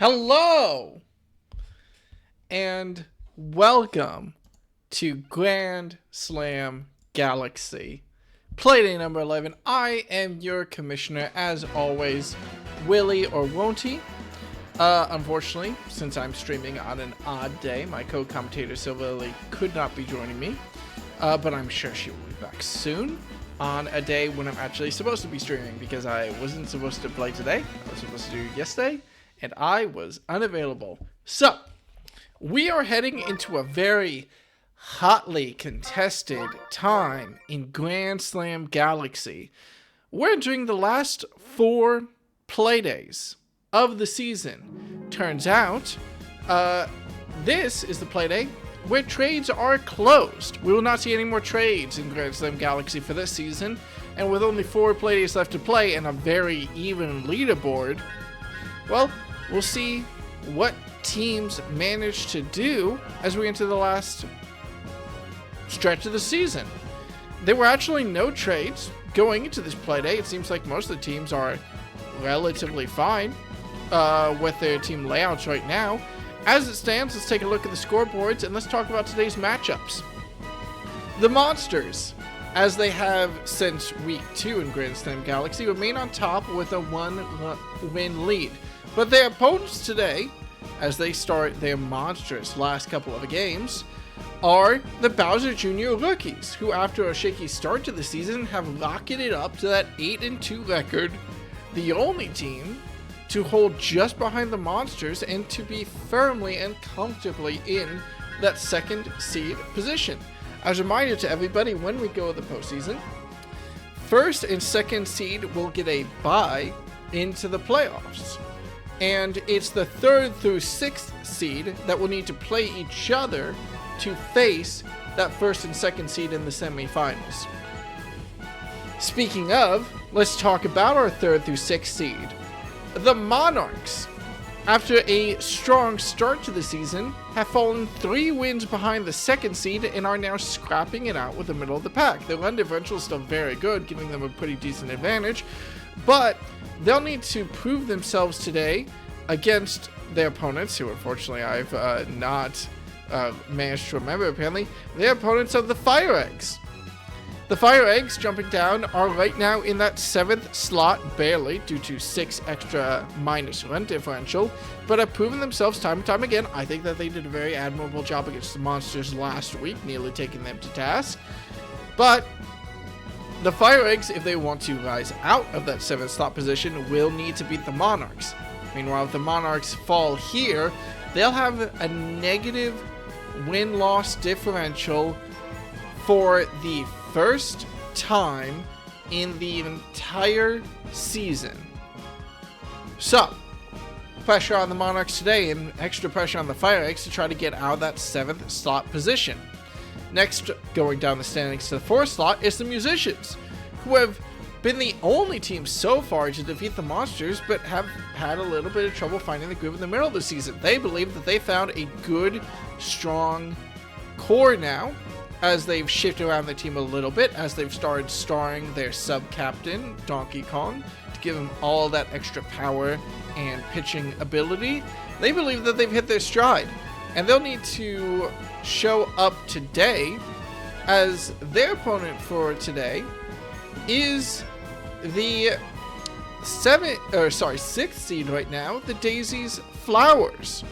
Hello and welcome to Grand Slam Galaxy Playday number 11. I am your commissioner, as always, Willie or Won'ty. Unfortunately, since I'm streaming on an odd day, my co-commentator Silva Lily could not be joining me, but I'm sure she will be back soon on a day when I'm actually supposed to be streaming, because I wasn't supposed to play today. I was supposed to do it yesterday, and I was unavailable. So, we are heading into a very hotly contested time in Grand Slam Galaxy. We're entering the last 4 Playdays of the season. Turns out, this is the Playday where trades are closed. We will not see any more trades in Grand Slam Galaxy for this season, and with only 4 Playdays left to play and a very even leaderboard, well, we'll see what teams manage to do as we enter the last stretch of the season. There were actually no trades going into this Playday. It seems like most of the teams are relatively fine with their team layouts right now. As it stands, let's take a look at the scoreboards and let's talk about today's matchups. The Monsters, as they have since week 2 in Grand Slam Galaxy, remain on top with a 1-win lead. But their opponents today, as they start their monstrous last couple of games, are the Bowser Jr. Rookies, who after a shaky start to the season have rocketed up to that 8-2 record, the only team to hold just behind the Monsters and to be firmly and comfortably in that 2nd seed position. As a reminder to everybody, when we go to the postseason, 1st and 2nd seed will get a bye into the playoffs. And it's the 3rd through 6th seed that will need to play each other to face that 1st and 2nd seed in the semifinals. Speaking of, let's talk about our 3rd through 6th seed. The Monarchs, after a strong start to the season, have fallen 3 wins behind the 2nd seed and are now scrapping it out with the middle of the pack. Their run differential is still very good, giving them a pretty decent advantage, but they'll need to prove themselves today against their opponents, who unfortunately I've not managed to remember apparently. Their opponents are the FireEggs. The FireEggs, jumping down, are right now in that 7th slot, barely, due to 6 extra minus run differential, but have proven themselves time and time again. I think that they did a very admirable job against the Monsters last week, nearly taking them to task. But the FireEggs, if they want to rise out of that 7th slot position, will need to beat the Monarchs. Meanwhile, if the Monarchs fall here, they'll have a negative win-loss differential for the first time in the entire season. So, pressure on the Monarchs today and extra pressure on the FireEggs to try to get out of that 7th slot position. Next, going down the standings to the 4th slot, is the Musicians, who have been the only team so far to defeat the Monsters, but have had a little bit of trouble finding the groove in the middle of the season. They believe that they found a good, strong core now, as they've shifted around the team a little bit, as they've started starring their sub-captain, Donkey Kong, to give him all that extra power and pitching ability. They believe that they've hit their stride, and they'll need to show up today, as their opponent for today is the 6th seed right now, the Daisy's Flowers.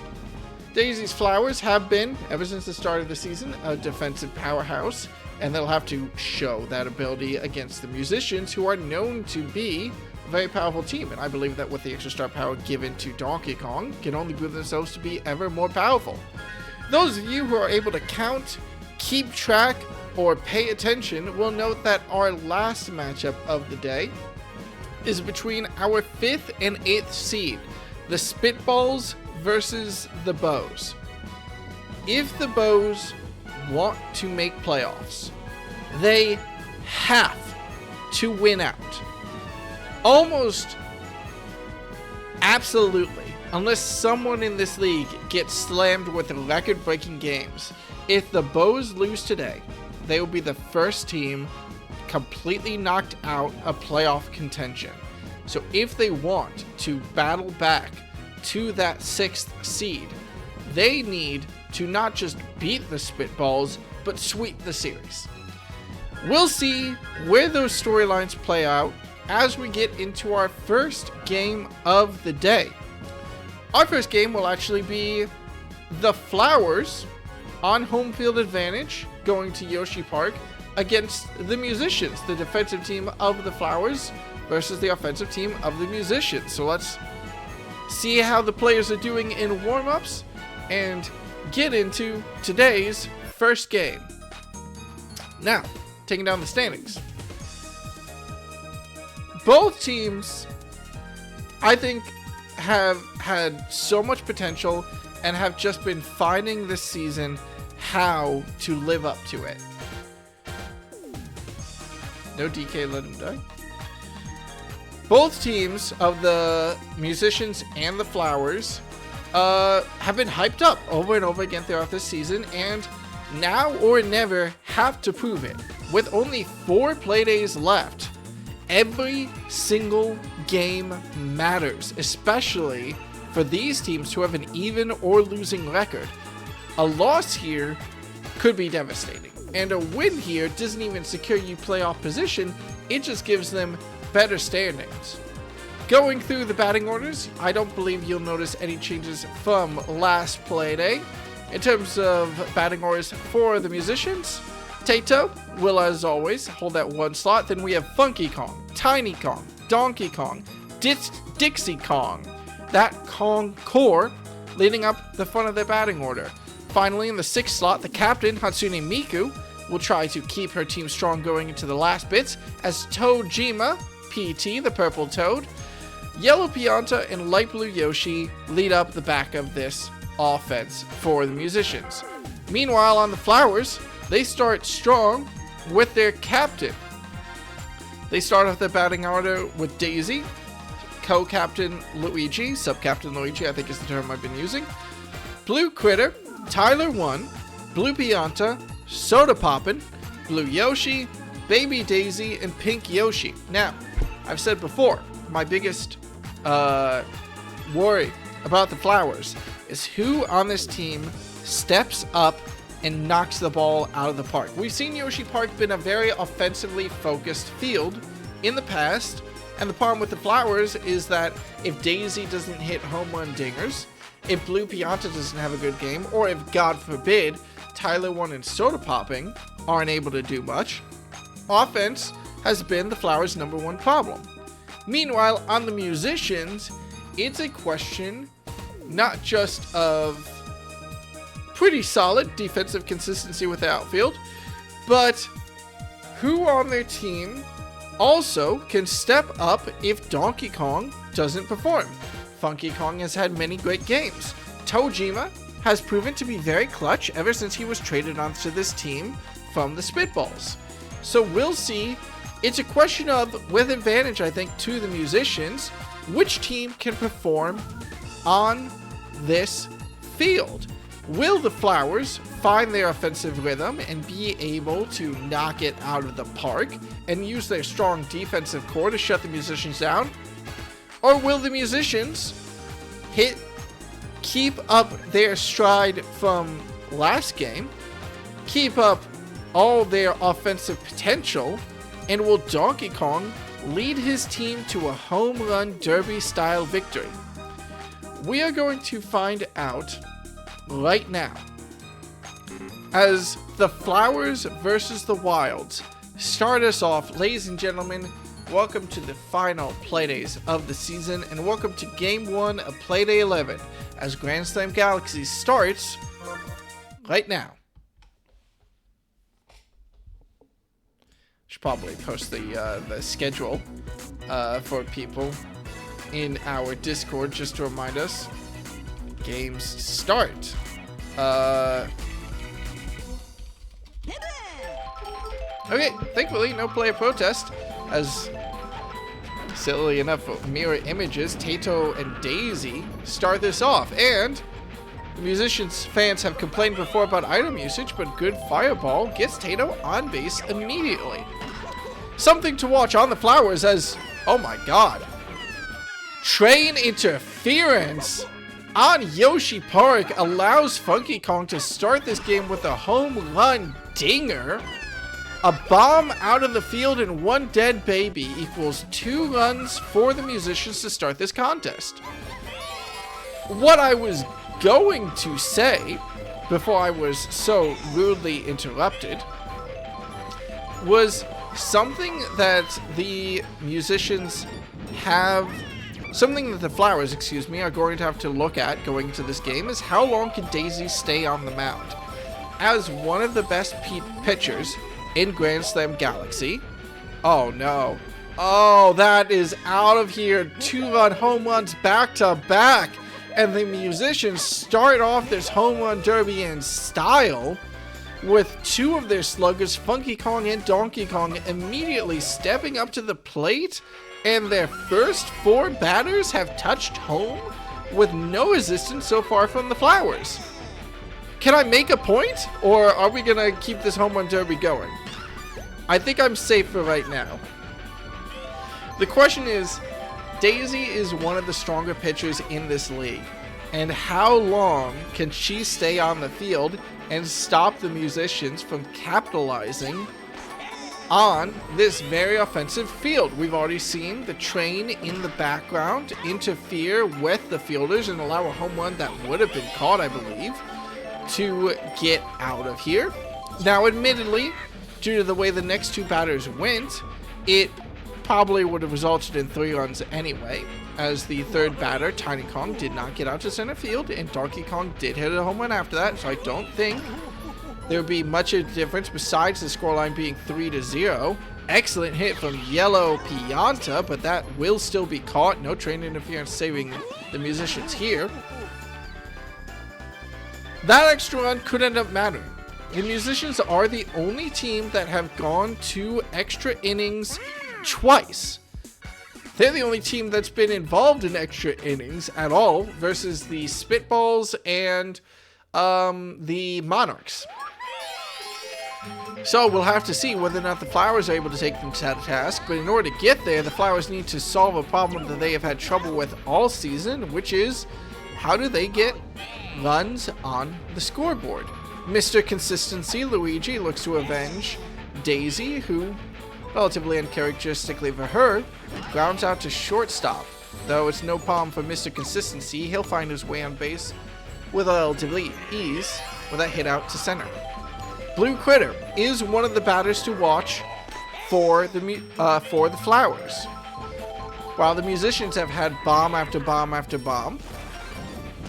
Daisy's Flowers have been, ever since the start of the season, a defensive powerhouse, and they'll have to show that ability against the Musicians, who are known to be a very powerful team. And I believe that with the extra star power given to Donkey Kong, can only prove themselves to be ever more powerful. Those of you who are able to count, keep track, or pay attention will note that our last matchup of the day is between our 5th and 8th seed, the Spitballs versus the Bows. If the Bows want to make playoffs, they have to win out. Almost absolutely, unless someone in this league gets slammed with record-breaking games. If the Bows lose today, they will be the first team completely knocked out of playoff contention. So if they want to battle back to that 6th seed. They need to not just beat the Spitballs, but sweep the series. We'll see where those storylines play out as we get into our first game of the day. Our first game will actually be the Flowers on home field advantage going to Yoshi Park against the Musicians, the defensive team of the Flowers versus the offensive team of the Musicians. So let's see how the players are doing in warm-ups and get into today's first game. Now, taking down the standings. Both teams, I think, have had so much potential and have just been finding this season how to live up to it. No DK, let him die. Both teams of the Musicians and the Flowers have been hyped up over and over again throughout this season, and now or never have to prove it. With only 4 Playdays left, every single game matters, especially for these teams who have an even or losing record. A loss here could be devastating, and a win here doesn't even secure you playoff position, it just gives them better standings. Going through the batting orders, I don't believe you'll notice any changes from last Playday. In terms of batting orders for the Musicians, Tato will, as always, hold that 1 slot. Then we have Funky Kong, Tiny Kong, Donkey Kong, Dixie Kong, that Kong core leading up the front of their batting order. Finally, in the 6th slot, the captain, Hatsune Miku, will try to keep her team strong going into the last bits, as Toadjima, PT, the purple toad, Yellow Pianta, and Light Blue Yoshi lead up the back of this offense for the Musicians. Meanwhile, on the Flowers, they start strong with their captain. They start off their batting order with Daisy, co-captain Luigi, sub-captain Luigi, I think is the term I've been using, Blue Critter, Tyler 1, Blue Pianta, Soda Poppin', Blue Yoshi, Baby Daisy, and Pink Yoshi. Now, I've said before, my biggest worry about the Flowers is who on this team steps up and knocks the ball out of the park. We've seen Yoshi Park been a very offensively focused field in the past, and the problem with the Flowers is that if Daisy doesn't hit home run dingers, if Blue Pianta doesn't have a good game, or if, God forbid, Tyler 1 and Soda Popping aren't able to do much, offense has been the Flowers' #1 problem. Meanwhile, on the Musicians, it's a question not just of pretty solid defensive consistency with the outfield, but who on their team also can step up if Donkey Kong doesn't perform. Funky Kong has had many great games. Toadjima has proven to be very clutch ever since he was traded onto this team from the Spitballs. So we'll see. It's a question of, with advantage, I think, to the Musicians, which team can perform on this field. Will the Flowers find their offensive rhythm and be able to knock it out of the park and use their strong defensive core to shut the Musicians down? Or will the Musicians keep up their stride from last game, keep up all their offensive potential, and will Donkey Kong lead his team to a home run derby style victory? We are going to find out right now, as the Flowers versus the Wilds start us off. Ladies and gentlemen, welcome to the final Playdays of the season, and welcome to Game 1 of Playday 11, as Grand Slam Galaxy starts right now. Should probably post the schedule for people in our Discord just to remind us. Games start. Okay, thankfully no player protest, as silly enough mirror images, Tato and Daisy start this off, and the Musicians fans have complained before about item usage, but good Fireball gets Tato on base immediately. Something to watch on the Flowers as, oh my god, Train interference on Yoshi Park allows Funky Kong to start this game with a home run dinger. A bomb out of the field and one dead baby equals 2 runs for the musicians to start this contest. What I was going to say before I was so rudely interrupted was something that the musicians have, something that the Flowers, are going to have to look at going into this game is how long can Daisy stay on the mound. As one of the best pitchers in Grand Slam Galaxy. Oh no. Oh, that is out of here. 2-run home runs back to back. And the musicians start off this home run derby in style with 2 of their sluggers, Funky Kong and Donkey Kong, immediately stepping up to the plate. And their first 4 batters have touched home with no resistance so far from the Flowers. Can I make a point, or are we gonna keep this home run derby going? I think I'm safe for right now. The question is, Daisy is one of the stronger pitchers in this league, and how long can she stay on the field and stop the musicians from capitalizing on this very offensive field? We've already seen the train in the background interfere with the fielders and allow a home run that would have been caught, I believe, to get out of here. Now, admittedly, due to the way the next 2 batters went, it probably would have resulted in 3 runs anyway, as the 3rd batter, Tiny Kong, did not get out to center field, and Donkey Kong did hit a home run after that, so I don't think there would be much of a difference besides the scoreline being 3-0. Excellent hit from Yellow Pianta, but that will still be caught. No train interference saving the musicians here. That extra run could end up mattering. The musicians are the only team that have gone 2 extra innings twice. They're the only team that's been involved in extra innings at all versus the Spitballs and the Monarchs. So we'll have to see whether or not the Flowers are able to take them to task, but in order to get there, the Flowers need to solve a problem that they have had trouble with all season, which is how do they get runs on the scoreboard? Mr. Consistency, Luigi, looks to avenge Daisy, who, relatively uncharacteristically for her, grounds out to shortstop. Though it's no problem for Mr. Consistency, he'll find his way on base with relatively ease with a hit out to center. Blue Critter is one of the batters to watch for the Flowers. While the musicians have had bomb after bomb after bomb,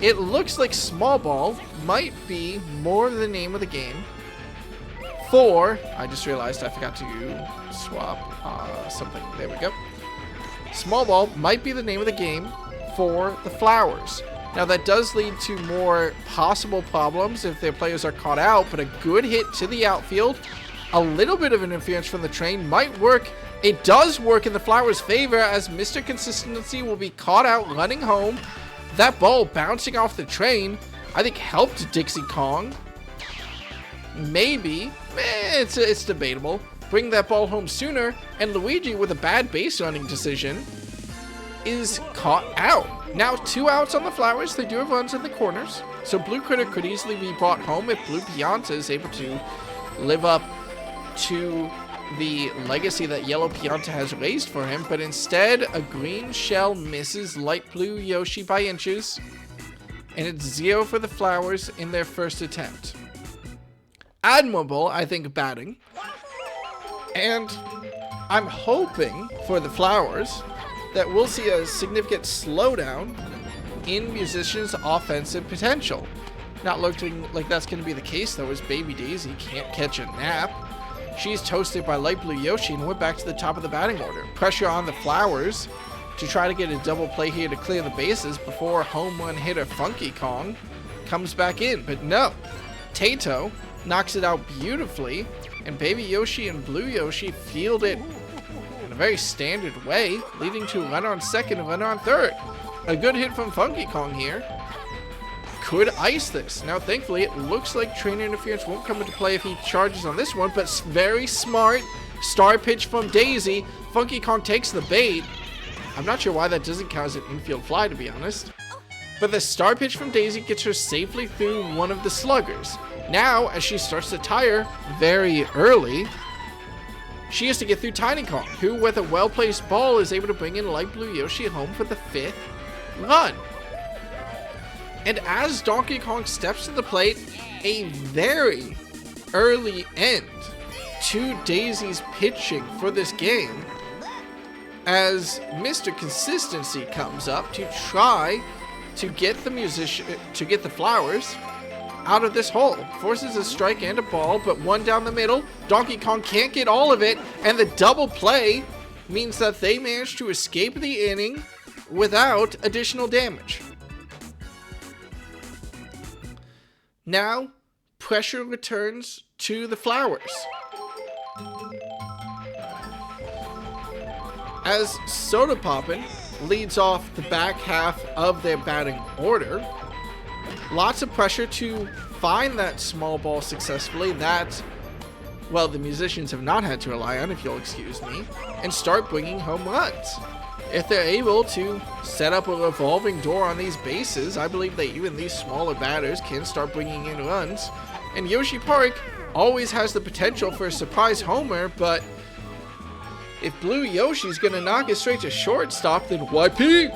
it looks like Small Ball might be more the name of the game for... I just realized I forgot to swap something. There we go. Small Ball might be the name of the game for the Flowers. Now that does lead to more possible problems if their players are caught out, but a good hit to the outfield, a little bit of interference from the train might work. It does work in the Flowers' favor as Mr. Consistency will be caught out running home. That ball bouncing off the train, I think, helped Dixie Kong. Maybe, it's debatable. Bring that ball home sooner, and Luigi, with a bad base running decision, is caught out. Now 2 outs on the Flowers. They do have runs in the corners, so Blue Critter could easily be brought home if Blue Pianta is able to live up to the legacy that Yellow Pianta has raised for him, but instead a green shell misses light blue Yoshi by inches, and it's 0 for the Flowers in their first attempt. Admirable, I think, batting, and I'm hoping for the Flowers that we'll see a significant slowdown in musicians' offensive potential. Not looking like that's going to be the case, though, as Baby Daisy can't catch a nap. She's toasted by Light Blue Yoshi and went back to the top of the batting order. Pressure on the Flowers to try to get a double play here to clear the bases before home run hitter Funky Kong comes back in. But no, Tato knocks it out beautifully, and Baby Yoshi and Blue Yoshi field it in a very standard way, leading to a runner on second and runner on third. A good hit from Funky Kong here could ice this. Now, thankfully, it looks like trainer interference won't come into play if he charges on this one, but very smart star pitch from Daisy. Funky Kong takes the bait, I'm not sure why that doesn't count as an infield fly, to be honest. But the star pitch from Daisy gets her safely through one of the sluggers. Now, as she starts to tire very early, she has to get through Tiny Kong, who with a well-placed ball is able to bring in Light Blue Yoshi home for the 5th run. And as Donkey Kong steps to the plate, a very early end to Daisy's pitching for this game, as Mr. Consistency comes up to try to get the Flowers out of this hole. Forces a strike and a ball, but one down the middle. Donkey Kong can't get all of it, and the double play means that they managed to escape the inning without additional damage. Now, pressure returns to the Flowers, as Soda Poppin' leads off the back half of their batting order. Lots of pressure to find that small ball successfully that, well, the musicians have not had to rely on, if you'll excuse me, and start bringing home runs. If they're able to set up a revolving door on these bases, I believe that even these smaller batters can start bringing in runs. And Yoshi Park always has the potential for a surprise homer, but if Blue Yoshi's going to knock it straight to shortstop, then YP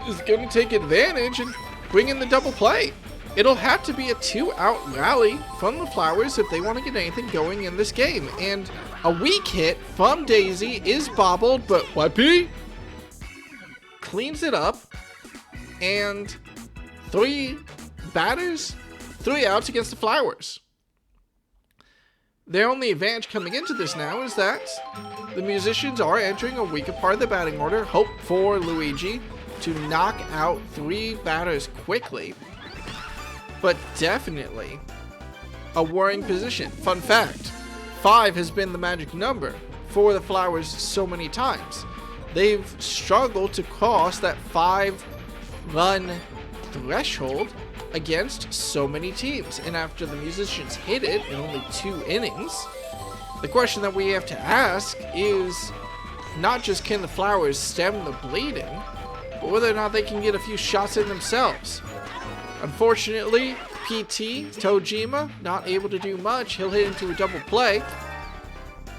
is going to take advantage and bring in the double play. It'll have to be a 2-out rally from the Flowers if they want to get anything going in this game. And a weak hit from Daisy is bobbled, but YP cleans it up. And 3 batters, 3 outs against the Flowers. Their only advantage coming into this now is that the musicians are entering a weaker part of the batting order. Hope for Luigi to knock out 3 batters quickly, but definitely a worrying position. Fun fact, 5 has been the magic number for the Flowers so many times. They've struggled to cross that 5-run threshold against so many teams, and after the musicians hit it in only 2 innings, the question that we have to ask is not just can the Flowers stem the bleeding, but whether or not they can get a few shots in themselves. Unfortunately, PT Tojima not able to do much. He'll hit into a double play,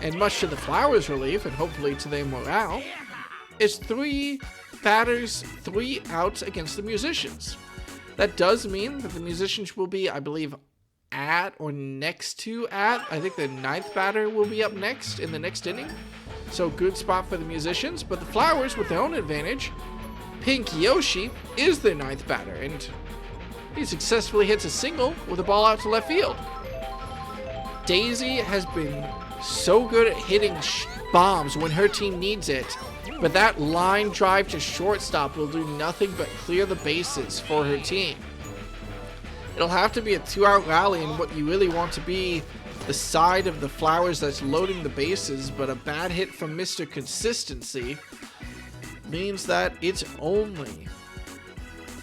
and much to the Flowers' relief and hopefully to their morale, it's 3 batters, 3 outs against the musicians. That does mean that the musicians will be, I believe, at or next to at. I think the 9th batter will be up next in the next inning. So good spot for the musicians. But the Flowers, with their own advantage, Pink Yoshi is their 9th batter. And he successfully hits a single with a ball out to left field. Daisy has been so good at hitting bombs when her team needs it. But that line drive to shortstop will do nothing but clear the bases for her team. It'll have to be a 2-out rally in what you really want to be the side of the Flowers that's loading the bases, but a bad hit from Mr. Consistency means that it's only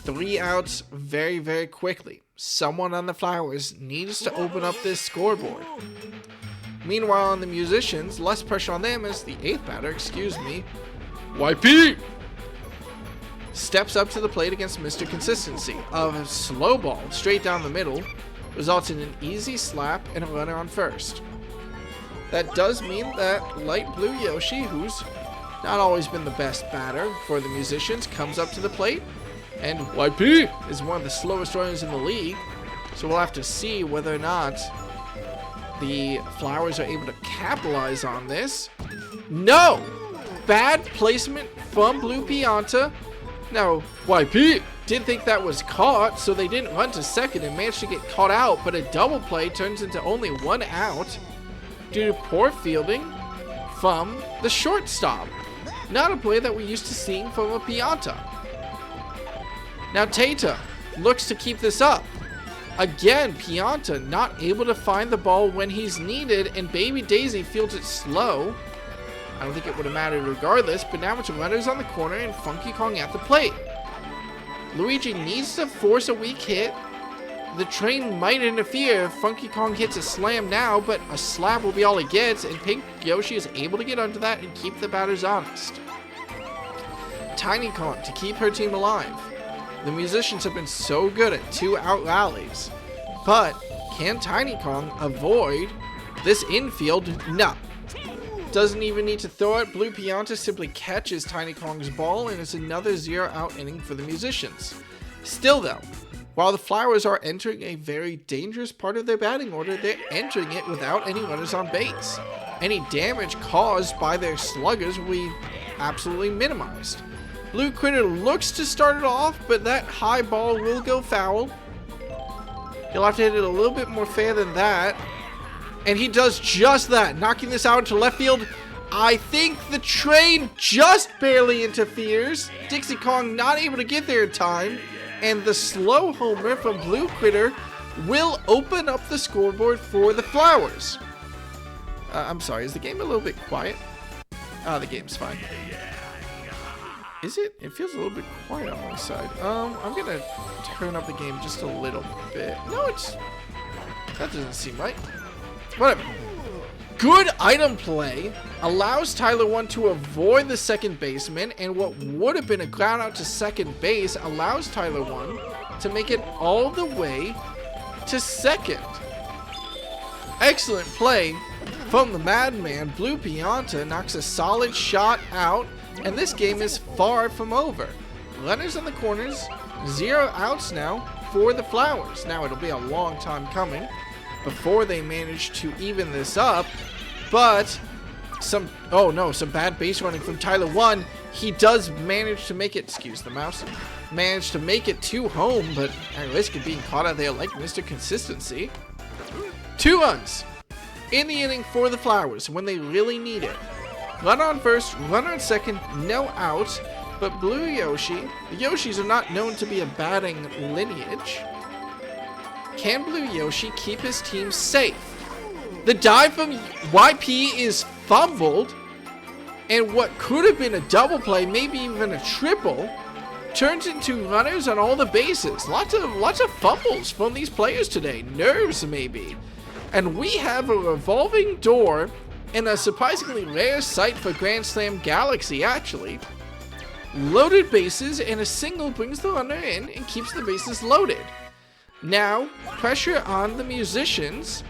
3 outs very, very quickly. Someone on the Flowers needs to open up this scoreboard. Meanwhile, on the musicians, less pressure on them as the 8th batter, YP steps up to the plate against Mr. Consistency. A slow ball straight down the middle results in an easy slap and a runner on first. That does mean that Light Blue Yoshi, who's not always been the best batter for the musicians, comes up to the plate, and YP is one of the slowest runners in the league, so we'll have to see whether or not the Flowers are able to capitalize on this. No! Bad placement from Blue Pianta. Now, YP didn't think that was caught, so they didn't run to second and managed to get caught out, but a double play turns into only 1 out due to poor fielding from the shortstop. Not a play that we're used to seeing from a Pianta. Now Tata looks to keep this up. Again, Pianta not able to find the ball when he's needed, and Baby Daisy fields it slow. I don't think it would have mattered regardless, but now it's runners on the corner and Funky Kong at the plate. Luigi needs to force a weak hit. The train might interfere if Funky Kong hits a slam now, but a slap will be all he gets, and Pink Yoshi is able to get under that and keep the batters honest. Tiny Kong to keep her team alive. The musicians have been so good at 2-out rallies. But can Tiny Kong avoid this infield? No. Doesn't even need to throw it. Blue Pianta simply catches Tiny Kong's ball, and it's another 0-out inning for the musicians. Still though, while the Flowers are entering a very dangerous part of their batting order, they're entering it without any runners on base. Any damage caused by their sluggers will be absolutely minimized. Blue Critter looks to start it off, but that high ball will go foul. He'll have to hit it a little bit more fair than that. And he does just that, knocking this out into left field. I think the train just barely interferes. Dixie Kong not able to get there in time. And the slow homer from Blue Critter will open up the scoreboard for the Flowers. I'm sorry, is the game a little bit quiet? The game's fine. Is it? It feels a little bit quiet on my side. I'm gonna turn up the game just a little bit. No, that doesn't seem right. Whatever. Good item play allows Tyler 1 to avoid the second baseman, and what would have been a ground out to second base allows Tyler 1 to make it all the way to second. Excellent play from the Madman. Blue Pianta knocks a solid shot out, and this game is far from over. Runners in the corners, 0 outs now for the Flowers. Now it'll be a long time coming before they manage to even this up, but some bad base running from Tyler 1. He does manage to make it, excuse the mouse, managed to make it to home, but at risk of being caught out there like Mr. Consistency. 2 runs in the inning for the Flowers when they really need it. Run on first, run on second, no out, but Blue Yoshi, the Yoshis are not known to be a batting lineage. Can Blue Yoshi keep his team safe? The dive from YP is fumbled, and what could have been a double play, maybe even a triple, turns into runners on all the bases. Lots of fumbles from these players today. Nerves, maybe. And we have a revolving door and a surprisingly rare sight for Grand Slam Galaxy, actually. Loaded bases, and a single brings the runner in and keeps the bases loaded. Now, pressure on the musicians.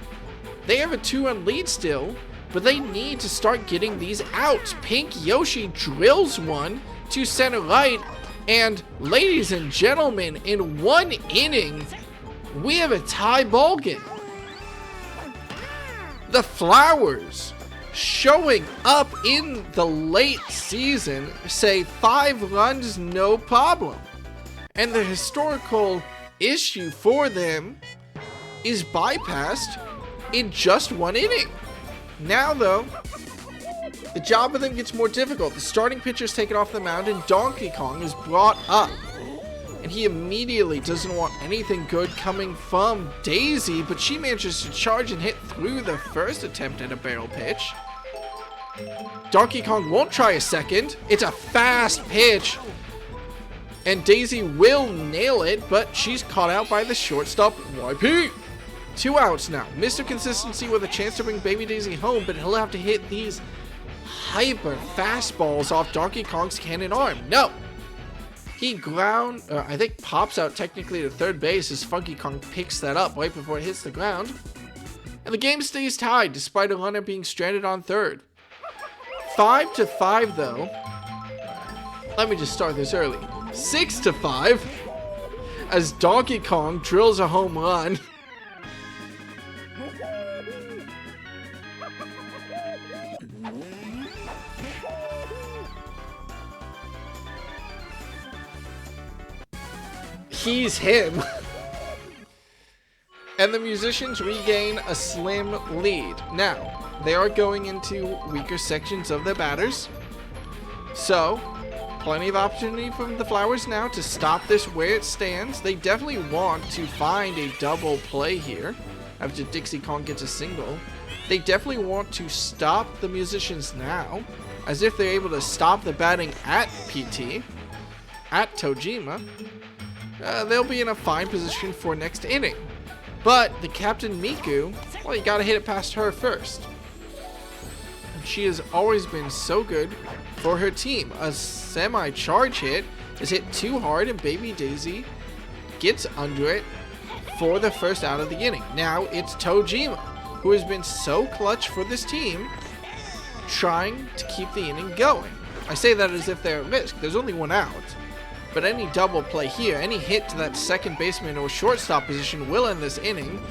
They have a 2-run lead still, but they need to start getting these outs. Pink Yoshi drills one to center right, and ladies and gentlemen, in 1 inning, we have a tie ball game. The Flowers, showing up in the late season, say 5 runs, no problem. And the historical issue for them is bypassed in just 1 inning. Now though, the job of them gets more difficult. The starting pitcher is taken off the mound and Donkey Kong is brought up. And he immediately doesn't want anything good coming from Daisy, but she manages to charge and hit through the first attempt at a barrel pitch. Donkey Kong won't try a second. It's a fast pitch. And Daisy will nail it, but she's caught out by the shortstop, YP. 2 outs now. Mr. Consistency with a chance to bring Baby Daisy home, but he'll have to hit these hyper fastballs off Donkey Kong's cannon arm. No. He I think pops out technically to third base as Funky Kong picks that up right before it hits the ground. And the game stays tied despite a runner being stranded on third. 5-5 though. Let me just start this early. 6-5 as Donkey Kong drills a home run. He's him. And the musicians regain a slim lead. Now, they are going into weaker sections of their batters. So, plenty of opportunity from the Flowers now to stop this where it stands. They definitely want to find a double play here after Dixie Kong gets a single. They definitely want to stop the musicians now, as if they're able to stop the batting at PT, at Tojima. They'll be in a fine position for next inning. But the Captain Miku, well, you gotta hit it past her first. she has always been so good for her team. A semi-charge hit is hit too hard, and Baby Daisy gets under it for the first out of the inning. Now it's Tojima, who has been so clutch for this team, trying to keep the inning going. I say that as if they're at risk. There's only one out. But any double play here, any hit to that second baseman or shortstop position will end this inning.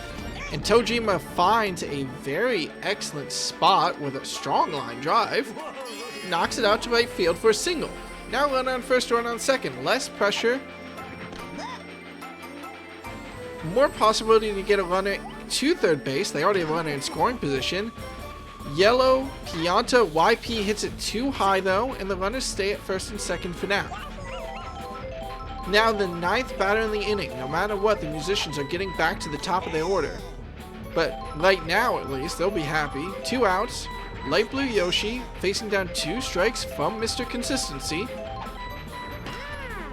And Tojima finds a very excellent spot with a strong line drive. Knocks it out to right field for a single. Now run on first, run on second. Less pressure. More possibility to get a runner to third base. They already have a runner in scoring position. Yellow, Pianta, YP hits it too high though, and the runners stay at first and second for now. Now the ninth batter in the inning. No matter what, the musicians are getting back to the top of their order. But right now, at least, they'll be happy. 2 outs. Light blue Yoshi facing down 2 strikes from Mr. Consistency.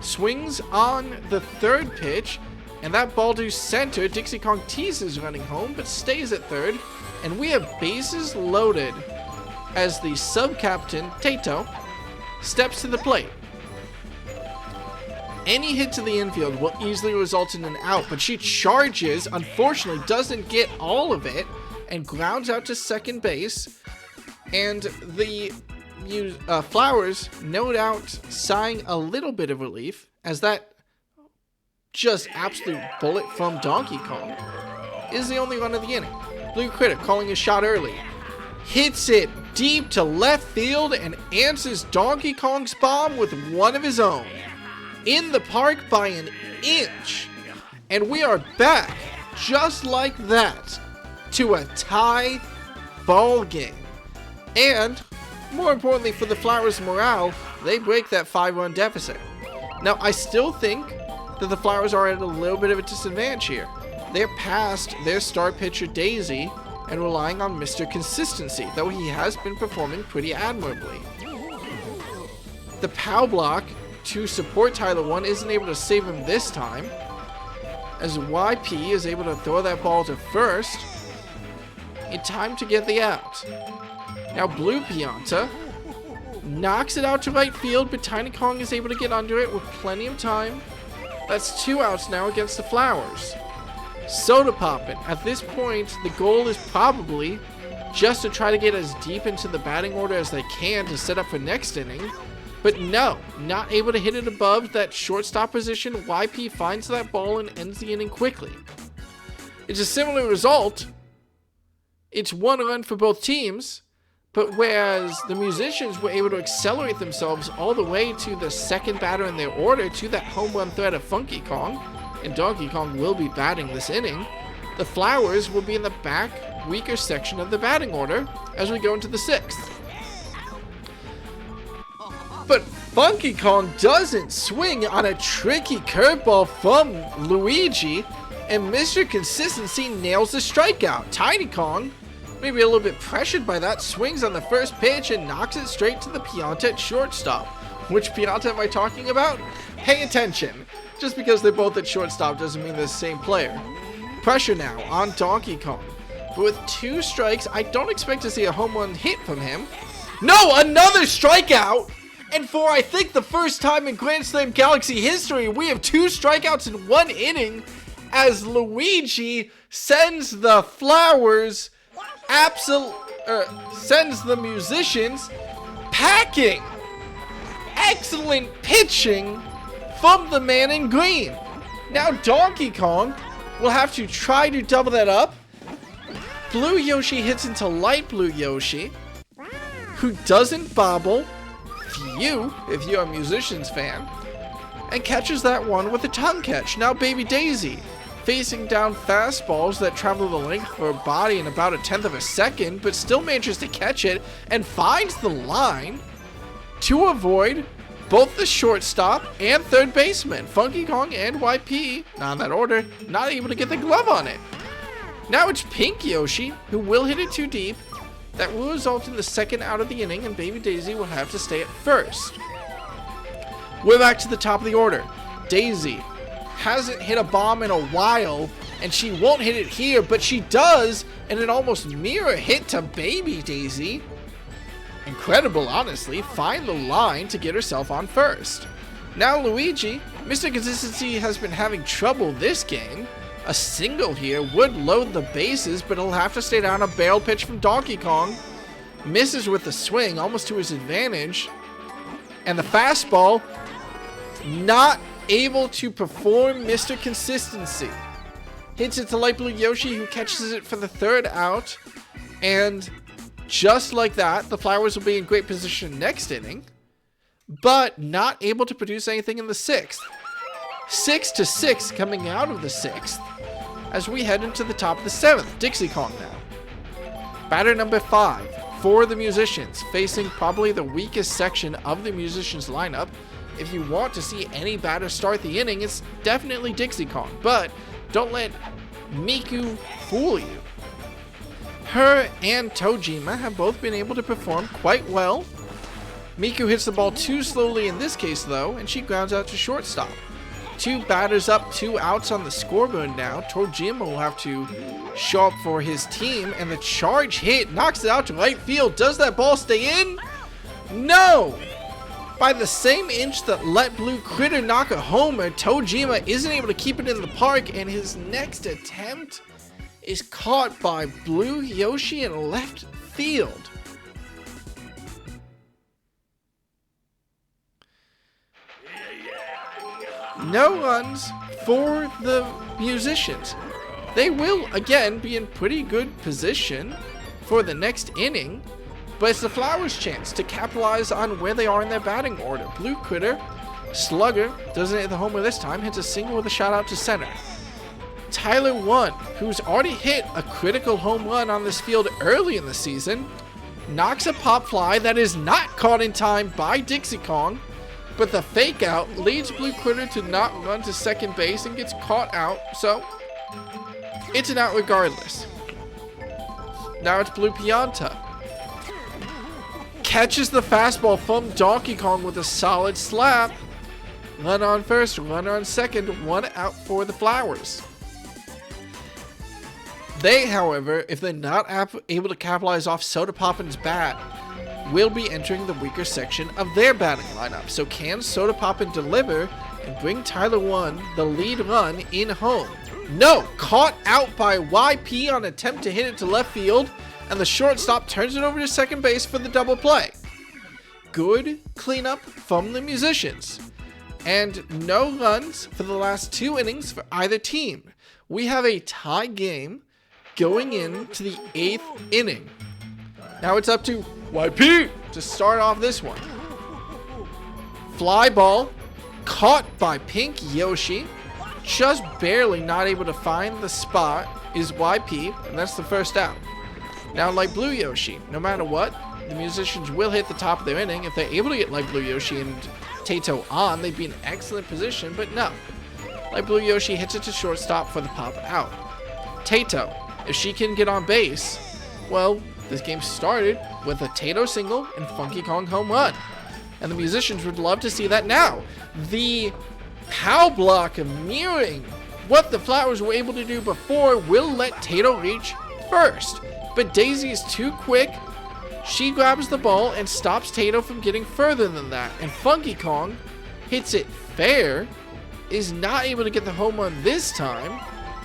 Swings on the third pitch, and that ball to center. Dixie Kong teases running home, but stays at third. And we have bases loaded as the sub-captain, Tato, steps to the plate. Any hit to the infield will easily result in an out, but she charges, unfortunately doesn't get all of it, and grounds out to second base. And the Flowers, no doubt, sighing a little bit of relief, as that just absolute bullet from Donkey Kong is the only run of the inning. Blue Critter calling a shot early. Hits it deep to left field and answers Donkey Kong's bomb with one of his own. In the park by an inch. And we are back, just like that, to a tie ball game. And, more importantly for the Flowers' morale, they break that 5-run deficit. Now, I still think that the Flowers are at a little bit of a disadvantage here. They're past their star pitcher Daisy and relying on Mr. Consistency, though he has been performing pretty admirably. The POW block to support Tyler 1 isn't able to save him this time, as YP is able to throw that ball to first in time to get the out. Now Blue Pianta knocks it out to right field, but Tiny Kong is able to get under it with plenty of time. That's 2 outs now against the Flowers. Soda poppin'. At this point, the goal is probably just to try to get as deep into the batting order as they can to set up for next inning. But no, not able to hit it above that shortstop position. YP finds that ball and ends the inning quickly. It's a similar result. It's 1 run for both teams. But whereas the musicians were able to accelerate themselves all the way to the second batter in their order to that home run threat of Funky Kong, and Donkey Kong will be batting this inning, the Flowers will be in the back, weaker section of the batting order as we go into the 6th. But Funky Kong doesn't swing on a tricky curveball from Luigi, and Mr. Consistency nails the strikeout. Tiny Kong, maybe a little bit pressured by that, swings on the first pitch and knocks it straight to the Pianta at shortstop. Which Pianta am I talking about? Pay attention. Just because they're both at shortstop doesn't mean they're the same player. Pressure now on Donkey Kong. But with 2 strikes, I don't expect to see a home run hit from him. No, another strikeout! And for, I think, the first time in Grand Slam Galaxy history, we have 2 strikeouts in 1 inning as Luigi sends the Flowers sends the musicians packing. Excellent pitching from the man in green. Now Donkey Kong will have to try to double that up. Blue Yoshi hits into light blue Yoshi, who doesn't bobble. Phew, if you're a musicians fan. And catches that one with a tongue catch. Now Baby Daisy facing down fastballs that travel the length of her body in about 1/10 of a second, but still manages to catch it and finds the line to avoid both the shortstop and third baseman. Funky Kong and YP, not in that order, not able to get the glove on it. Now it's Pink Yoshi, who will hit it too deep. That will result in the second out of the inning, and Baby Daisy will have to stay at first. We're back to the top of the order. Daisy hasn't hit a bomb in a while, and she won't hit it here, but she does, and an almost mirror hit to Baby Daisy. incredible, honestly, find the line to get herself on first. Now Luigi, Mr. Consistency has been having trouble this game. A single here would load the bases, but he'll have to stay down a barrel pitch from Donkey Kong. Misses with the swing, almost to his advantage. And the fastball, not able to perform Mr. Consistency. Hits it to Light Blue Yoshi, who catches it for the third out. And just like that, the Flowers will be in great position next inning, but not able to produce anything in the sixth. 6-6 coming out of the sixth as we head into the top of the seventh. Dixie Kong now. Batter number 5 for the Musicians, facing probably the weakest section of the Musicians lineup. If you want to see any batter start the inning, it's definitely Dixie Kong, but don't let Miku fool you. Her and Tojima have both been able to perform quite well. Miku hits the ball too slowly in this case though, and she grounds out to shortstop. 2 batters up, 2 outs on the scoreboard now. Tojima will have to show up for his team, and the charge hit knocks it out to right field. Does that ball stay in? No! By the same inch that let Blue Critter knock a homer, Tojima isn't able to keep it in the park, and his next attempt is caught by Blue Yoshi in left field. No runs for the Musicians. They will, again, be in pretty good position for the next inning, but it's the Flowers' chance to capitalize on where they are in their batting order. Blue Critter, slugger, doesn't hit the homer this time, hits a single with a shot out to center. Tyler 1, who's already hit a critical home run on this field early in the season, knocks a pop fly that is not caught in time by Dixie Kong, but the fake out leads Blue Critter to not run to second base and gets caught out, so it's an out regardless. Now it's Blue Pianta. Catches the fastball from Donkey Kong with a solid slap. Run on first, run on second, 1 out for the Flowers. They, however, if they're not able to capitalize off Soda Poppin's bat, will be entering the weaker section of their batting lineup. So can Soda Poppin deliver and bring Tyler 1 the lead run in home? No! Caught out by YP on attempt to hit it to left field, and the shortstop turns it over to second base for the double play. Good cleanup from the Musicians. And no runs for the last 2 innings for either team. We have a tie game going into the 8th inning. Now it's up to YP to start off this one. Fly ball caught by Pink Yoshi. Just barely not able to find the spot is YP, and that's the first out. Now Light Blue Yoshi, no matter what, the Musicians will hit the top of their inning. If they're able to get Light Blue Yoshi and Tato on, they'd be in excellent position, but no. Light Blue Yoshi hits it to shortstop for the pop out. Tato, if she can get on base, well, this game started with a Tato single and Funky Kong home run. And the Musicians would love to see that now. The POW block mirroring what the Flowers were able to do before will let Tato reach first. But Daisy is too quick. She grabs the ball and stops Tato from getting further than that. And Funky Kong hits it fair, is not able to get the home run this time.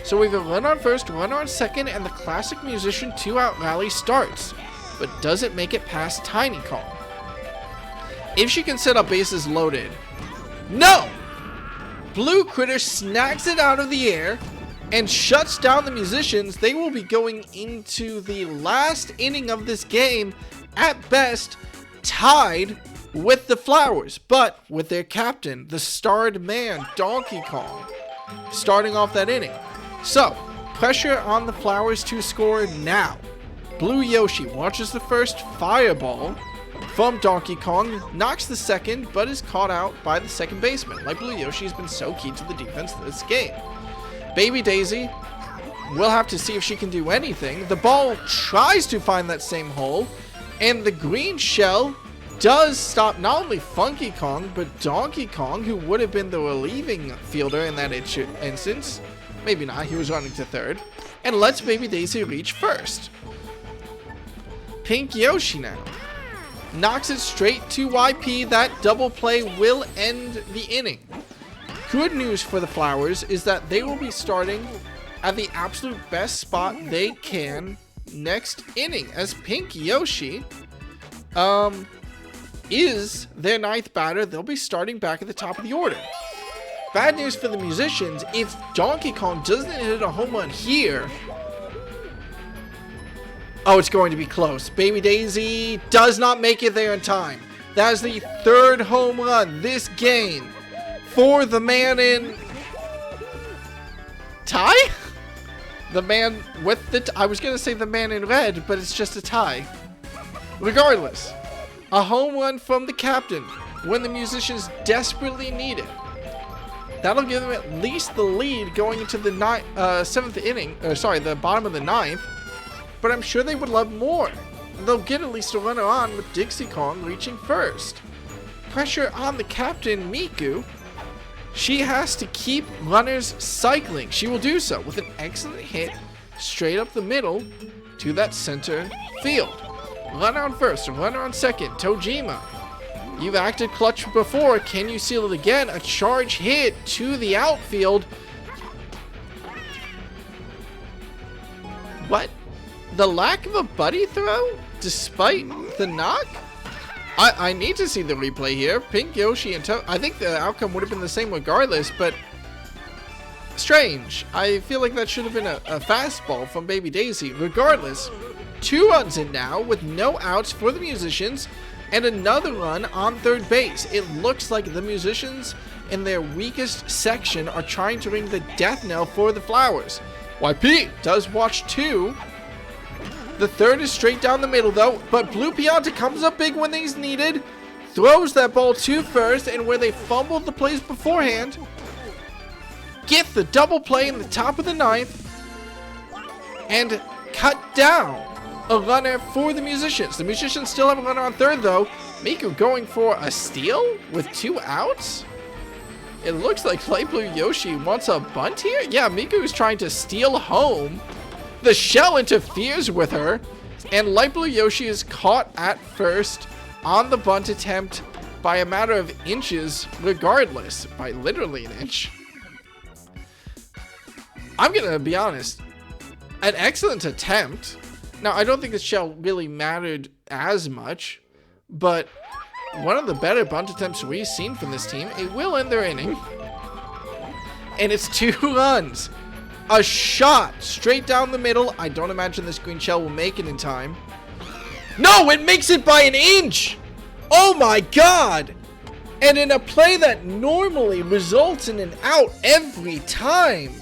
So we have a run on first, run on second, and the classic Musician 2-out rally starts, but doesn't make it past Tiny Kong. If she can set up bases loaded, no! Blue Critter snags it out of the air and shuts down the Musicians. They will be going into the last inning of this game, at best, tied with the Flowers, but with their captain, the starred man, Donkey Kong, starting off that inning. So, pressure on the Flowers to score now. Blue Yoshi launches the first fireball from Donkey Kong, knocks the second, but is caught out by the second baseman. Like Blue Yoshi has been so key to the defense this game. Baby Daisy, we'll have to see if she can do anything. The ball tries to find that same hole, and the green shell does stop not only Funky Kong, but Donkey Kong, who would have been the relieving fielder in that instance. Maybe not, he was running to third. And lets Baby Daisy reach first. Pink Yoshi now. knocks it straight to YP. That double play will end the inning. Good news for the Flowers is that they will be starting at the absolute best spot they can next inning, as Pink Yoshi is their 9th batter. They'll be starting back at the top of the order. Bad news for the Musicians, if Donkey Kong doesn't hit a home run here, oh, it's going to be close. Baby Daisy does not make it there in time. That is the 3rd home run this game for the man in tie? The man with the I was going to say the man in red, but it's just a tie. Regardless, a home run from the captain when the Musicians desperately need it. That'll give them at least the lead going into the 7th inning, the bottom of the 9th. But I'm sure they would love more. They'll get at least a runner on with Dixie Kong reaching first. Pressure on the captain, Miku. She has to keep runners cycling. She will do so with an excellent hit straight up the middle to that center field. Runner on first, runner on second, Tojima. You've acted clutch before. Can you seal it again? A charge hit to the outfield. What? The lack of a buddy throw despite the knock? I need to see the replay here. Pink Yoshi and I think the outcome would have been the same regardless, but strange. I feel like that should have been a fastball from Baby Daisy. Regardless, 2 runs in now with no outs for the Musicians and another run on third base. It looks like the Musicians in their weakest section are trying to ring the death knell for the Flowers. YP does watch 2. The 3rd is straight down the middle though, but Blue Pianta comes up big when he's needed, throws that ball to first, and where they fumbled the plays beforehand, get the double play in the top of the 9th, and cut down a runner for the Musicians. The Musicians still have a runner on 3rd though. Miku going for a steal with 2 outs. It looks like Light Blue Yoshi wants a bunt here. Yeah, Miku is trying to steal home. The shell interferes with her, and Light Blue Yoshi is caught at first on the bunt attempt by a matter of inches regardless, by literally an inch. I'm gonna be honest, an excellent attempt. Now, I don't think the shell really mattered as much, but one of the better bunt attempts we've seen from this team. It will end their inning, and it's 2 runs. A shot straight down the middle. I don't imagine this green shell will make it in time. No, it makes it by an inch. Oh my god. And in a play that normally results in an out every time,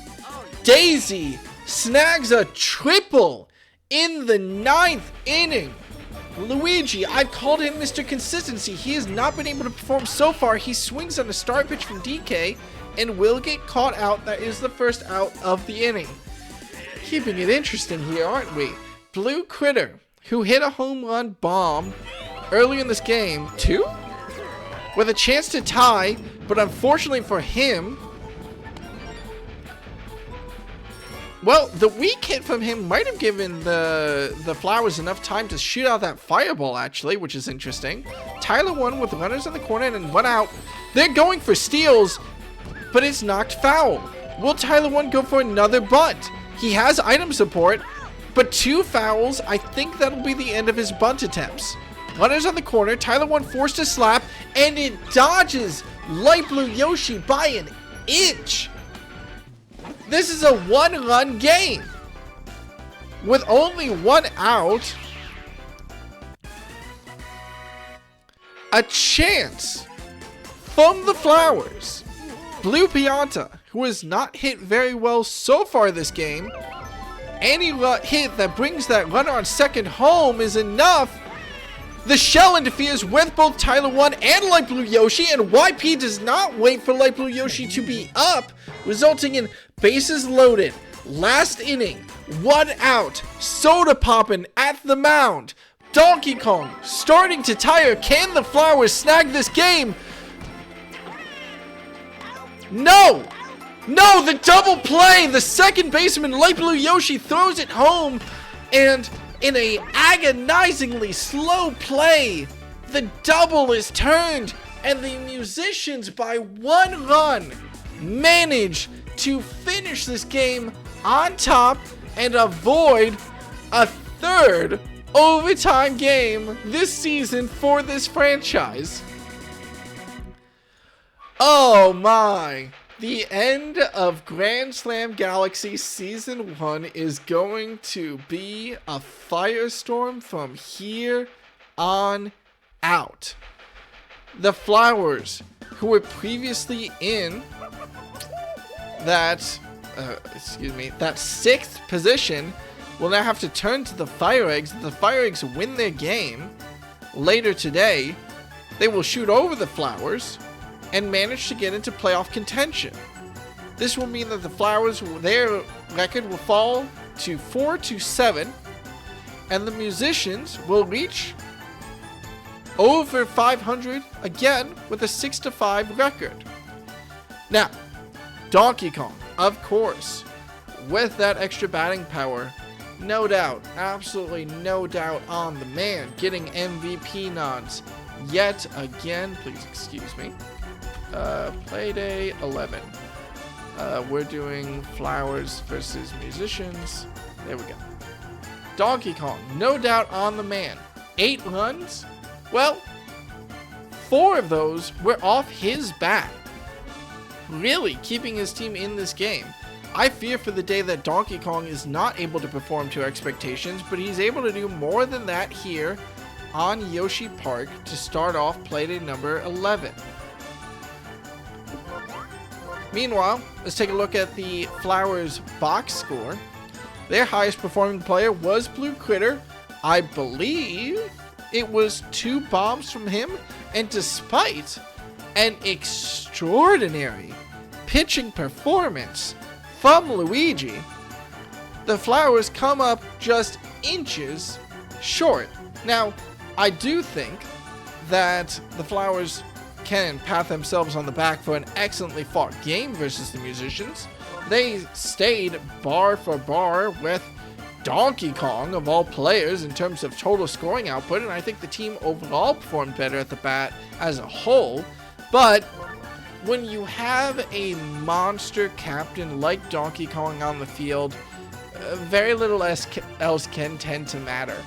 Daisy snags a triple in the 9th inning. Luigi, I've called him Mr. Consistency. He has not been able to perform so far. He swings on a start pitch from DK and will get caught out. That is the first out of the inning. Keeping it interesting here, aren't we? Blue Critter, who hit a home run bomb earlier in this game, 2? With a chance to tie, but unfortunately for him, well, the weak hit from him might have given the Flowers enough time to shoot out that fireball, actually, which is interesting. Tyler won with runners in the corner and 1 out. They're going for steals, but it's knocked foul. Will Tyler 1 go for another bunt? He has item support, but 2 fouls. I think that'll be the end of his bunt attempts. Runners on the corner. Tyler 1 forced a slap, and it dodges Light Blue Yoshi by an inch. This is a 1-run game with only 1 out. A chance from the Flowers. Blue Pianta, who has not hit very well so far this game. Any hit that brings that runner on second home is enough. The shell interferes with both Tyler 1 and Light Blue Yoshi, and YP does not wait for Light Blue Yoshi to be up, resulting in bases loaded. Last inning, 1 out, soda poppin' at the mound. Donkey Kong starting to tire. Can the Flowers snag this game? No! No, the double play! The second baseman, Light Blue Yoshi, throws it home, and in a agonizingly slow play, the double is turned, and the musicians, by 1 run, manage to finish this game on top and avoid a 3rd overtime game this season for this franchise. Oh my. The end of Grand Slam Galaxy Season 1 is going to be a firestorm from here on out. The Flowers, who were previously in that 6th position, will now have to turn to the FireEggs. If the FireEggs win their game later today, they will shoot over the Flowers and manage to get into playoff contention. This will mean that the Flowers, their record will fall to 4-7, and the Musicians will reach over 500 again with a 6-5 record. Now, Donkey Kong, of course, with that extra batting power, no doubt, absolutely no doubt on the man, getting MVP nods yet again. Please excuse me. Playday 11. We're doing Flowers versus Musicians. There we go. Donkey Kong, no doubt on the man. 8 runs? Well, 4 of those were off his bat. Really keeping his team in this game. I fear for the day that Donkey Kong is not able to perform to expectations, but he's able to do more than that here on Yoshi Park to start off Playday number 11. Meanwhile, let's take a look at the Flowers box score. Their highest performing player was Blue Critter. I believe it was 2 bombs from him, and despite an extraordinary pitching performance from Luigi, the Flowers come up just inches short. Now, I do think that the Flowers can pat themselves on the back for an excellently fought game versus the Musicians. They stayed bar for bar with Donkey Kong, of all players, in terms of total scoring output, and I think the team overall performed better at the bat as a whole. But when you have a monster captain like Donkey Kong on the field, very little else can tend to matter.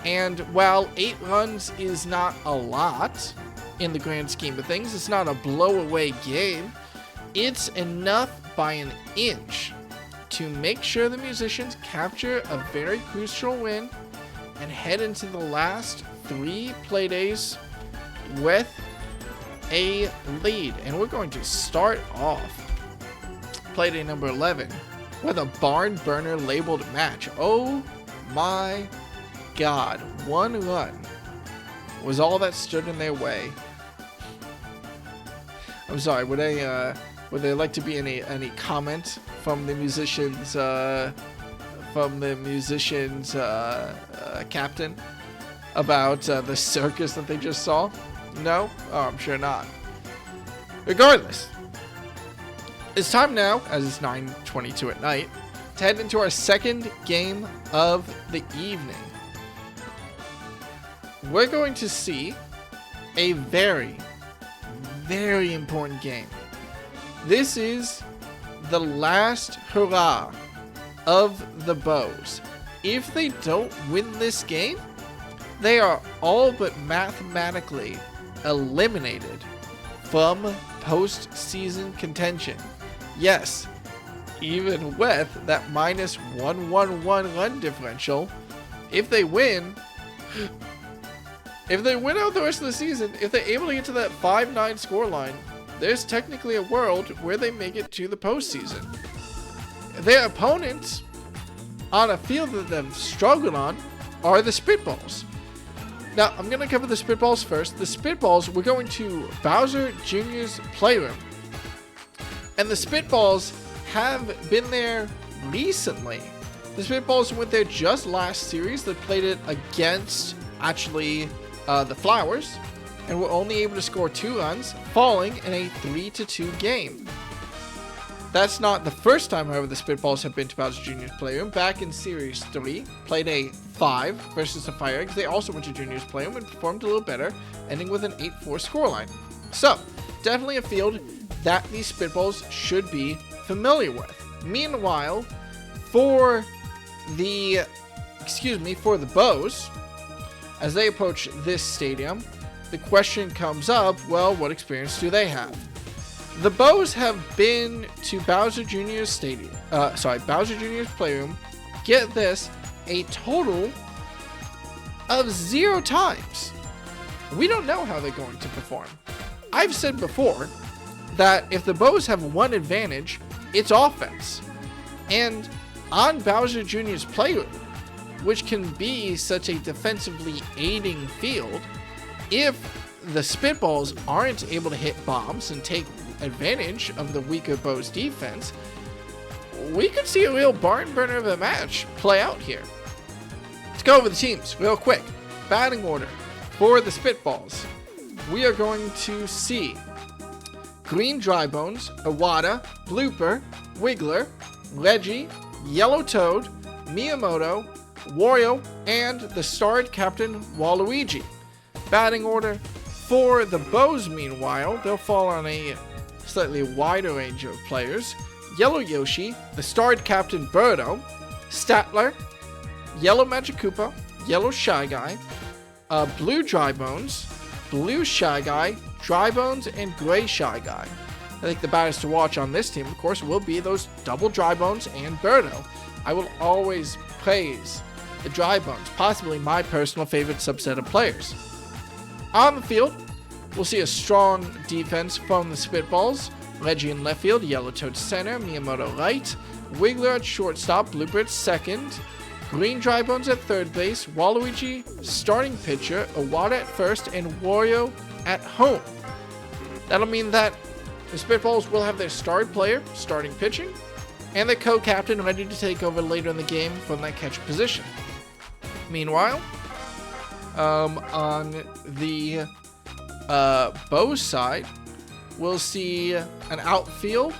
And while 8 runs is not a lot in the grand scheme of things, it's not a blow-away game, it's enough by an inch to make sure the Musicians capture a very crucial win and head into the last 3 Playdays with a lead. And we're going to start off Playday number 11 with a barn burner labeled match. Oh my god, 1 run was all that stood in their way. I'm sorry, would there like to be any comment from the Musicians captain about the circus that they just saw? No? Oh, I'm sure not. Regardless, it's time now, as it's 9:22 at night, to head into our second game of the evening. We're going to see a very, very important game. This is the last hurrah of the Bows. If they don't win this game, they are all but mathematically eliminated from postseason contention. Yes, even with that minus 111 run differential, if they win out the rest of the season, if they're able to get to that 5-9 scoreline, there's technically a world where they make it to the postseason. Their opponents on a field that they've struggled on are the Spitballs. Now, I'm going to cover the Spitballs first. The Spitballs, we're going to Bowser Jr.'s Playroom. And the Spitballs have been there recently. The Spitballs went there just last series. They played it against, actually, the Flowers, and were only able to score 2 runs, falling in a 3-2 game. That's not the first time, however, the Spitballs have been to Bowser Jr.'s Playroom. Back in Series 3, Playday 5 versus the FireEggs, they also went to Junior's Playroom and performed a little better, ending with an 8-4 scoreline. So, definitely a field that these Spitballs should be familiar with. Meanwhile, for the Bows, as they approach this stadium, the question comes up, well, what experience do they have? The Bows have been to Bowser Jr.'s Bowser Jr.'s Playroom, get this, a total of 0 times. We don't know how they're going to perform. I've said before that if the Bows have one advantage, it's offense. And on Bowser Jr.'s Playroom, which can be such a defensively aiding field, if the Spitballs aren't able to hit bombs and take advantage of the weaker Bows defense, we could see a real barn burner of a match play out here. Let's go over the teams real quick. Batting order for the Spitballs. We are going to see Green Drybones, Iwata, Blooper, Wiggler, Reggie, Yellow Toad, Miyamoto, Wario, and the starred Captain Waluigi. Batting order for the Bows, meanwhile, they'll fall on a slightly wider range of players. Yellow Yoshi, the starred Captain Birdo, Statler, Yellow Magic Koopa, Yellow Shy Guy, Blue Drybones, Blue Shy Guy, Drybones, and Gray Shy Guy. I think the batters to watch on this team, of course, will be those double Drybones and Birdo. I will always praise the Drybones, possibly my personal favorite subset of players. On the field, we'll see a strong defense from the Spitballs. Reggie in left field, Yellow Toad center, Miyamoto right, Wiggler at shortstop, Blooper at second, Green Drybones at third base, Waluigi starting pitcher, Iwata at first, and Wario at home. That'll mean that the Spitballs will have their starred player starting pitching, and the co-captain ready to take over later in the game from that catcher position. Meanwhile, on the Bows side, we'll see an outfield,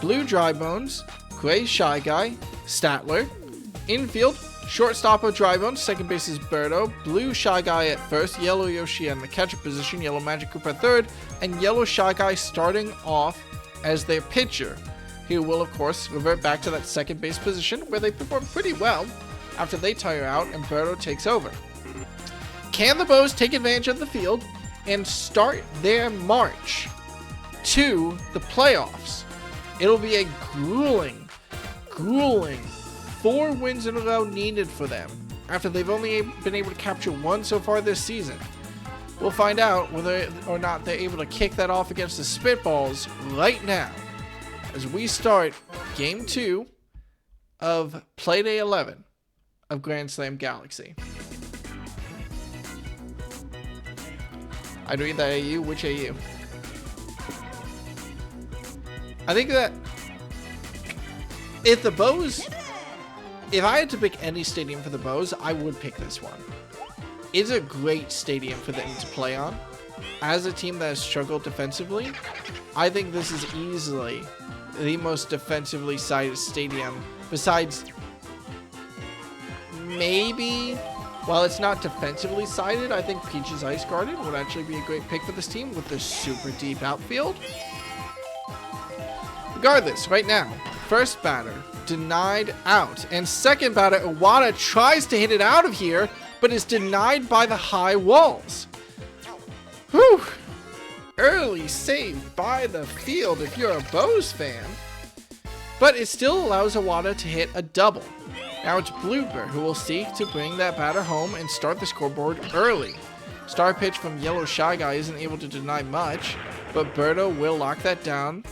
Blue Drybones, Gray Shy Guy, Statler. Infield, shortstop of Drybones, second base is Birdo, Blue Shy Guy at first, Yellow Yoshi in the catcher position, Yellow Magic Koopa at third, and Yellow Shy Guy starting off as their pitcher. He will, of course, revert back to that second base position where they perform pretty well after they tire out and Birdo takes over. Can the Bows take advantage of the field and start their march to the playoffs? It'll be a grueling 4 wins in a row needed for them after they've only been able to capture 1 so far this season. We'll find out whether or not they're able to kick that off against the Spitballs right now as we start Game 2 of Playday 11 of Grand Slam Galaxy. I'd read that AU. Which AU? I think that if I had to pick any stadium for the Bows, I would pick this one. It's a great stadium for them to play on. As a team that has struggled defensively, I think this is easily the most defensively sided stadium besides maybe, while it's not defensively sided, I think Peach's Ice Garden would actually be a great pick for this team with the super deep outfield. Regardless, right now, first batter denied out, and second batter Iwata tries to hit it out of here, but is denied by the high walls. Whew! Early save by the field if you're a Bows fan, but it still allows Iwata to hit a double. Now it's Blooper who will seek to bring that batter home and start the scoreboard early. Star pitch from Yellow Shy Guy isn't able to deny much, but Birdo will lock that down.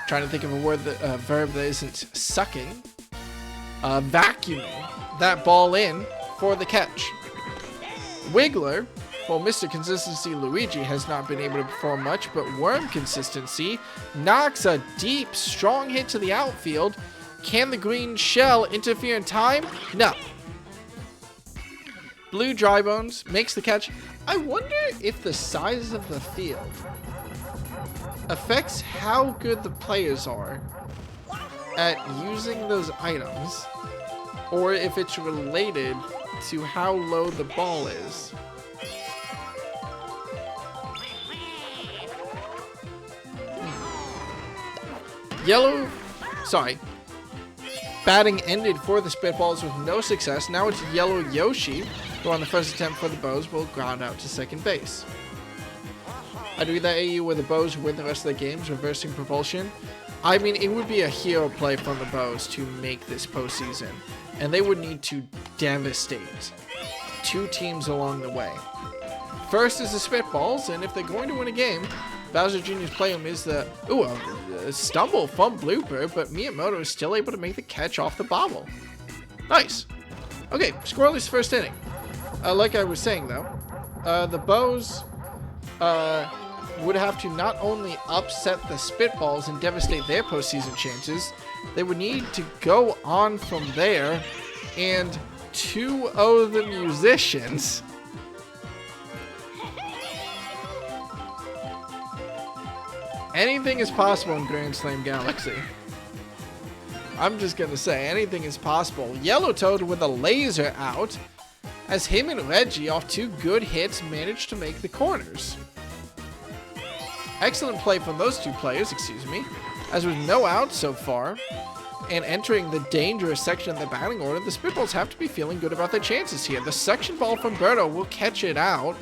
Trying to think of a verb that isn't sucking. Vacuuming that ball in for the catch. Wiggler, while Mr. Consistency Luigi has not been able to perform much, but Worm Consistency knocks a deep, strong hit to the outfield. Can the green shell interfere in time? No. Blue Drybones makes the catch. I wonder if the size of the field affects how good the players are at using those items, or if it's related to how low the ball is. Batting ended for the Spitballs with no success. Now it's Yellow Yoshi, who on the first attempt for the Bows will ground out to second base. I do that AU where the Bows win the rest of the games, reversing propulsion. I mean, it would be a hero play from the Bows to make this postseason, and they would need to devastate 2 teams along the way. First is the Spitballs, and if they're going to win a game, Bowser Jr.'s play is the a stumble from Blooper, but Miyamoto is still able to make the catch off the bobble. Nice. Okay, scoreless first inning. Like I was saying though, the Bows would have to not only upset the Spitballs and devastate their postseason chances, they would need to go on from there and 2-0 the Musicians. Anything is possible in Grand Slam Galaxy. I'm just gonna say, anything is possible. Yellow Toad with a laser out, as him and Reggie, off 2 good hits, managed to make the corners. Excellent play from those 2 players, excuse me, as with no outs so far, and entering the dangerous section of the batting order, the Spitballs have to be feeling good about their chances here. The section ball from Birdo will catch it out,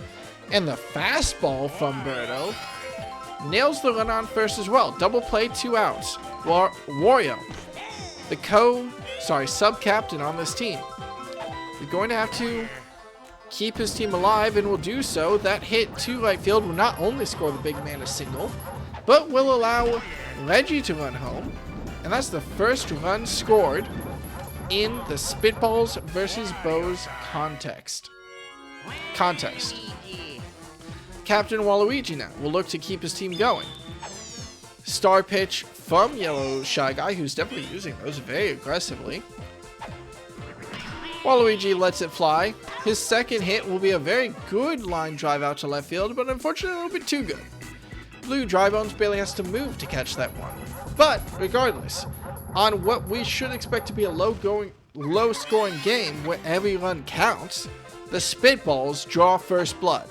and the fastball from Birdo nails the run on first as well. Double play, 2 outs. Wario, the sub-captain on this team, is going to have to keep his team alive, and will do so. That hit to right field will not only score the big man a single, but will allow Reggie to run home. And that's the first run scored in the Spitballs versus Bows contest. Captain Waluigi now will look to keep his team going. Star pitch from Yellow Shy Guy, who's definitely using those very aggressively. Waluigi lets it fly. His second hit will be a very good line drive out to left field, but unfortunately a little bit too good. Blue Drybones barely has to move to catch that one. But regardless, on what we should expect to be a low-scoring game where every run counts, the Spitballs draw first blood.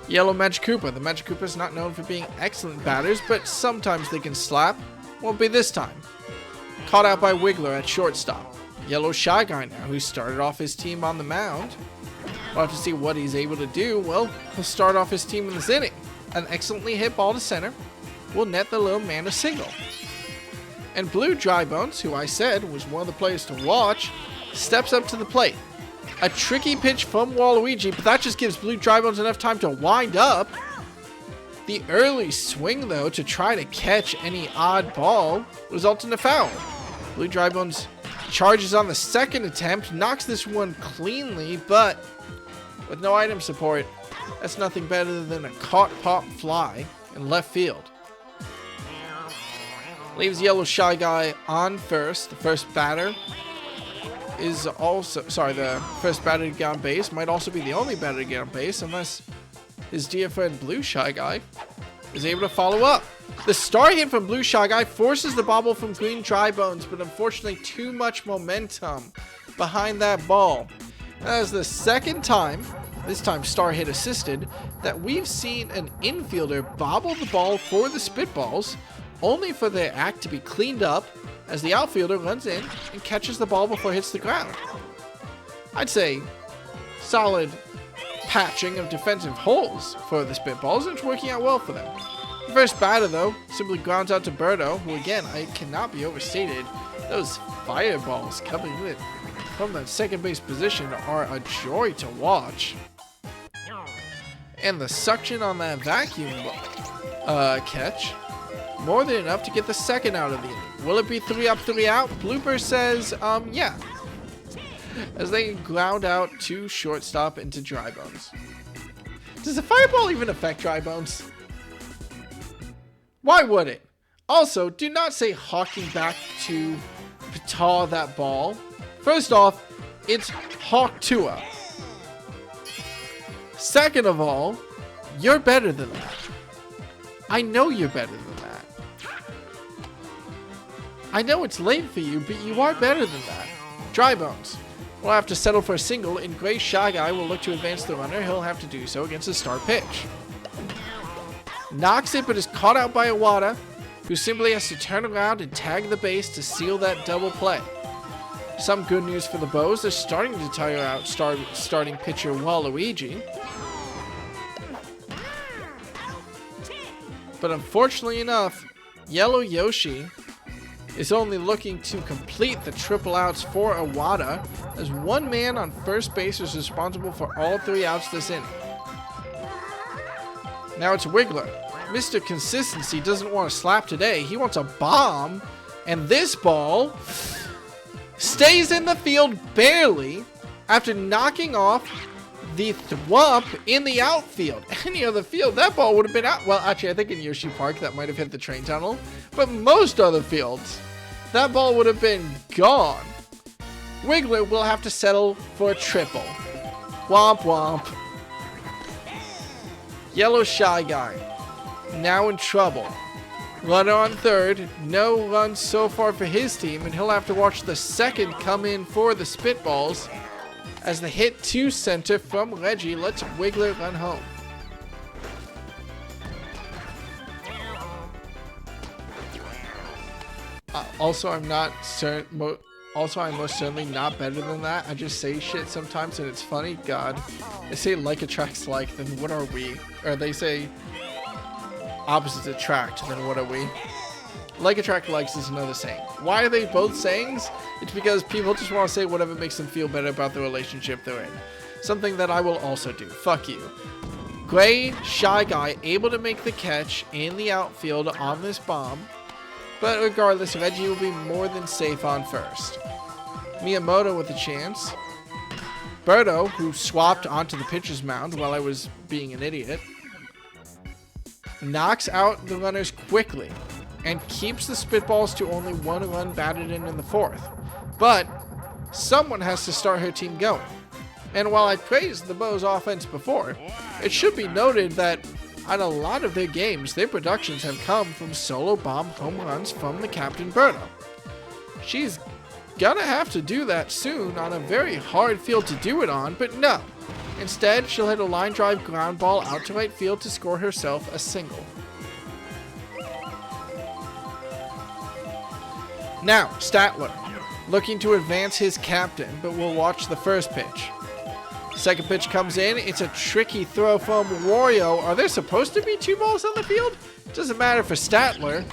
Yellow Magic Koopa. The Magic Koopa is not known for being excellent batters, but sometimes they can slap. Won't be this time. Caught out by Wiggler at shortstop. Yellow Shy Guy now, who started off his team on the mound. We'll have to see what he's able to do. Well, he'll start off his team in this inning. An excellently hit ball to center will net the little man a single. And Blue Drybones, who I said was one of the players to watch, steps up to the plate. A tricky pitch from Waluigi, but that just gives Blue Drybones enough time to wind up. The early swing, though, to try to catch any odd ball results in a foul. Blue Drybones charges on the second attempt, knocks this one cleanly, but with no item support, that's nothing better than a caught pop fly in left field. Leaves Yellow Shy Guy on first. The first batter is also, the first batter to get on base might also be the only batter to get on base unless his dear friend Blue Shy Guy is able to follow up. The star hit from Blue Shy Guy forces the bobble from Green Drybones, but unfortunately too much momentum behind that ball. That is the second time, this time star hit assisted, that we've seen an infielder bobble the ball for the Spitballs, only for their act to be cleaned up as the outfielder runs in and catches the ball before it hits the ground. I'd say solid patching of defensive holes for the Spitballs, and it's working out well for them. The first batter, though, simply grounds out to Birdo, who again, I cannot be overstated. Those fireballs coming in from that second base position are a joy to watch. And the suction on that vacuum catch, more than enough to get the second out of the inning. Will it be 3 up, 3 out? Blooper says, yeah. As they ground out to shortstop into Drybones. Does the fireball even affect Drybones? Why would it? Also, do not say hawking back to Pataw that ball. First off, it's Hawk Tua. Second of all, you're better than that. I know you're better than that. I know it's late for you, but you are better than that. Dry Bones will have to settle for a single, and Gray Shy Guy will look to advance the runner. He'll have to do so against a star pitch. Knocks it, but is caught out by Iwata, who simply has to turn around and tag the base to seal that double play. Some good news for the Bows. They're starting to tire out starting pitcher Waluigi. But unfortunately enough, Yellow Yoshi is only looking to complete the triple outs for Iwata, as one man on first base is responsible for all 3 outs this inning. Now it's Wiggler. Mr. Consistency doesn't want to slap today. He wants a bomb, and this ball stays in the field barely after knocking off the thwomp in the outfield. Any other field, that ball would have been out. Well, actually, I think in Yoshi Park that might have hit the train tunnel, but most other fields, that ball would have been gone. Wiggler will have to settle for a triple. Womp womp. Yellow Shy Guy, now in trouble. Runner on third, no runs so far for his team, and he'll have to watch the second come in for the Spitballs as the hit to center from Reggie lets Wiggler run home. Also, I'm most certainly not better than that. I just say shit sometimes and it's funny. God, they say like attracts like, then what are we? Or they say opposites attract, then what are we? Like attract likes is another saying. Why are they both sayings? It's because people just want to say whatever makes them feel better about the relationship they're in. Something that I will also do. Fuck you. Gray Shy Guy able to make the catch in the outfield on this bomb. But regardless, Reggie will be more than safe on first. Miyamoto with a chance. Birdo, who swapped onto the pitcher's mound while I was being an idiot, knocks out the runners quickly and keeps the Spitballs to only 1 run batted in the 4th. But someone has to start her team going. And while I praised the Bows offense before, it should be noted that on a lot of their games, their productions have come from solo bomb home runs from the Captain Birdo. She's gonna have to do that soon on a very hard field to do it on, but no. Instead, she'll hit a line drive ground ball out to right field to score herself a single. Now, Statler, looking to advance his captain, but we'll watch the first pitch. Second pitch comes in. It's a tricky throw from Wario. Are there supposed to be 2 balls on the field? Doesn't matter for Statler,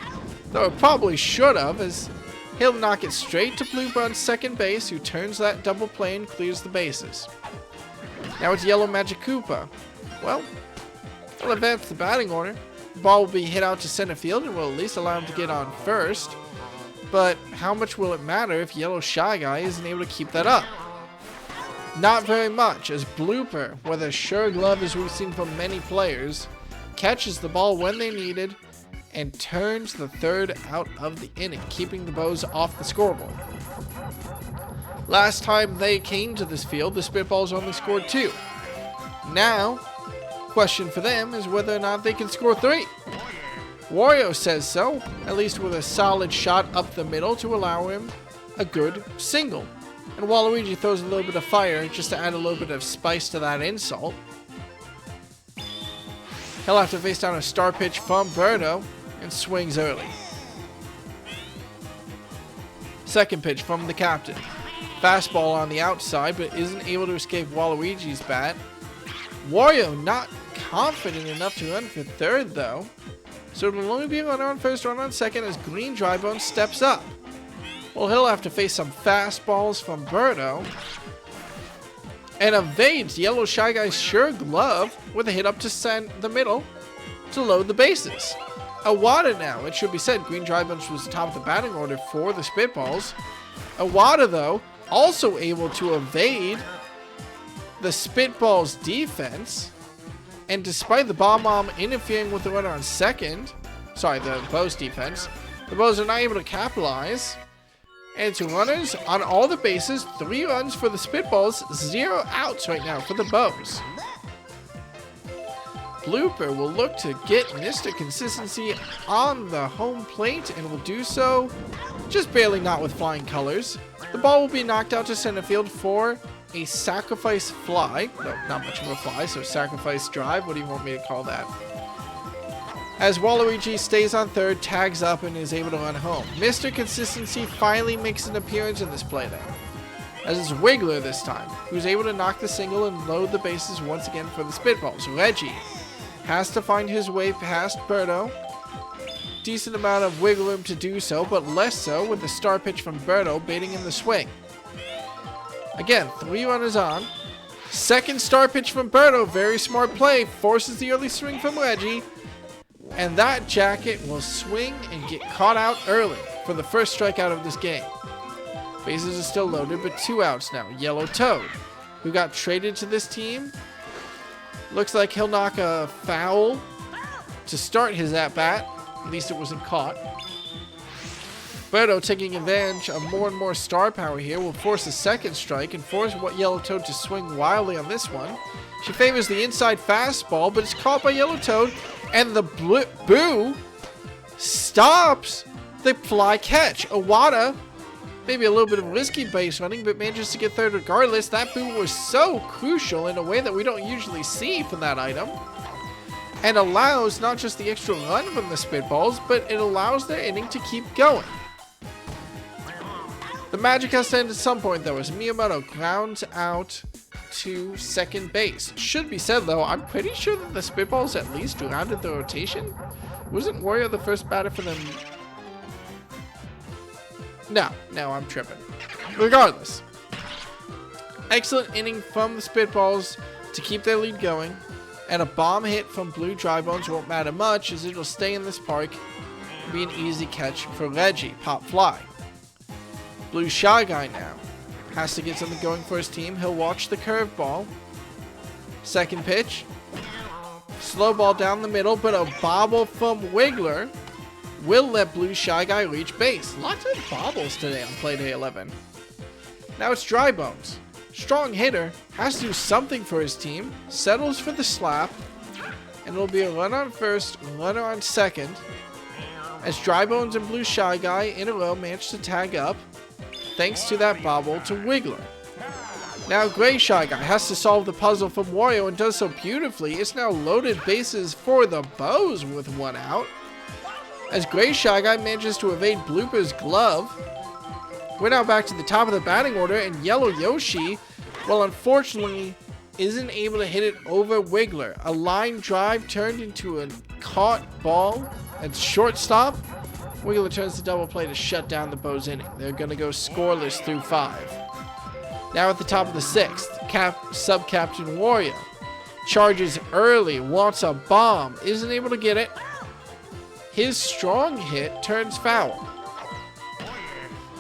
though it probably should have, as he'll knock it straight to Blooper on second base, who turns that double play and clears the bases. Now it's Yellow Magic Koopa. Well, he'll advance the batting order. The ball will be hit out to center field and will at least allow him to get on first. But how much will it matter if Yellow Shy Guy isn't able to keep that up? Not very much, as Blooper, with a sure glove as we've seen from many players, catches the ball when they needed and turns the 3rd out of the inning, keeping the Bows off the scoreboard. Last time they came to this field, the Spitballs only scored 2. Now, question for them is whether or not they can score 3. Wario says so, at least with a solid shot up the middle to allow him a good single. And Waluigi throws a little bit of fire just to add a little bit of spice to that insult. He'll have to face down a star pitch from Birdo and swings early. Second pitch from the captain. Fastball on the outside, but isn't able to escape Waluigi's bat. Wario not confident enough to run for third though. So it'll only be a runner on first, runner on second as Green Drybone steps up. Well, he'll have to face some fastballs from Birdo and evades Yellow Shy Guy's sure glove with a hit up to the middle to load the bases. Iwata now, it should be said, Green Drybone was top of the batting order for the Spitballs. Iwata, though, also able to evade the Spitballs defense, and despite the bomb interfering with the runner on second, the Bows defense, the Bows are not able to capitalize. And it's runners on all the bases, 3 runs for the Spitballs, 0 outs right now for the Bows. Blooper will look to get Mr. Consistency on the home plate and will do so just barely not with flying colors. The ball will be knocked out to center field for a sacrifice fly. No, not much of a fly, so sacrifice drive. What do you want me to call that? As Waluigi stays on third, tags up, and is able to run home. Mr. Consistency finally makes an appearance in this Playday, as it's Wiggler this time, who's able to knock the single and load the bases once again for the Spitballs. Reggie has to find his way past Birdo. Decent amount of wiggle room to do so, but less so with the star pitch from Birdo baiting in the swing. Again, 3 runners on. Second star pitch from Birdo, very smart play, forces the early swing from Reggie. And that jacket will swing and get caught out early for the first strikeout of this game. Bases are still loaded, but 2 outs now. Yellow Toad, who got traded to this team. Looks like he'll knock a foul to start his at-bat. At least it wasn't caught. Birdo, taking advantage of more and more star power here, will force a second strike and force Yellow Toad to swing wildly on this one. She favors the inside fastball, but it's caught by Yellow Toad, and the Boo stops the fly catch. Iwata, maybe a little bit of risky base running, but manages to get third regardless. That Boo was so crucial in a way that we don't usually see from that item, and allows not just the extra run from the Spitballs, but it allows their inning to keep going. The magic has to end at some point, though, as Miyamoto grounds out to second base. Should be said, though, I'm pretty sure that the Spitballs at least rounded the rotation. Wasn't Warrior the first batter for them? No, I'm tripping. Regardless, excellent inning from the Spitballs to keep their lead going, and a bomb hit from Blue Drybones won't matter much, as it'll stay in this park and be an easy catch for Reggie. Pop fly. Blue Shy Guy now has to get something going for his team. He'll watch the curveball. Second pitch. Slow ball down the middle, but a bobble from Wiggler will let Blue Shy Guy reach base. Lots of bobbles today on Playday 11. Now it's Drybones. Strong hitter, has to do something for his team. Settles for the slap, and it'll be a run on first, runner on second, as Drybones and Blue Shy Guy in a row manage to tag up, thanks to that bobble to Wiggler. Now Gray Shy Guy has to solve the puzzle from Wario and does so beautifully. It's now loaded bases for the Bows with 1 out, as Gray Shy Guy manages to evade Blooper's glove. We're now back to the top of the batting order, and Yellow Yoshi, well, unfortunately, isn't able to hit it over Wiggler. A line drive turned into a caught ball at shortstop. Wiggler turns the double play to shut down the Bows inning. They're going to go scoreless through 5. Now at the top of the 6th, Sub-Captain Wario charges early, wants a bomb, isn't able to get it. His strong hit turns foul.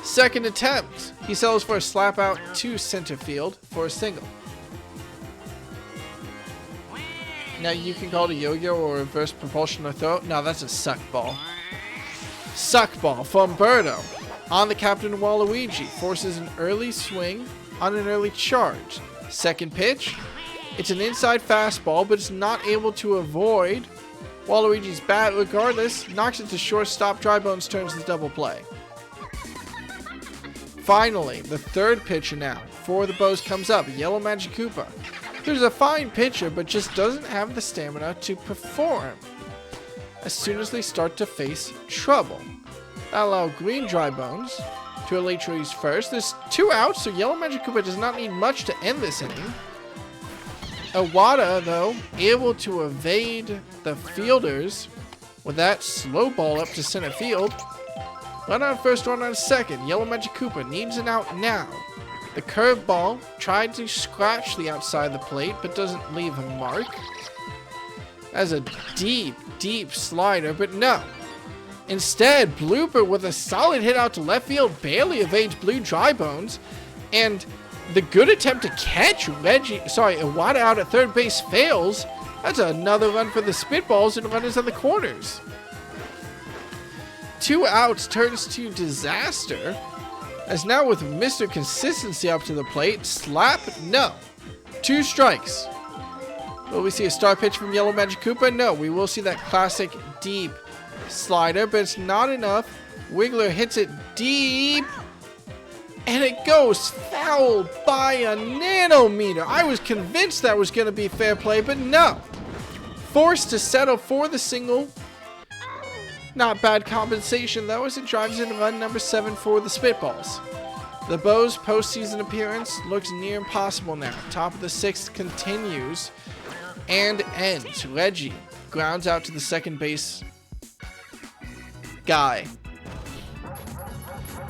Second attempt, he sells for a slap out to center field for a single. Now you can call it a yo-yo or reverse propulsion or throw. No, that's a suck ball. Suck ball from Birdo on the Captain Waluigi. Forces an early swing on an early charge. Second pitch, it's an inside fastball, but it's not able to avoid Waluigi's bat regardless. Knocks it to shortstop. Drybones turns the double play. Finally, the third pitcher now for the Bows comes up, Yellow Magic Koopa. Who's a fine pitcher, but just doesn't have the stamina to perform as soon as they start to face trouble. That'll allow Green Drybones to elate trees first. There's 2 outs, so Yellow Magic Koopa does not need much to end this inning. Iwata, though, able to evade the fielders with that slow ball up to center field. Run on first, run on second. Yellow Magic Koopa needs an out now. The curveball tried to scratch the outside of the plate, but doesn't leave a mark. That's a deep slider, but no. Instead, Blooper with a solid hit out to left field barely evades Blue Drybones, and the good attempt to catch Iwata out at third base fails. That's another run for the Spitballs and runners on the corners. 2 outs turns to disaster, as now with Mr. Consistency up to the plate, slap, no. 2 strikes. Will we see a star pitch from Yellow Magic Koopa? No, we will see that classic deep slider, but it's not enough. Wiggler hits it deep, and it goes foul by a nanometer. I was convinced that was going to be fair play, but no. Forced to settle for the single. Not bad compensation, though, as it drives in run number 7 for the Spitballs. The Bows' postseason appearance looks near impossible now. Top of the 6th continues and ends. Reggie grounds out to the second base guy.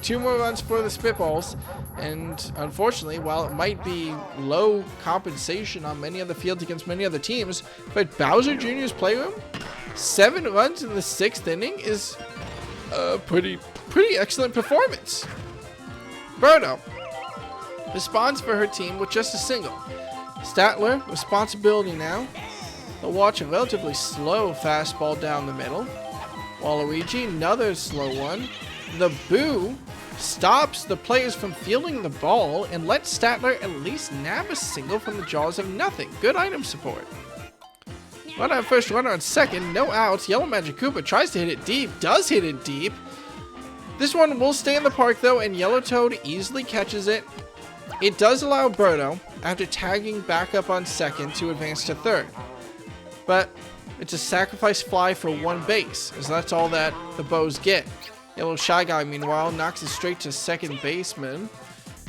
2 more runs for the Spitballs, and unfortunately, while it might be low compensation on many other fields against many other teams, but Bowser Jr.'s playroom, 7 runs in the 6th inning is a pretty excellent performance. Birdo responds for her team with just a single. Statler, responsibility now. They'll watch a relatively slow fastball down the middle. Waluigi, another slow one. The Boo stops the players from fielding the ball and lets Statler at least nab a single from the jaws of nothing. Good item support. Run out first, runner on second, no outs. Yellow Magic Koopa tries to hit it deep, does hit it deep. This one will stay in the park though, and Yellow Toad easily catches it. It does allow Birdo, after tagging back up on second, to advance to third. But it's a sacrifice fly for 1 base, as that's all that the Bows get. Yellow Shy Guy, meanwhile, knocks it straight to second baseman.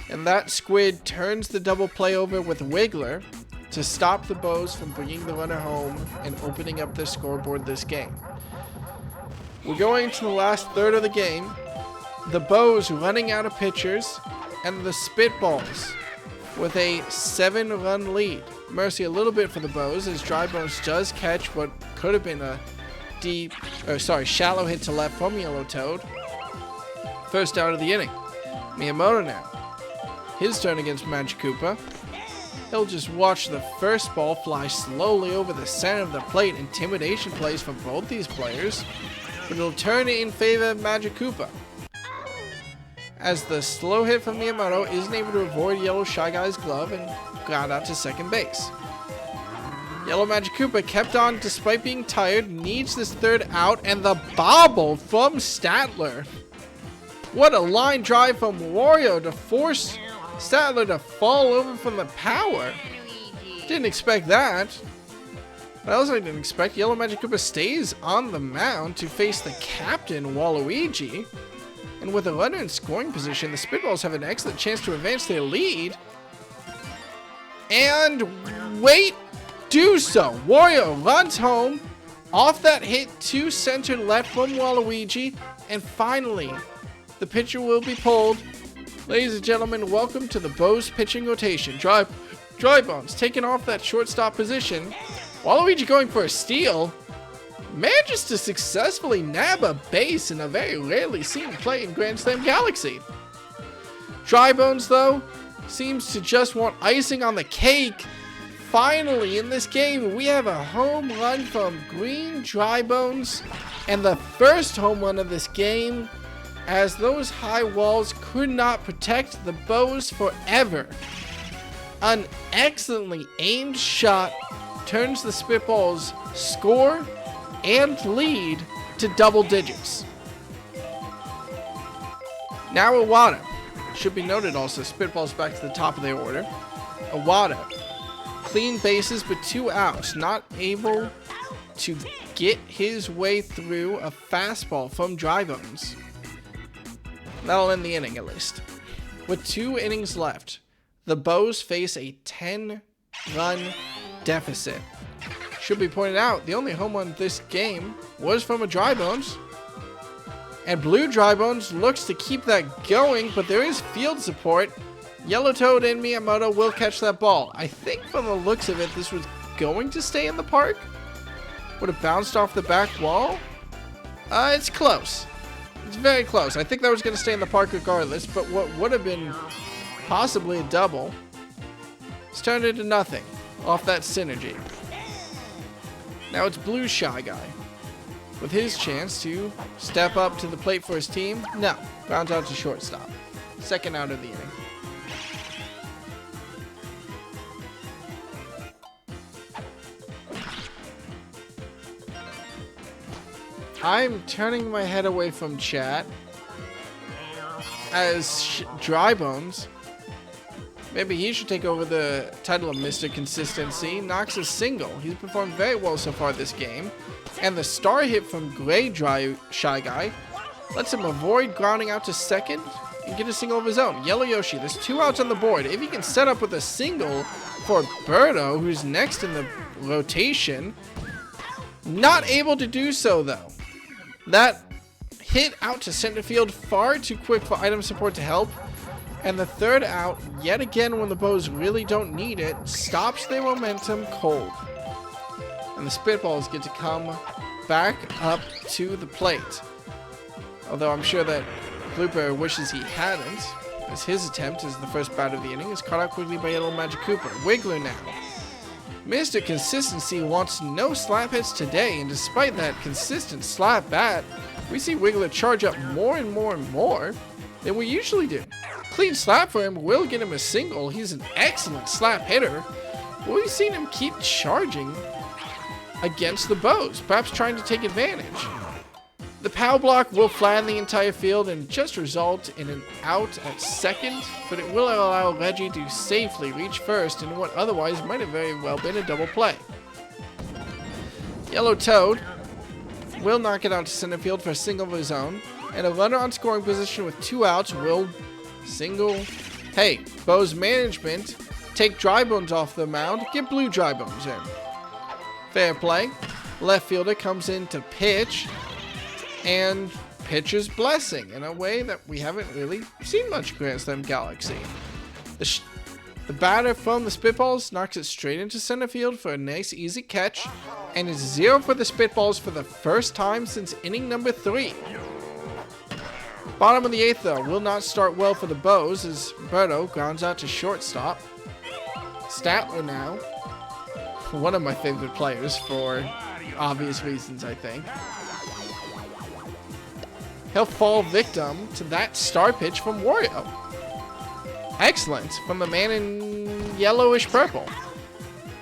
And that squid turns the double play over with Wiggler to stop the Bows from bringing the runner home and opening up the scoreboard this game. We're going to the last third of the game. The Bows running out of pitchers, and the Spitballs with a 7-run lead. Mercy a little bit for the Bows, as Dry Bones does catch what could have been a shallow hit to left from Yellow Toad. First out of the inning. Miyamoto now. His turn against Magic Koopa. He'll just watch the first ball fly slowly over the center of the plate. Intimidation plays from both these players, but it'll turn in favor of Magic Koopa, as the slow hit from Miyamoto isn't able to avoid Yellow Shy Guy's glove and ground out to second base. Yellow Magic Koopa kept on despite being tired, needs this third out, and the bobble from Statler. What a line drive from Wario to force Statler to fall over from the power. Didn't expect that. What else I didn't expect, Yellow Magic Koopa stays on the mound to face the captain, Waluigi. And with a runner in scoring position, the Spitballs have an excellent chance to advance their lead. And wait, do so. Wario runs home off that hit to center left from Waluigi. And finally, the pitcher will be pulled. Ladies and gentlemen, welcome to the Bows pitching rotation. Dry Bones taking off that shortstop position. Waluigi going for a steal. Manages to successfully nab a base in a very rarely seen play in Grand Slam Galaxy. Dry Bones, though, seems to just want icing on the cake. Finally, in this game, we have a home run from Green Dry Bones, and the first home run of this game, as those high walls could not protect the Bows forever. An excellently aimed shot turns the Spitballs' score and lead to double digits. Now Iwata. Should be noted also, Spitballs back to the top of their order. Iwata, clean bases but 2 outs, not able to get his way through a fastball from Dry Bones. That'll end the inning at least. With 2 innings left, the Bows face a 10-run deficit. Should be pointed out, the only home run this game was from a Dry Bones. And Blue Dry Bones looks to keep that going, but there is field support. Yellow Toad and Miyamoto will catch that ball. I think from the looks of it, this was going to stay in the park. Would have bounced off the back wall. It's close. It's very close. I think that was going to stay in the park regardless, but what would have been possibly a double, it's turned into nothing off that synergy. Now it's Blue Shy Guy with his chance to step up to the plate for his team. No, grounds out to shortstop. Second out of the inning. I'm turning my head away from chat as Dry Bones. Maybe he should take over the title of Mr. Consistency. Knocks a single. He's performed very well so far this game. And the star hit from Shy Guy lets him avoid grounding out to second and get a single of his own. Yellow Yoshi, there's 2 outs on the board. If he can set up with a single for Birdo, who's next in the rotation, not able to do so though. That hit out to center field far too quick for item support to help. And the 3rd out, yet again when the Bows really don't need it, stops their momentum cold. And the Spitballs get to come back up to the plate. Although I'm sure that Blooper wishes he hadn't, as his attempt as the first bat of the inning is caught out quickly by Yellow Magic Cooper. Wiggler now. Mr. Consistency wants no slap hits today, and despite that consistent slap bat, we see Wiggler charge up more and more and more than we usually do. Clean slap for him will get him a single. He's an excellent slap hitter. But we've seen him keep charging against the Bows, perhaps trying to take advantage. The power block will flatten the entire field and just result in an out at second, but it will allow Reggie to safely reach first in what otherwise might have very well been a double play. Yellow Toad will knock it out to center field for a single of his own, and a runner on scoring position with 2 outs will single. Hey, Bows management, take Dry Bones off the mound, get Blue Dry Bones in. Fair play. Left fielder comes in to pitch, and pitcher's blessing in a way that we haven't really seen much Grand Slam Galaxy. The batter from the Spitballs knocks it straight into center field for a nice easy catch, and is 0 for the Spitballs for the first time since inning number 3. Bottom of the 8th though will not start well for the Bows as Birdo grounds out to shortstop. Statler now, one of my favorite players for obvious reasons I think. He'll fall victim to that star pitch from Wario. Excellent from the man in yellowish purple.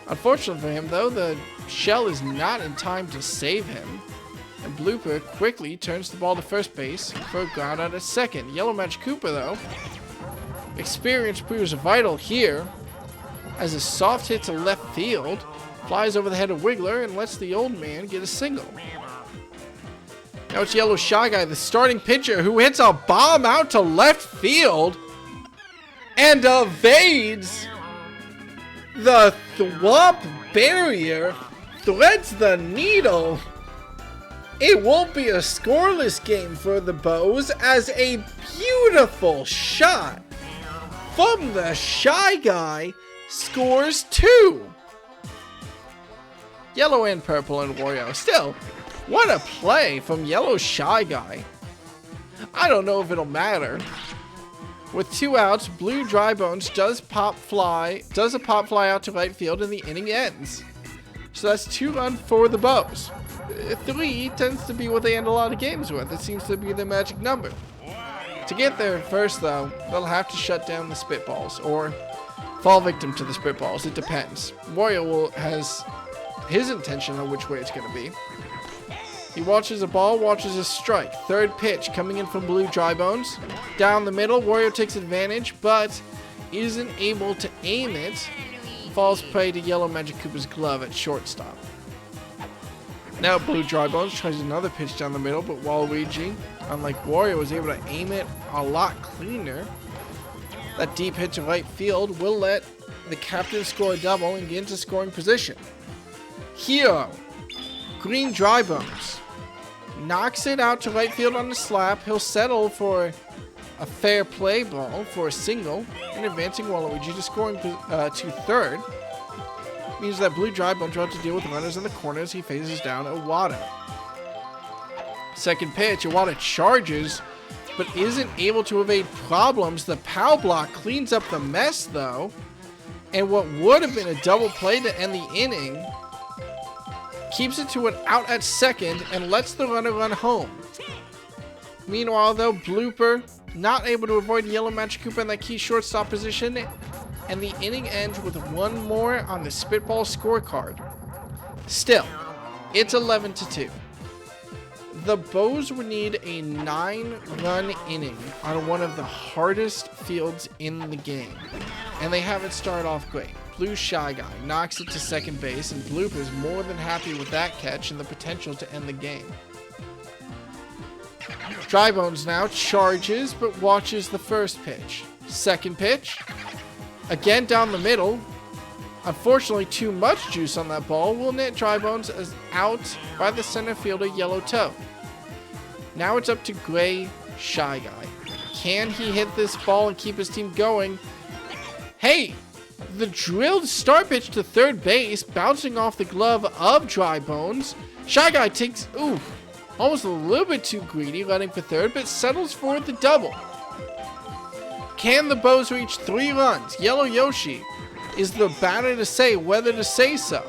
Unfortunately for him though, the shell is not in time to save him. And Blooper quickly turns the ball to first base for a ground out at second. Yellow Magic Cooper though, experience proves vital here as a soft hit to left field flies over the head of Wiggler and lets the old man get a single. Now it's Yellow Shy Guy, the starting pitcher, who hits a bomb out to left field and evades the thwomp barrier, threads the needle. It won't be a scoreless game for the Bows as a beautiful shot from the Shy Guy scores 2. Yellow and purple and Wario. Still, what a play from Yellow Shy Guy. I don't know if it'll matter. With 2 outs, Blue Dry Bones does a pop fly out to right field and the inning ends. So that's 2 runs for the Bows. 3 tends to be what they end a lot of games with. It seems to be their magic number. To get there first though, they'll have to shut down the Spitballs or fall victim to the Spitballs. It depends. Wario has his intention on which way it's going to be. He watches a ball, watches a strike. 3rd pitch coming in from Blue Dry Bones. Down the middle, Wario takes advantage, but isn't able to aim it. Falls prey to Yellow Magic Cooper's glove at shortstop. Now Blue Dry Bones tries another pitch down the middle, but Waluigi, unlike Wario, was able to aim it a lot cleaner. That deep hit to right field will let the captain score a double and get into scoring position. Hero, Green Dry Bones, knocks it out to right field on the slap. He'll settle for a fair play ball for a single, and advancing Waluigi to scoring to 3rd. Means that Blue Dry Bones will have to deal with runners in the corners. He faces down Iwata. 2nd pitch, Iwata charges, but isn't able to evade problems. The power block cleans up the mess though, and what would have been a double play to end the inning keeps it to an out at second and lets the runner run home. Meanwhile though, Blooper not able to avoid Yellow Magic Cooper in that key shortstop position, and the inning ends with 1 more on the Spitball scorecard. Still, it's 11-2. the Bows would need a 9-run inning on one of the hardest fields in the game. And they have it start off great. Blue Shy Guy knocks it to second base, and Bloop is more than happy with that catch and the potential to end the game. Dry Bones now charges, but watches the first pitch. Second pitch, again down the middle. Unfortunately, too much juice on that ball will net Dry Bones as out by the center fielder Yellow Toad. Now it's up to Gray Shy Guy. Can he hit this ball and keep his team going? Hey, the drilled start pitch to third base, bouncing off the glove of Dry Bones. Shy Guy takes, almost a little bit too greedy, letting for third, but settles for the double. Can the Bows reach 3 runs? Yellow Yoshi is the batter to say whether to say so.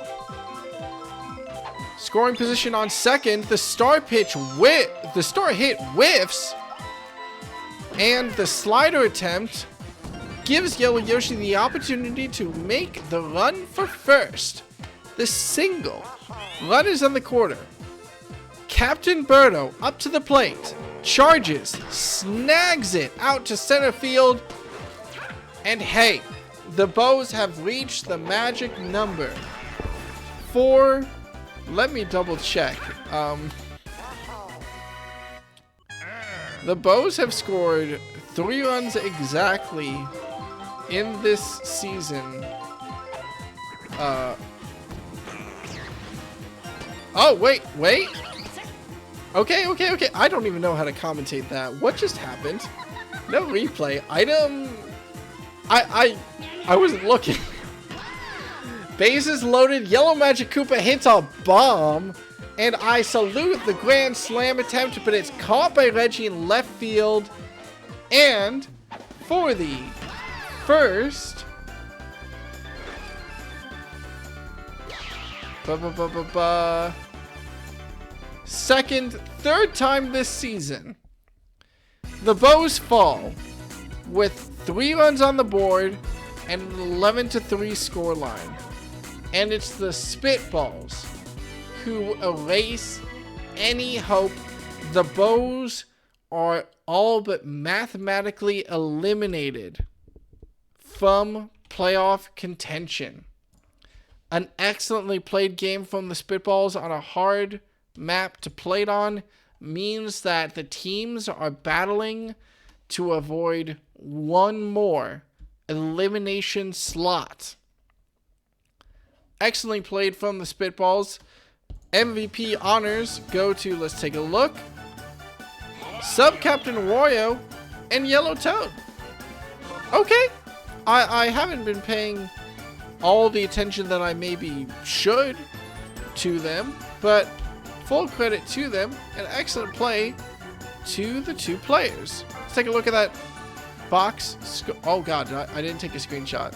Scoring position on second, the start hit whiffs, and the slider attempt gives Yellow Yoshi the opportunity to make the run for first. The single. Runners on the quarter. Captain Birdo up to the plate. Charges. Snags it out to center field. And hey, the Bows have reached the magic number. 4. Let me double check. The Bows have scored 3 runs exactly in this season. Oh, wait. Okay. I don't even know how to commentate that. What just happened? No replay. Item. I wasn't looking. Bases loaded. Yellow Magic Koopa hits a bomb. And I salute the grand slam attempt, but it's caught by Reggie in left field. And for the first second, third time this season, the Bows fall with 3 runs on the board and an 11-3 scoreline. And it's the Spitballs who erase any hope. The Bows are all but mathematically eliminated from playoff contention. An excellently played game from the Spitballs on a hard map to play on means that the teams are battling to avoid one more elimination slot. Excellently played from the Spitballs. MVP honors go to, let's take a look, Sub-Captain Wario and Yellow Toad. Okay, I haven't been paying all the attention that I maybe should to them, but full credit to them. An excellent play to the 2 players. Let's take a look at that box. Oh god, I didn't take a screenshot.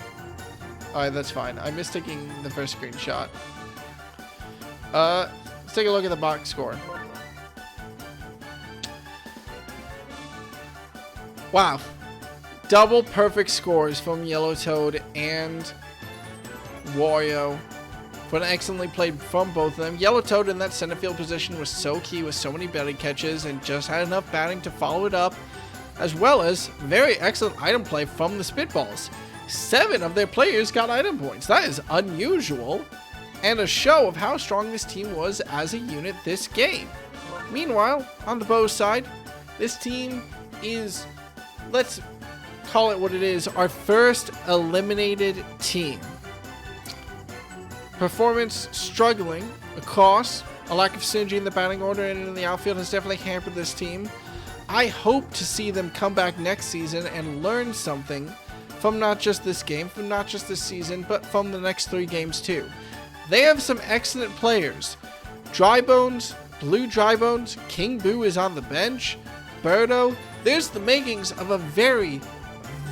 Alright, that's fine. I missed taking the first screenshot. Let's take a look at the box score. Wow. Double perfect scores from Yellow Toad and Wario. But excellently played from both of them. Yellow Toad in that center field position was so key with so many batting catches and just had enough batting to follow it up, as well as very excellent item play from the Spitballs. 7 of their players got item points. That is unusual, and a show of how strong this team was as a unit this game. Meanwhile, on the Bows side, this team is, let's call it what it is, our first eliminated team. Performance struggling across, a lack of synergy in the batting order and in the outfield has definitely hampered this team. I hope to see them come back next season and learn something from not just this game, from not just this season, but from the next 3 games too. They have some excellent players. Dry Bones, Blue Dry Bones, King Boo is on the bench, Birdo. There's the makings of a very,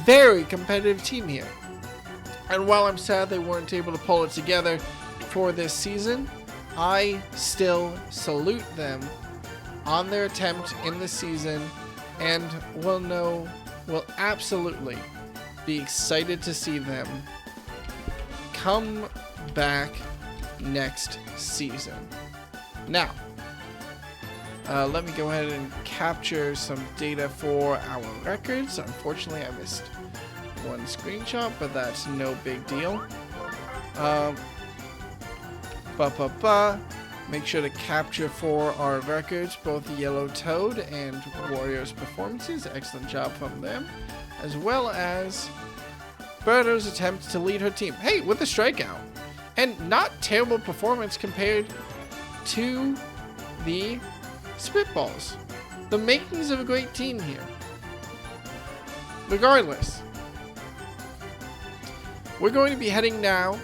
very competitive team here. And while I'm sad they weren't able to pull it together for this season, I still salute them on their attempt in the season, and will absolutely be excited to see them come back next season. Now, Let me go ahead and capture some data for our records. Unfortunately, I missed one screenshot, but that's no big deal. Make sure to capture for our records both Yellow Toad and Warrior's performances. Excellent job from them. As well as Birdo's attempt to lead her team. Hey, with a strikeout. And not terrible performance compared to the Spitballs. The makings of a great team here. Regardless, we're going to be heading now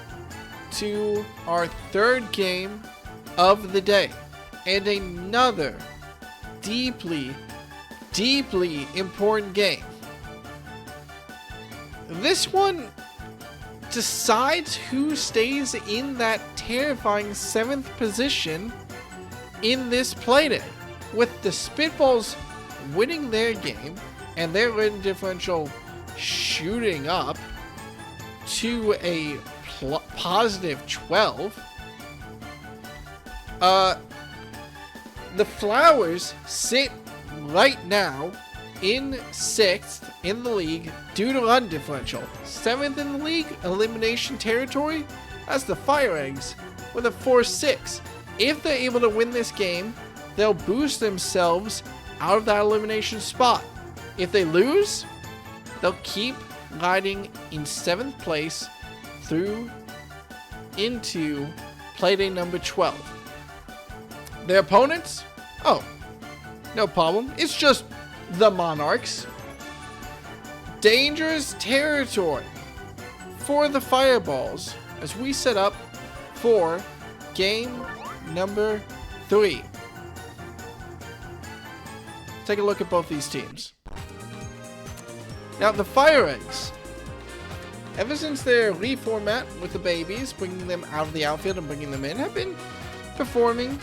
to our third game of the day. And another deeply, deeply important game. This one decides who stays in that terrifying 7th position in this Playday. With the Spitballs winning their game and their win differential shooting up to a positive 12, the Flowers sit right now in 6th in the league due to run differential. 7th in the league, elimination territory, that's the FireEggs with a 4-6. If they're able to win this game, they'll boost themselves out of that elimination spot. If they lose, they'll keep riding in 7th place through into Playday number 12. Their opponents? Oh, no problem. It's just the Monarchs. Dangerous territory for the Fireballs as we set up for game number 3. Take a look at both these teams. Now, the FireEggs, ever since their reformat with the babies, bringing them out of the outfield and bringing them in, have been performing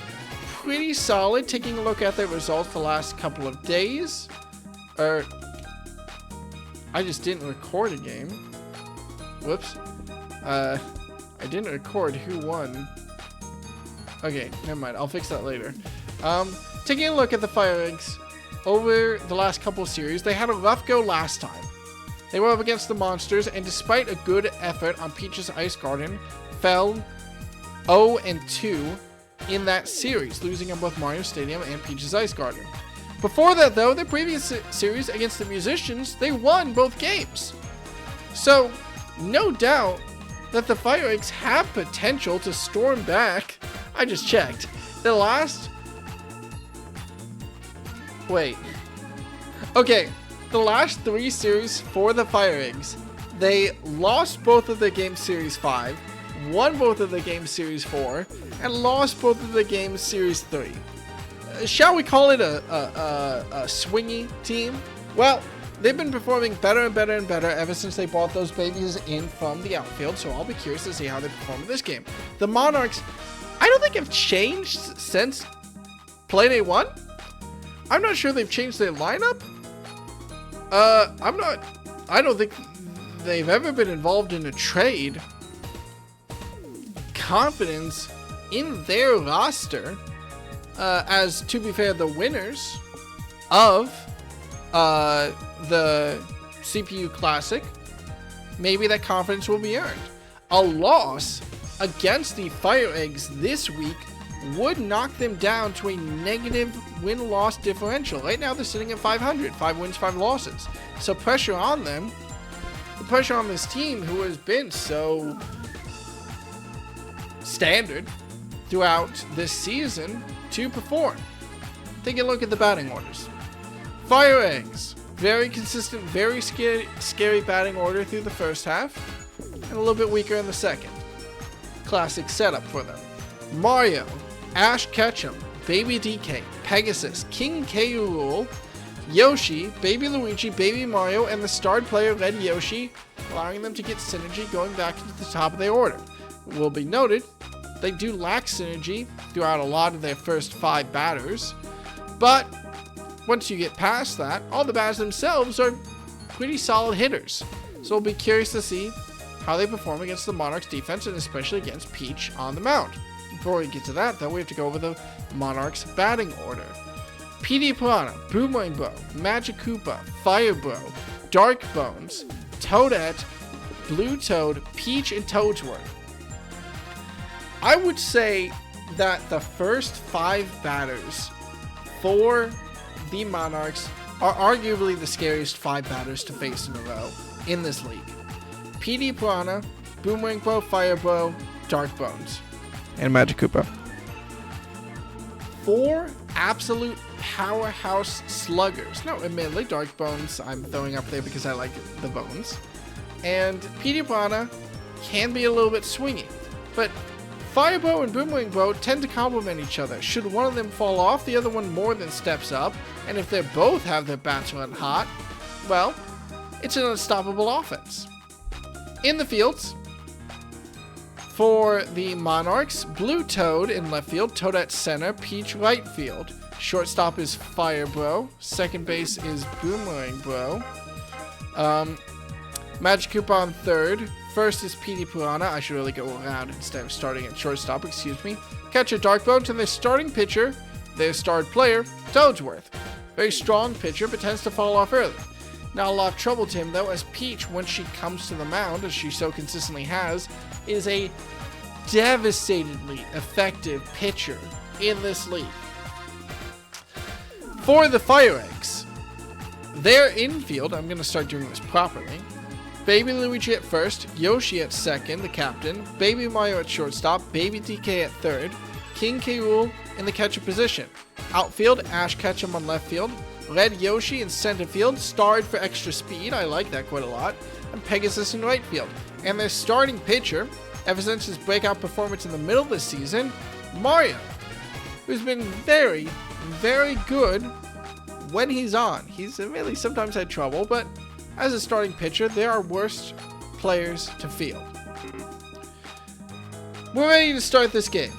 pretty solid. Taking a look at their results the last couple of days. I just didn't record a game. Whoops. I didn't record who won. Okay, never mind. I'll fix that later. Taking a look at the FireEggs over the last couple of series, they had a rough go last time. They were up against the Monsters, and despite a good effort on Peach's Ice Garden, fell 0-2 in that series, losing on both Mario Stadium and Peach's Ice Garden. Before that, though, the previous series against the Musicians, they won both games. So, no doubt that the FireEggs have potential to storm back. I just checked. The last... Wait. Okay, the last 3 series for the FireEggs, they lost both of the games Series 5, won both of the games Series 4, and lost both of the games Series 3. Shall we call it a swingy team? Well, they've been performing better and better and better ever since they brought those babies in from the outfield, so I'll be curious to see how they perform in this game. The Monarchs, I don't think have changed since Playday 1. I'm not sure they've changed their lineup. I don't think they've ever been involved in a trade. Confidence in their roster, as to be fair, the winners of the CPU Classic, maybe that confidence will be earned. A loss against the FireEggs this week would knock them down to a negative win-loss differential. Right now they're sitting at 500, 5 wins, 5 losses. So pressure on them, the pressure on this team who has been so standard throughout this season to perform. Take a look at the batting orders. FireEggs, very consistent, very scary batting order through the first half, and a little bit weaker in the second. Classic setup for them. Mario, Ash Ketchum, Baby DK, Pegasus, King K. Rool, Yoshi, Baby Luigi, Baby Mario, and the starred player Red Yoshi, allowing them to get synergy going back into the top of their order. It will be noted, they do lack synergy throughout a lot of their first 5 batters, but once you get past that, all the batters themselves are pretty solid hitters. So we'll be curious to see how they perform against the Monarchs defense, and especially against Peach on the mound. Before we get to that, though, we have to go over the Monarchs batting order. PD Piranha, Boomerang Bro, Magic Koopa, Fire Bro, Dark Bones, Toadette, Blue Toad, Peach, and Toadsworth. I would say that the first 5 batters for the Monarchs are arguably the scariest 5 batters to face in a row in this league. PD Piranha, Boomerang Bro, Fire Bro, Dark Bones, and Magic Koopa. 4 absolute powerhouse sluggers. No, admittedly, Dark Bones I'm throwing up there because I like the bones. And PD Piranha can be a little bit swingy, but Fire Bro and Boomerang Bro tend to complement each other. Should one of them fall off, the other one more than steps up, and if they both have their bats run hot, well, it's an unstoppable offense. In the fields, for the Monarchs, Blue Toad in left field, Toadette center, Peach right field. Shortstop is Fire Bro. Second base is Boomerang Bro. Magic Koopa on third. First is PD Piranha. I should really go around instead of starting at shortstop, excuse me. Catcher Dark Bones, and their starting pitcher, their starred player, Toadsworth. Very strong pitcher, but tends to fall off early. Not a lot of trouble to him, though, as Peach, when she comes to the mound, as she so consistently has, is a devastatingly effective pitcher in this league. For the FireEggs, their infield, I'm going to start doing this properly. Baby Luigi at first, Yoshi at second, the captain, Baby Mario at shortstop, Baby DK at third, King K. Rool in the catcher position. Outfield, Ash Ketchum on left field, Red Yoshi in center field, starred for extra speed, I like that quite a lot, and Pegasus in right field. And their starting pitcher, ever since his breakout performance in the middle of the season, Mario, who's been very, very good when he's on. He's really sometimes had trouble, but as a starting pitcher, there are worse players to field. We're ready to start this game.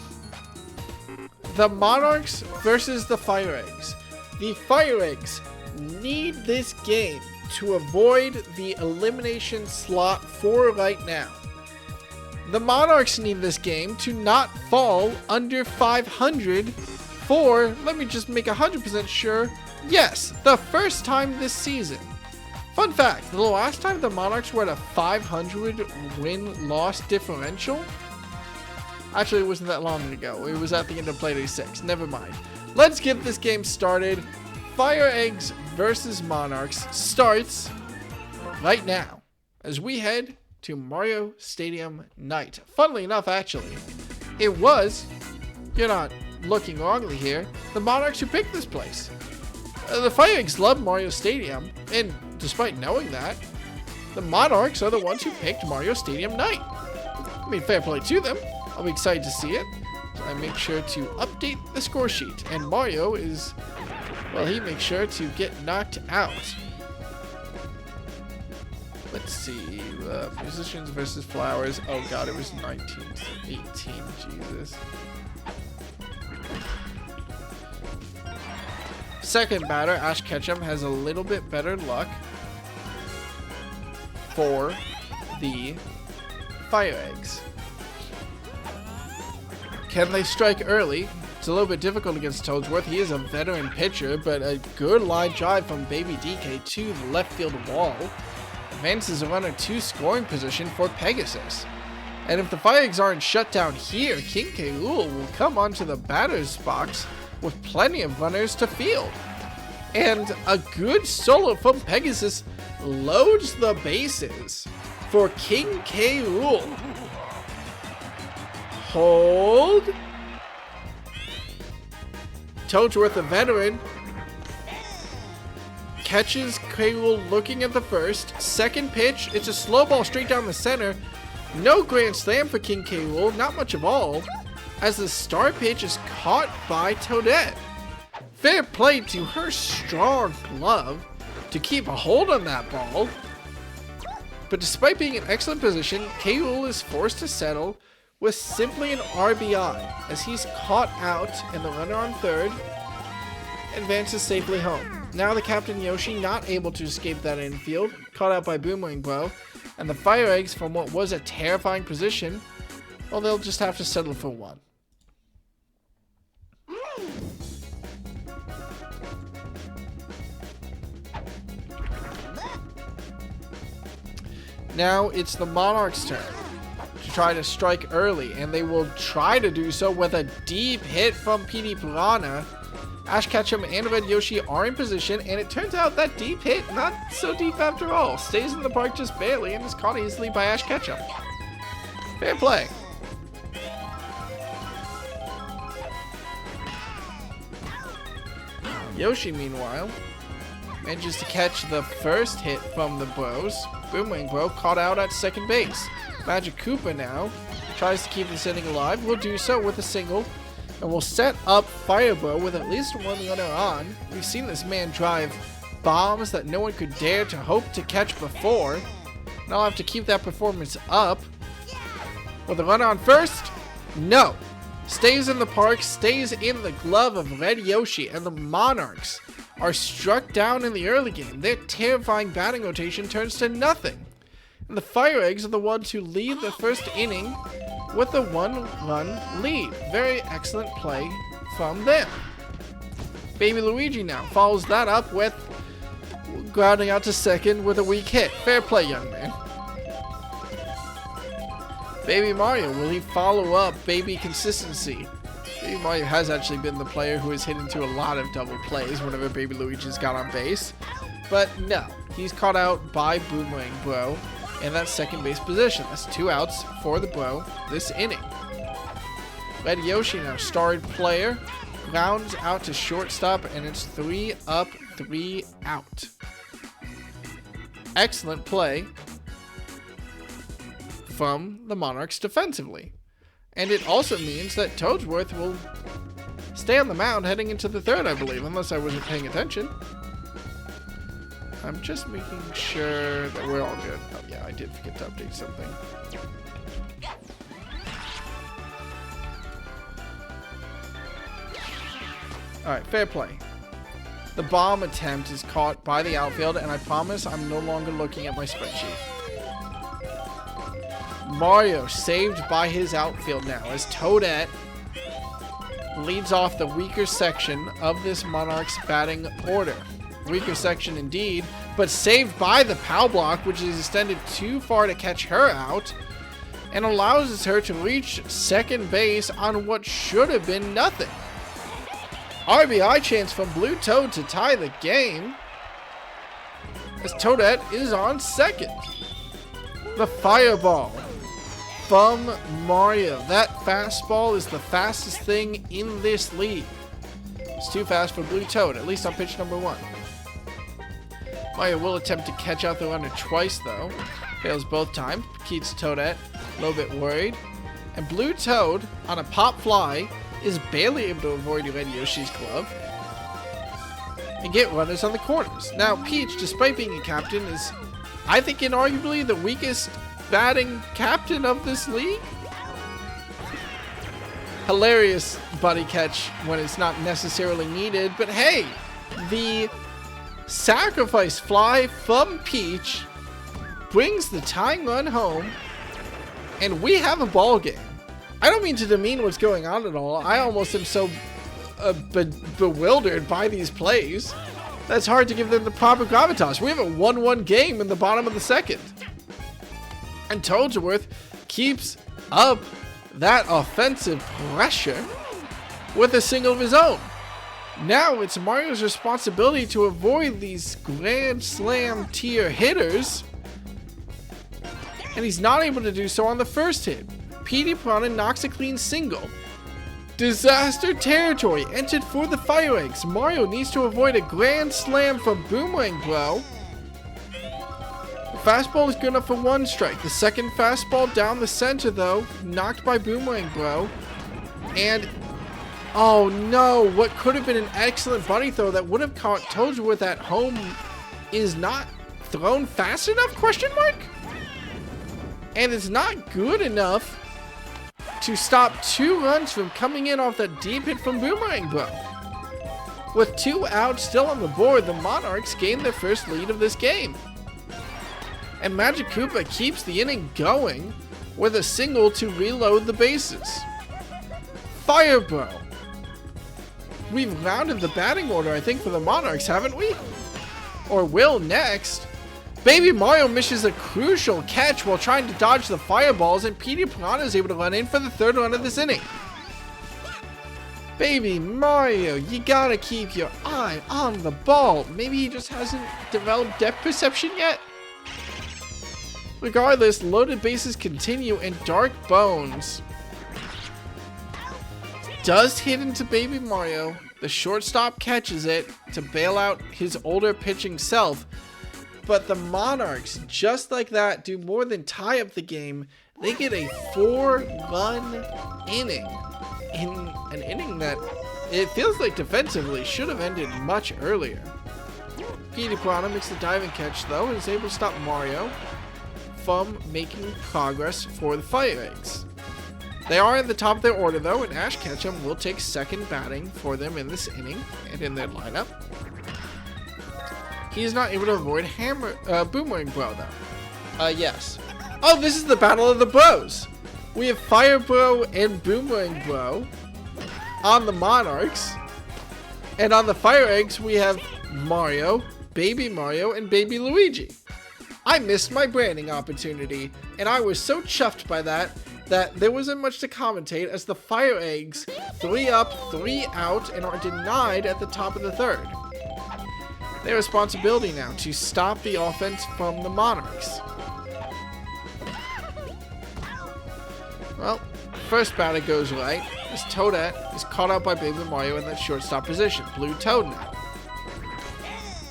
The Monarchs versus the FireEggs. The FireEggs need this game to avoid the elimination slot for right now. The Monarchs need this game to not fall under 500 for, let me just make 100% sure, yes, the first time this season. Fun fact, the last time the Monarchs were at a 500 win-loss differential, actually it wasn't that long ago, it was at the end of Playday 6, never mind. Let's get this game started. FireEggs versus Monarchs starts right now as we head to Mario Stadium Night. Funnily enough, actually, it was, you're not looking wrongly here, the Monarchs who picked this place. The FireEggs love Mario Stadium, and despite knowing that, the Monarchs are the ones who picked Mario Stadium Night. I mean, fair play to them. I'll be excited to see it. So I make sure to update the score sheet, and Mario is, well, he makes sure to get knocked out. Let's see, musicians versus flowers. Oh god, it was 19-18, Jesus. Second batter, Ash Ketchum, has a little bit better luck for the FireEggs. Can they strike early? It's a little bit difficult against Toadsworth. He is a veteran pitcher, but a good line drive from Baby DK to the left field wall advances a runner to scoring position for Pegasus. And if the FireEggs aren't shut down here, King K. Rool will come onto the batter's box with plenty of runners to field. And a good solo from Pegasus loads the bases for King K. Rool. Hold. Toadsworth, a veteran, catches K. Rool looking at the first. Second pitch, it's a slow ball straight down the center. No grand slam for King K. Rool, not much of all, as the star pitch is caught by Toadette. Fair play to her strong glove to keep a hold on that ball. But despite being in excellent position, K. Rool is forced to settle with simply an RBI as he's caught out and the runner on third advances safely home. Now the captain Yoshi not able to escape that infield, caught out by Boomerang Bro, and the FireEggs from what was a terrifying position, well, they'll just have to settle for one. Now it's the Monarchs' turn to try to strike early, and they will try to do so with a deep hit from PD Piranha. Ash Ketchum and Red Yoshi are in position, and it turns out that deep hit, not so deep after all. Stays in the park just barely and is caught easily by Ash Ketchum. Fair play. Yoshi, meanwhile, manages to catch the first hit from the Bros. Boomerang Bro caught out at second base. Magic Koopa now tries to keep this inning alive. Will do so with a single, and will set up Firebro with at least one runner on. We've seen this man drive bombs that no one could dare to hope to catch before. And I'll have to keep that performance up. With a runner on first? No. Stays in the park, stays in the glove of Red Yoshi, and the Monarchs are struck down in the early game. Their terrifying batting rotation turns to nothing. And the FireEggs are the ones who lead the first inning with a 1-run lead. Very excellent play from them. Baby Luigi now follows that up with grounding out to second with a weak hit. Fair play, young man. Baby Mario, will he follow up baby consistency? Baby Mario has actually been the player who has hit into a lot of double plays whenever Baby Luigi's got on base. But no, he's caught out by Boomerang Bro in that second base position. That's 2 outs for the Bro this inning. Red Yoshi now, starred player, grounds out to shortstop, and it's 3 up, 3 out. Excellent play from the Monarchs defensively. And it also means that Toadsworth will stay on the mound heading into the third, I believe, unless I wasn't paying attention. I'm just making sure that we're all good. Oh yeah, I did forget to update something. Alright, fair play. The bomb attempt is caught by the outfield, and I promise I'm no longer looking at my spreadsheet. Mario saved by his outfield now as Toadette leads off the weaker section of this Monarchs batting order. Weaker section indeed, but saved by the POW block, which is extended too far to catch her out, and allows her to reach second base on what should have been nothing. RBI chance from Blue Toad to tie the game, as Toadette is on second. The fireball from Mario. That fastball is the fastest thing in this league. It's too fast for Blue Toad, at least on pitch number 1. Mario will attempt to catch out the runner twice, though. Fails both times. Keeps Toadette a little bit worried. And Blue Toad, on a pop fly, is barely able to avoid Red Yoshi's glove and get runners on the corners. Now, Peach, despite being a captain, is, I think, inarguably the weakest batting captain of this league. Hilarious buddy catch when it's not necessarily needed, but hey, the sacrifice fly from Peach brings the tying run home, and we have a ball game. I don't mean to demean what's going on at all. I almost am so bewildered by these plays that's hard to give them the proper gravitas. We have a 1-1 game in the bottom of the second. And Toadsworth keeps up that offensive pressure with a single of his own. Now it's Mario's responsibility to avoid these Grand Slam tier hitters, and he's not able to do so on the first hit. PD Piranha knocks a clean single. Disaster territory entered for the FireEggs. Mario needs to avoid a Grand Slam from Boomerang Bro. Fastball is good enough for 1 strike. The second fastball down the center, though, knocked by Boomerang Bro. And, oh no, what could have been an excellent bunny throw that would have caught Toadsworth at home is not thrown fast enough, question mark? And it's not good enough to stop 2 runs from coming in off that deep hit from Boomerang Bro. With 2 outs still on the board, the Monarchs gain their first lead of this game. And Magic Koopa keeps the inning going with a single to reload the bases. Firebro. We've rounded the batting order, I think, for the Monarchs, haven't we? Or will next. Baby Mario misses a crucial catch while trying to dodge the fireballs, and Petey Piranha is able to run in for the third run of this inning. Baby Mario, you gotta keep your eye on the ball. Maybe he just hasn't developed depth perception yet? Regardless, loaded bases continue, and Dark Bones does hit into Baby Mario. The shortstop catches it to bail out his older pitching self. But the Monarchs, just like that, do more than tie up the game. They get a 4-run inning in an inning that it feels like defensively should have ended much earlier. Petey Piranha makes the diving catch though and is able to stop Mario from making progress for the FireEggs. They are at the top of their order though, and Ash Ketchum will take second batting for them in this inning and in their lineup. He is not able to avoid Boomerang Bro though. Yes. Oh, this is the Battle of the Bros. We have Fire Bro and Boomerang Bro on the Monarchs. And on the FireEggs, we have Mario, Baby Mario, and Baby Luigi. I missed my branding opportunity, and I was so chuffed by that there wasn't much to commentate as the FireEggs 3 up, 3 out, and are denied at the top of the third. Their responsibility now to stop the offense from the Monarchs. Well, first batter goes right as Toadette is caught out by Baby Mario in that shortstop position. Blue Toad now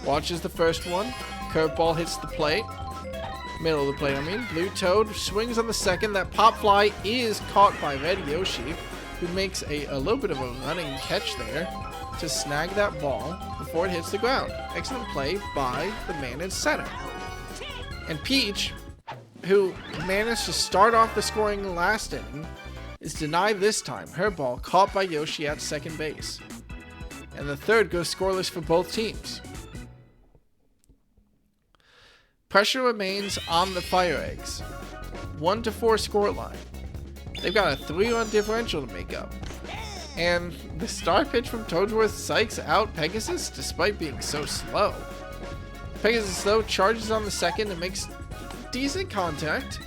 watches the first one. Curveball hits the plate. Middle of the plate, I mean. Blue Toad swings on the second. That pop fly is caught by Red Yoshi, who makes a little bit of a running catch there to snag that ball before it hits the ground. Excellent play by the man in center. And Peach, who managed to start off the scoring last inning, is denied this time. Her ball caught by Yoshi at second base. And the third goes scoreless for both teams. Pressure remains on the FireEggs. 1-4 scoreline. They've got a 3-run differential to make up. And the star pitch from Toadsworth psychs out Pegasus despite being so slow. Pegasus though charges on the second and makes decent contact,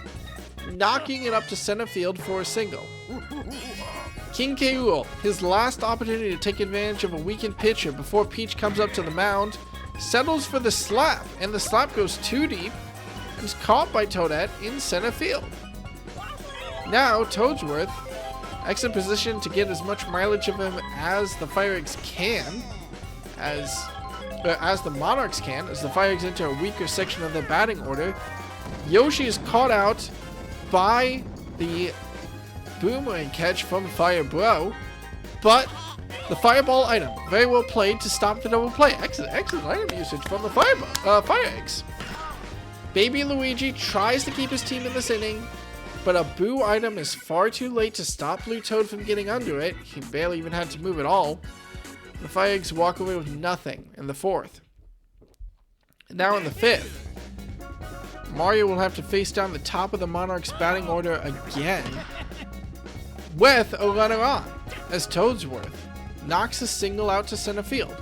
knocking it up to center field for a single. King K. Rool, his last opportunity to take advantage of a weakened pitcher before Peach comes up to the mound, settles for the slap, and the slap goes too deep and is caught by Toadette in center field. Now Toadsworth, excellent position to get as much mileage of him as the FireEggs can, as the Monarchs can, as the FireEggs enter a weaker section of their batting order. Yoshi is caught out by the boomerang catch from Fire Bro, but the fireball item, very well played to stop the double play. Excellent item usage from the FireEggs. Baby Luigi tries to keep his team in this inning, but a boo item is far too late to stop Blue Toad from getting under it. He barely even had to move at all. The FireEggs walk away with nothing in the fourth. And now in the fifth, Mario will have to face down the top of the Monarchs batting order again with a runner on, as Toadsworth knocks a single out to center field.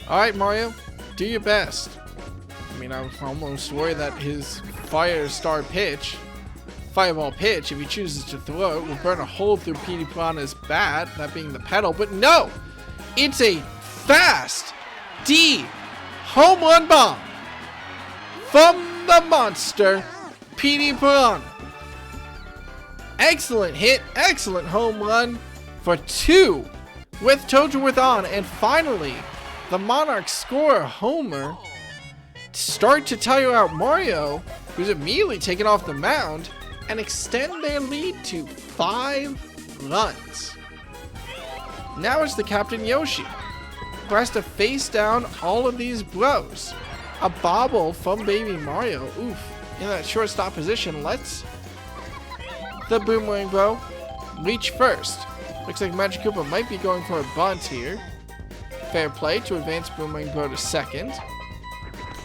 Alright Mario, do your best. I mean, I was almost worried that his fireball pitch, if he chooses to throw it, will burn a hole through Petey Piranha's bat, that being the pedal, but no! It's a fast D home run bomb from the monster, Petey Piranha. Excellent hit, excellent home run for 2 with Toadsworth on, and finally, the Monarchs score a homer to start to tire out Mario, who's immediately taken off the mound, and extend their lead to 5 runs. Now it's the Captain Yoshi, who has to face down all of these bros. A bobble from Baby Mario, oof, in that shortstop position, lets the Boomerang Bro reach first. Looks like Magic Koopa might be going for a bunt here. Fair play to advance Boomerang Bro to second.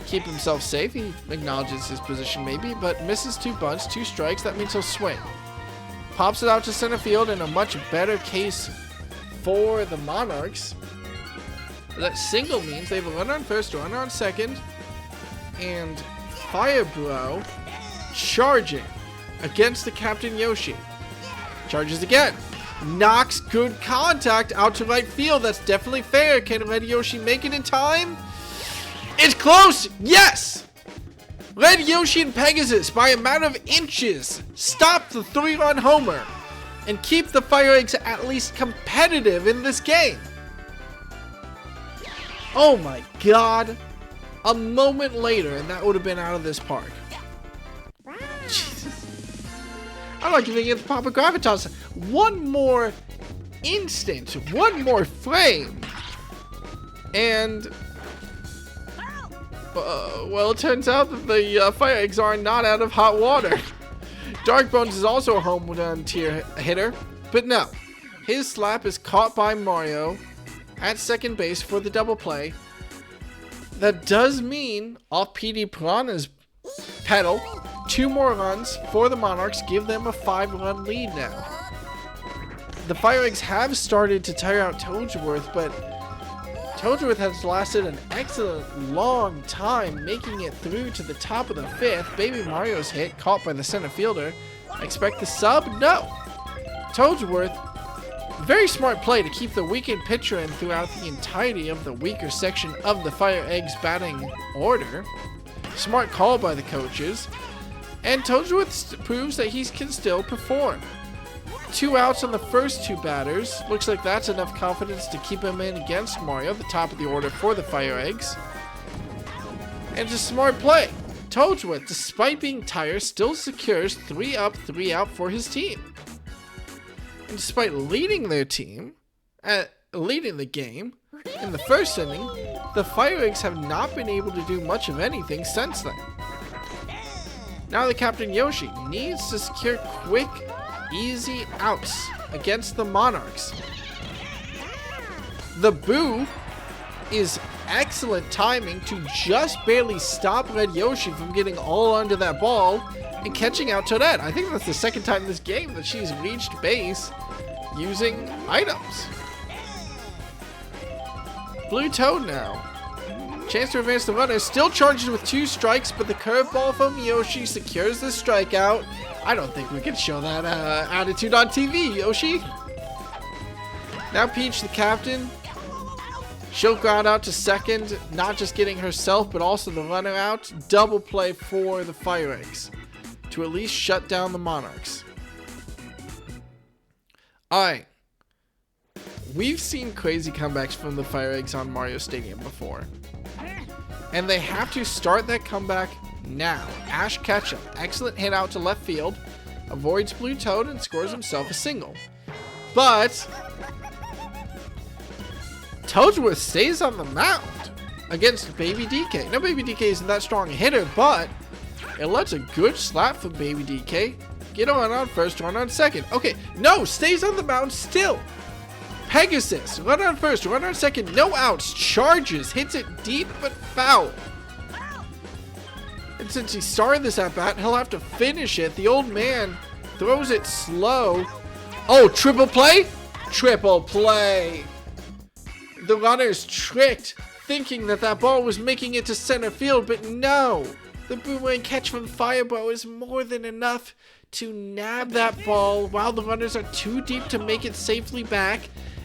Keep himself safe. He acknowledges his position maybe, but misses 2 bunts, 2 strikes. That means he'll swing. Pops it out to center field in a much better case for the Monarchs. That single means they have a runner on first, a runner on second, and Fire Bro charging against the Captain Yoshi. Charges again. Knocks good contact out to right field. That's definitely fair. Can Red Yoshi make it in time? It's close. Yes. Red Yoshi and Pegasus, by a matter of inches, stop the 3-run homer and keep the FireEggs at least competitive in this game. Oh my god. A moment later, and that would have been out of this park. Jesus. I'm not giving it the Papa Gravitas. One more instant, one more frame, and well, it turns out that the FireEggs are not out of hot water. Dark Bones is also a home run tier hitter, but no, his slap is caught by Mario at second base for the double play. That does mean off PD Piranha's pedal, 2 more runs for the Monarchs give them a 5-run lead now. The FireEggs have started to tire out Toadsworth, but Toadsworth has lasted an excellent long time, making it through to the top of the 5th. Baby Mario's hit, caught by the center fielder. Expect the sub? No. Toadsworth, very smart play to keep the weakened pitcher in throughout the entirety of the weaker section of the FireEggs batting order. Smart call by the coaches. And Toadsworth proves that he can still perform. 2 outs on the first 2 batters. Looks like that's enough confidence to keep him in against Mario, the top of the order for the FireEggs. And it's a smart play. Toadsworth, despite being tired, still secures 3 up, 3 out for his team. And despite leading their team, leading the game, in the first inning, the FireEggs have not been able to do much of anything since then. Now the Captain Yoshi needs to secure quick, easy outs against the Monarchs. The Boo is excellent timing to just barely stop Red Yoshi from getting all under that ball and catching out Toadette. I think that's the second time in this game that she's reached base using items. Blue Toad now. Chance to advance the runner. Still charges with 2 strikes, but the curveball from Yoshi secures the strikeout. I don't think we can show that attitude on TV, Yoshi. Now Peach, the captain. She'll ground out to second, not just getting herself, but also the runner out. Double play for the FireEggs to at least shut down the Monarchs. Alright. We've seen crazy comebacks from the FireEggs on Mario Stadium before. And they have to start that comeback now. Ash Ketchum, excellent hit out to left field, avoids Blue Toad and scores himself a single. But Toadsworth stays on the mound against Baby DK. Now Baby DK isn't that strong a hitter, but it lets a good slap from Baby DK. Get a run on first, run on second. Okay, no, stays on the mound still. Pegasus, run on first, run on second, no outs, charges, hits it deep but foul. And since he started this at bat, he'll have to finish it. The old man throws it slow. Oh, triple play? Triple play. The runner's tricked, thinking that that ball was making it to center field, but no. The boomerang catch from Fireball is more than enough to nab that ball while the runners are too deep to make it safely back.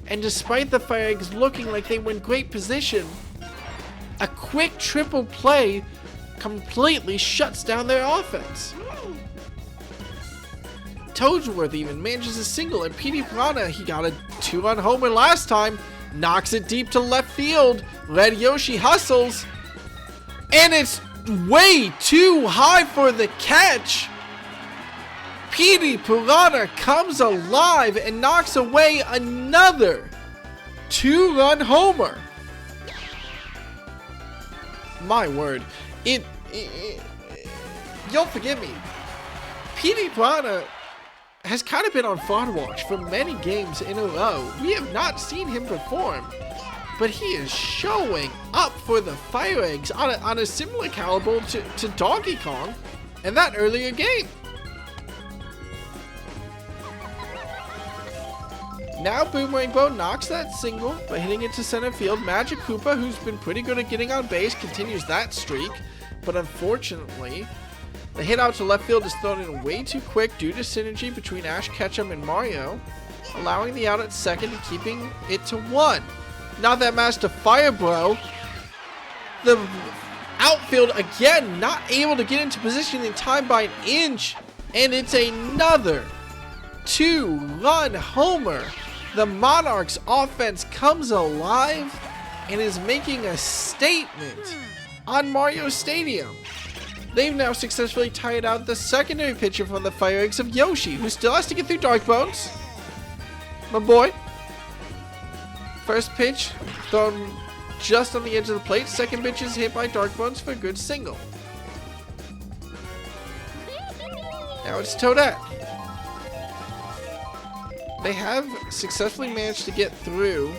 And despite the FireEggs looking like they were in great position, a quick triple play completely shuts down their offense. Toadsworth even manages a single, and PD Piranha, he got a 2-run homer last time, knocks it deep to left field. Red Yoshi hustles, and it's way too high for the catch. PD Piranha comes alive and knocks away another 2-run homer. My word. You'll forgive me. PD Piranha has kind of been on fraud watch for many games in a row. We have not seen him perform, but he is showing up for the FireEggs on a similar caliber to Donkey Kong in that earlier game. Now Boomerang Bo knocks that single by hitting it to center field. Magic Koopa, who's been pretty good at getting on base, continues that streak. but unfortunately, the hit out to left field is thrown in way too quick due to synergy between Ash Ketchum and Mario, allowing the out at second and keeping it to 1. Not that matters to Fire Bro. The outfield again not able to get into position in time by an inch, and it's another 2-run homer. The Monarchs offense comes alive and is making a statement on Mario Stadium. They've now successfully tied out the secondary pitcher from the FireEggs of Yoshi, who still has to get through Dark Bones. My boy. First pitch thrown just on the edge of the plate. Second pitch is hit by Dark Bones for a good single. Now it's Toadette. They have successfully managed to get through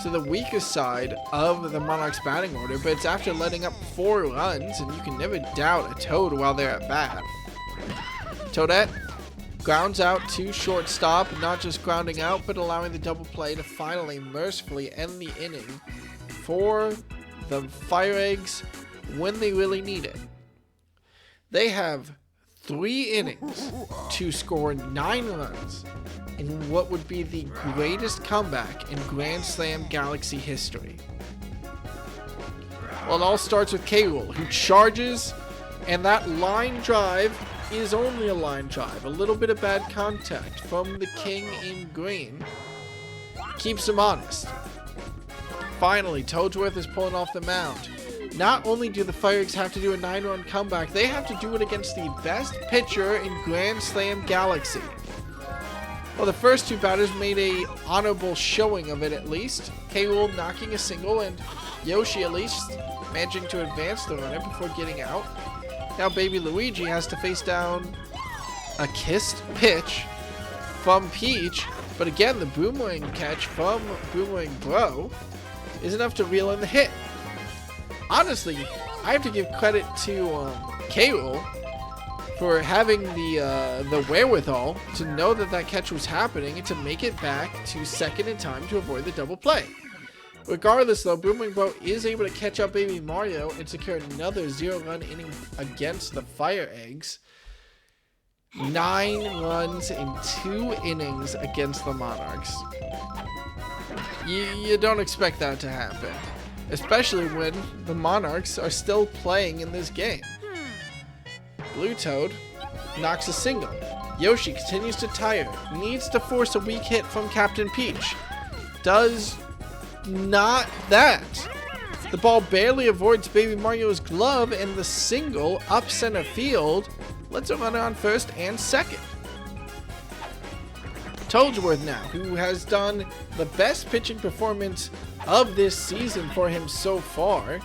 to the weaker side of the Monarchs batting order, but it's after letting up 4 runs, and you can never doubt a Toad while they're at bat. Toadette grounds out to shortstop, not just grounding out, but allowing the double play to finally mercifully end the inning for the FireEggs when they really need it. They have 3 innings to score 9 runs in what would be the greatest comeback in Grand Slam Galaxy history. Well, it all starts with K-Rool, who charges, and that line drive is only a line drive. A little bit of bad contact from the king in green keeps him honest. Finally, Toadsworth is pulling off the mound. Not only do the FireEggs have to do a 9-run comeback, they have to do it against the best pitcher in Grand Slam Galaxy. Well, the first 2 batters made a honorable showing of it at least. K-Rool knocking a single, and Yoshi at least managing to advance the runner before getting out. Now Baby Luigi has to face down a kissed pitch from Peach, but again, the boomerang catch from Boomerang Bro is enough to reel in the hit. Honestly, I have to give credit to K-Rool for having the wherewithal to know that that catch was happening and to make it back to second in time to avoid the double play. Regardless, though, Boomerang Bro is able to catch up Baby Mario and secure another 0-run inning against the FireEggs. 9 runs in 2 innings against the Monarchs. You don't expect that to happen, especially when the Monarchs are still playing in this game. Blue Toad knocks a single. Yoshi continues to tire, needs to force a weak hit from Captain Peach. Does not that. The ball barely avoids Baby Mario's glove, and the single up center field lets a runner on first and second. Toadsworth now, who has done the best pitching performance of this season for him so far,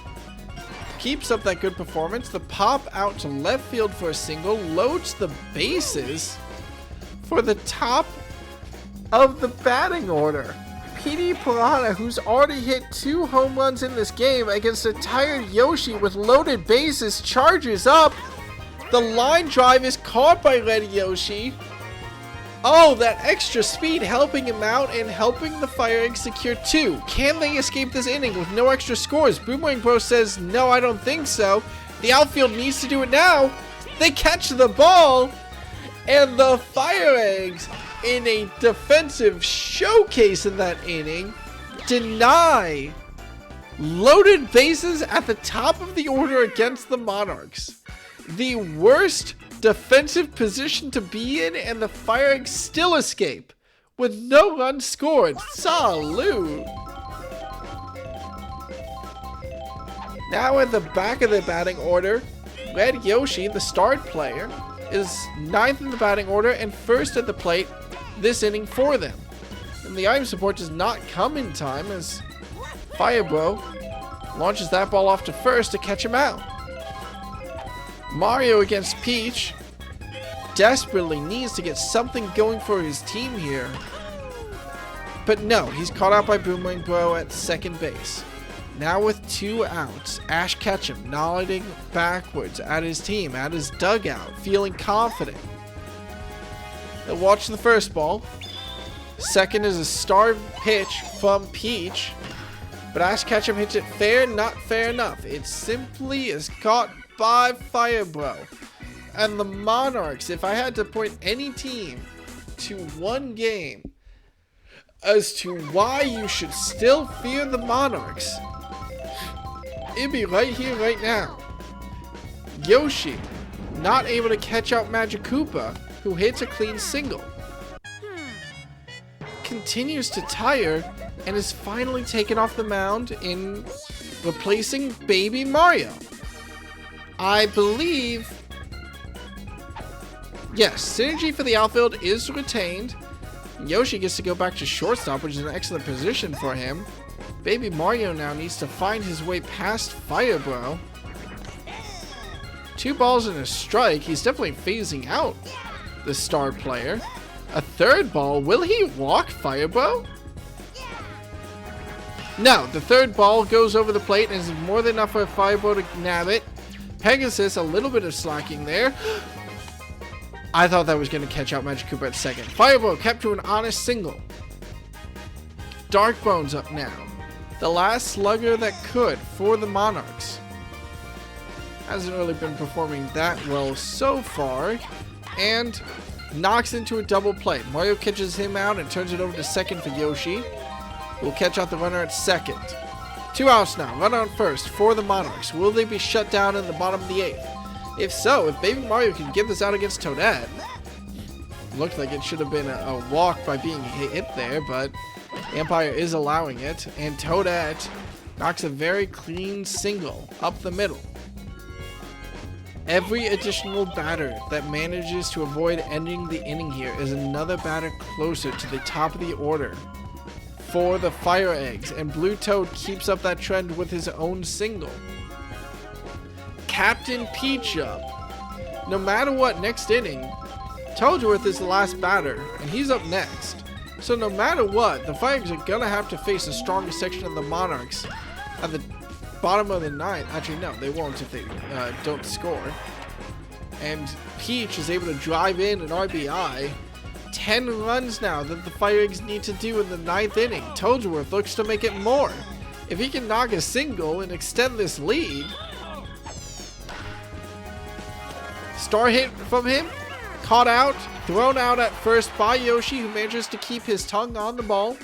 keeps up that good performance. The pop out to left field for a single loads the bases for the top of the batting order. PD Piranha, who's already hit 2 home runs in this game against a tired Yoshi with loaded bases, charges up. The line drive is caught by Red Yoshi. Oh, that extra speed helping him out and helping the FireEggs secure 2. Can they escape this inning with no extra scores? Boomerang Bro says, no, I don't think so. The outfield needs to do it now. They catch the ball, and the FireEggs, in a defensive showcase in that inning, deny loaded bases at the top of the order against the Monarchs. The worst defensive position to be in, and the FireEggs still escape with no runs scored. Salute! Now at the back of the batting order, Red Yoshi, the starred player, is 9th in the batting order and 1st at the plate this inning for them. And the item support does not come in time as Fire Bro launches that ball off to first to catch him out. Mario against Peach desperately needs to get something going for his team here. But no, he's caught out by Boomerang Bro at second base. Now with 2 outs, Ash Ketchum nodding backwards at his team, at his dugout, feeling confident. They'll watch the first ball. Second is a star pitch from Peach, but Ash Ketchum hits it fair, not fair enough. It simply is caught by Firebro. And the Monarchs, if I had to point any team to one game as to why you should still fear the Monarchs, it'd be right here, right now. Yoshi, not able to catch out Magic Koopa, who hits a clean single. Continues to tire and is finally taken off the mound in replacing Baby Mario. I believe, yes, synergy for the outfield is retained. Yoshi gets to go back to shortstop, which is an excellent position for him. Baby Mario now needs to find his way past Firebro. 2 balls and a strike. He's definitely phasing out the star player. A 3rd ball. Will he walk Firebro? No, the 3rd ball goes over the plate and is more than enough for Firebro to nab it. Pegasus, a little bit of slacking there. I thought that was going to catch out Magic Koopa at second. Firebro kept to an honest single. Darkbone's up now. The last slugger that could for the Monarchs. Hasn't really been performing that well so far. And knocks into a double play. Mario catches him out and turns it over to second for Yoshi. Will catch out the runner at second. 2 outs now. Runner on first for the Monarchs. Will they be shut down in the bottom of the 8th? If so, if Baby Mario can get this out against Toadette, looked like it should have been a walk by being hit there, but Empire is allowing it, and Toadette knocks a very clean single up the middle. Every additional batter that manages to avoid ending the inning here is another batter closer to the top of the order for the FireEggs, and Blue Toad keeps up that trend with his own single. Captain Peach up. No matter what, next inning, Toadsworth is the last batter, and he's up next. So no matter what, the FireEggs are going to have to face the strongest section of the Monarchs at the bottom of the 9th. Actually, no, they won't if they don't score. And Peach is able to drive in an RBI. 10 runs now that the FireEggs need to do in the 9th inning. Toadsworth looks to make it more. If he can knock a single and extend this lead. Star hit from him. Caught out. Thrown out at first by Yoshi, who manages to keep his tongue on the ball.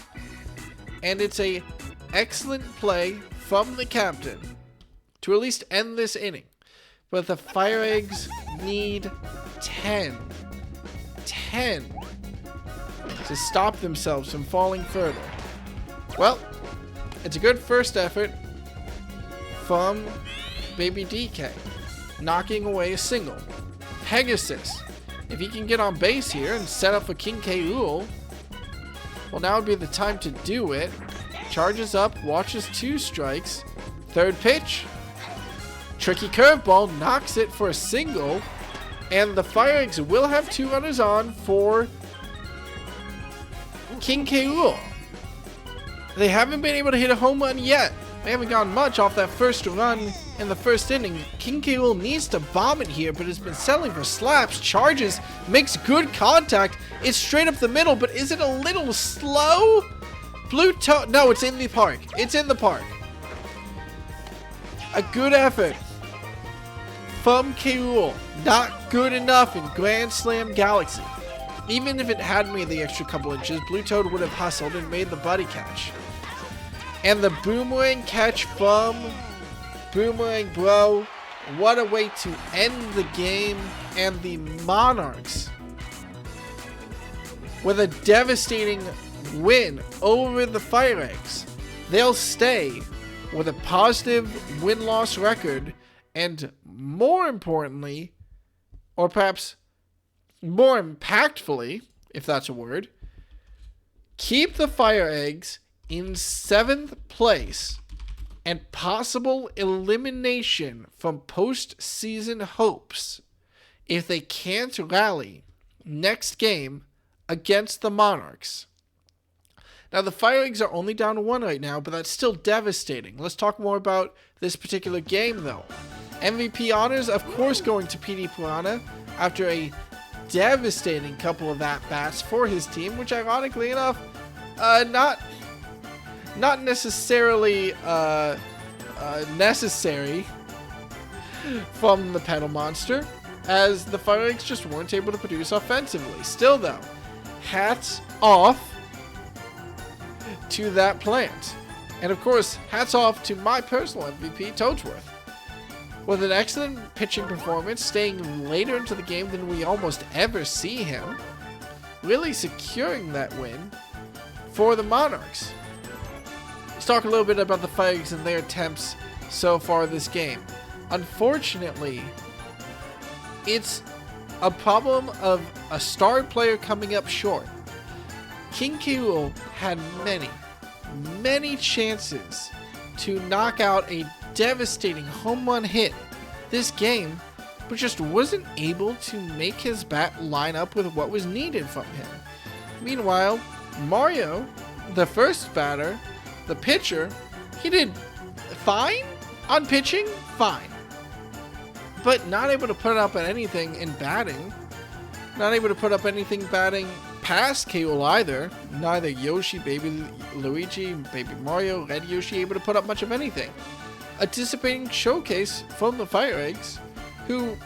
And it's a excellent play from the captain to at least end this inning. But the FireEggs need 10 to stop themselves from falling further. Well, it's a good first effort from Baby DK, knocking away a single. Pegasus, if he can get on base here and set up for King K. Rool, well, now would be the time to do it. Charges up, watches 2 strikes. 3rd pitch. Tricky curveball, knocks it for a single. And the FireEggs will have 2 runners on for King K. Rool. They haven't been able to hit a home run yet. They haven't gotten much off that first run in the first inning. King K. Rool needs to bomb it here, but has been settling for slaps. Charges, makes good contact. It's straight up the middle, but is it a little slow? Blue Toad, no, it's in the park. It's in the park. A good effort from K. Rool. Not good enough in Grand Slam Galaxy. Even if it had made the extra couple inches, Blue Toad would have hustled and made the buddy catch. And the boomerang catch from Boomerang Bro. What a way to end the game. And the Monarchs, with a devastating win over the FireEggs, they'll stay with a positive win-loss record, and more importantly, or perhaps more impactfully, if that's a word, keep the FireEggs in 7th place and possible elimination from postseason hopes if they can't rally next game against the Monarchs. Now, the FireEggs are only down 1 right now, but that's still devastating. Let's talk more about this particular game, though. MVP honors, of course, going to PD Piranha after a devastating couple of at-bats for his team, which, ironically enough, not necessarily necessary from the pedal monster, as the FireEggs just weren't able to produce offensively. Still though, hats off to that plant. And of course, hats off to my personal MVP, Toadsworth. With an excellent pitching performance, staying later into the game than we almost ever see him, really securing that win for the Monarchs. Let's talk a little bit about the FireEggs and their attempts so far this game. Unfortunately, it's a problem of a star player coming up short. King K. had many chances to knock out a devastating home run hit this game, but just wasn't able to make his bat line up with what was needed from him. Meanwhile, Mario, the first batter, the pitcher, he did fine on pitching, fine, but not able to put up anything in batting. Not able to put up anything batting past K.O. either. Neither Yoshi, Baby Luigi, Baby Mario, Red Yoshi able to put up much of anything. A dissipating showcase from the FireEggs, who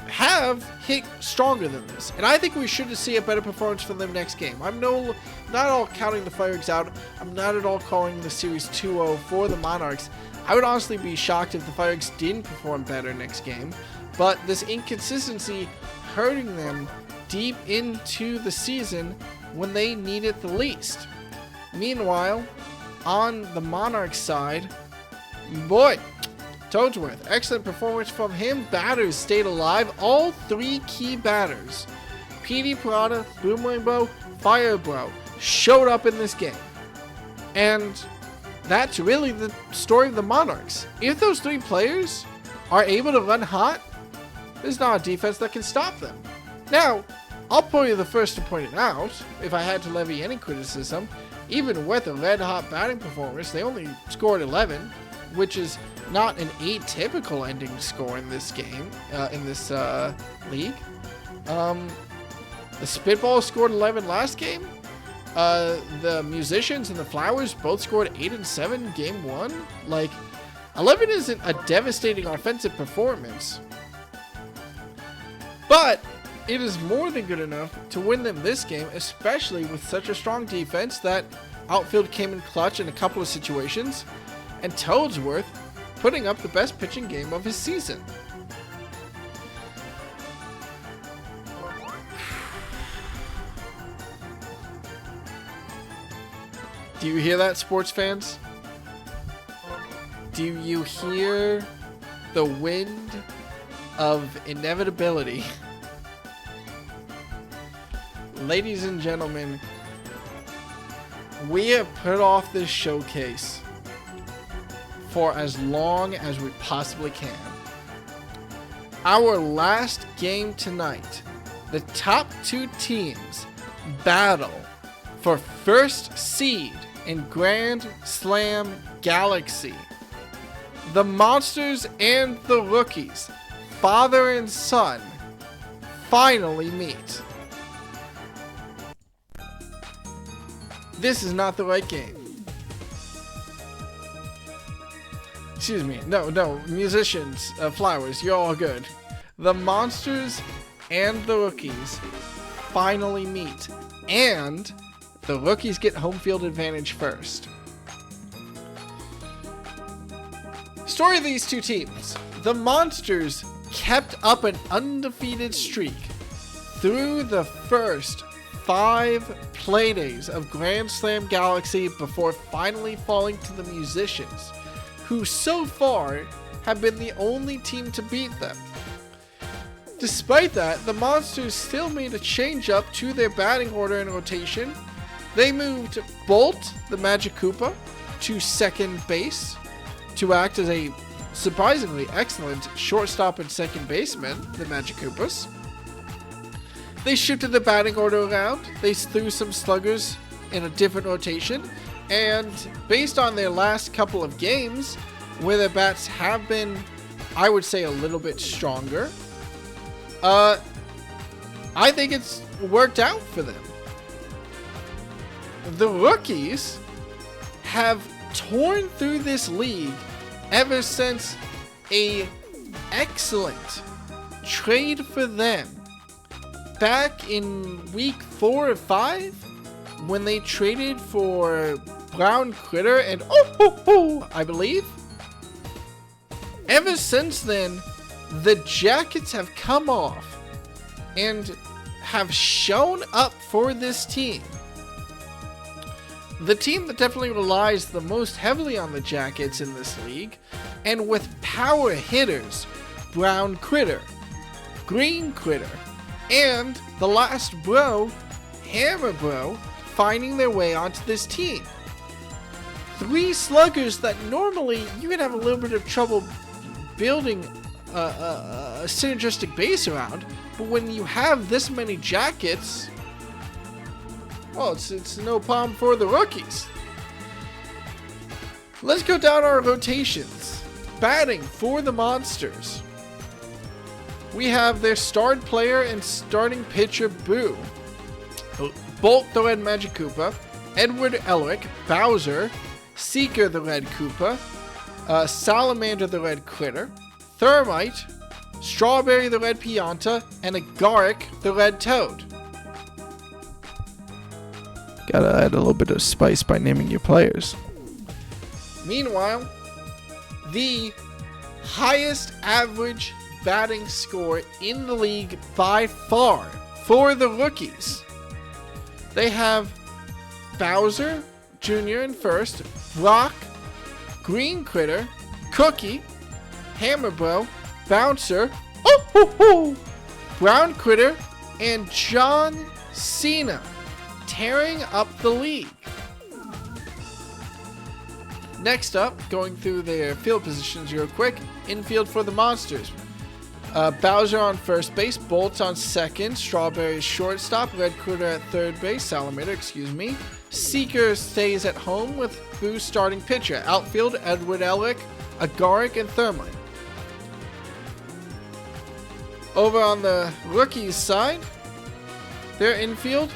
have hit stronger than this. And I think we should see a better performance from them next game. I'm not all counting the FireEggs out. I'm not at all calling the series 2-0 for the Monarchs. I would honestly be shocked if the FireEggs didn't perform better next game. But this inconsistency hurting them deep into the season when they need it the least. Meanwhile, on the Monarch side, boy, Toadsworth, excellent performance from him. Batters stayed alive. All three key batters, PD Prada, Boom Rainbow, Firebro, showed up in this game. And that's really the story of the Monarchs. If those three players are able to run hot, there's not a defense that can stop them. Now, I'll probably be the first to point it out, if I had to levy any criticism. Even with a red-hot batting performance, they only scored 11, which is not an atypical ending score in this game, in this league. The Spitballs scored 11 last game. The Musicians and the Flowers both scored 8 and 7 game 1. Like, 11 isn't a devastating offensive performance, but it is more than good enough to win them this game, especially with such a strong defense that outfield came in clutch in a couple of situations, and Toadsworth putting up the best pitching game of his season. Do you hear that, sports fans? Do you hear the wind of inevitability? Ladies and gentlemen, we have put off this showcase for as long as we possibly can. Our last game tonight, the top two teams battle for first seed in Grand Slam Galaxy. The Monsters and the Rookies, father and son, finally meet. This is not the right game. Excuse me. No. Musicians, Flowers, you're all good. The Monsters and the Rookies finally meet. And the Rookies get home field advantage first. Story of these two teams. The Monsters kept up an undefeated streak through the first 5 Playdays of Grand Slam Galaxy before finally falling to the Musicians, who so far have been the only team to beat them. Despite that, the Monsters still made a change up to their batting order and rotation. They moved Bolt, the Magic Koopa, to second base to act as a surprisingly excellent shortstop and second baseman, the Magic Koopas. They shifted the batting order around. They threw some sluggers in a different rotation. And based on their last couple of games, where their bats have been, I would say, a little bit stronger, I think it's worked out for them. The Rookies have torn through this league ever since a excellent trade for them back in week 4 or 5 when they traded for Brown Critter and I believe. Ever since then, the Jackets have come off and have shown up for this team. The team that definitely relies the most heavily on the Jackets in this league, and with power hitters, Brown Critter, Green Critter, and the last bro, Hammer Bro, finding their way onto this team. 3 sluggers that normally you would have a little bit of trouble building a synergistic base around, but when you have this many Jackets, well, it's no problem for the rookies. Let's go down our rotations. Batting for the Monsters, we have their starred player and starting pitcher Boo, Bolt the Red Magic Koopa, Edward Elric, Bowser, Seeker the Red Koopa, Salamander the Red Critter, Thermite, Strawberry the Red Pianta, and Agaric the Red Toad. Gotta add a little bit of spice by naming your players. Meanwhile, the highest average batting score in the league by far for the rookies. They have Bowser Jr. in first, Brock, Green Critter, Cookie, Hammer Bro, Bouncer, Brown Critter, and John Cena, tearing up the league. Next up, going through their field positions real quick. Infield for the Monsters. Bowser on first base, Bolt on second, Strawberry shortstop, Red Critter at third base, Salamander, excuse me. Seeker stays at home with Boo starting pitcher. Outfield, Edward Elric, Agaric, and Thermite. Over on the rookies side, their infield,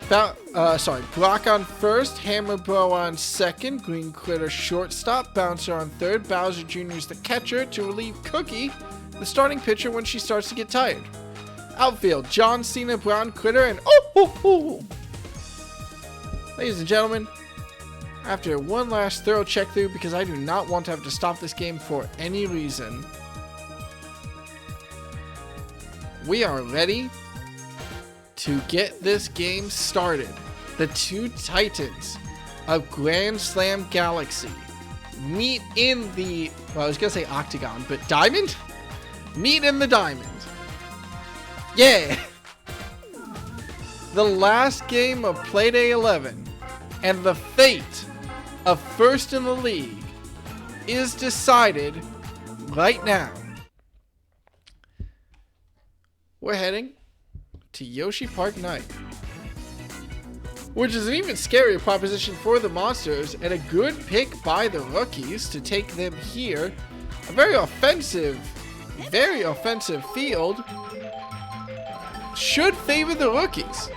Brock on first, Hammer Bro on second, Green Critter shortstop, Bouncer on third, Bowser Jr. is the catcher to relieve Cookie, the starting pitcher, when she starts to get tired. Outfield, John Cena, Brown Critter, and ladies and gentlemen, after one last thorough check through, because I do not want to have to stop this game for any reason, we are ready to get this game started. The two titans of Grand Slam Galaxy meet in the, well, I was gonna say octagon, but diamond? Meet in the diamond. Yeah! The last game of Playday 11 and the fate of first in the league is decided right now. We're heading to Yoshi Park Night, which is an even scarier proposition for the Monsters, and a good pick by the rookies to take them here. A very offensive field should favor the rookies.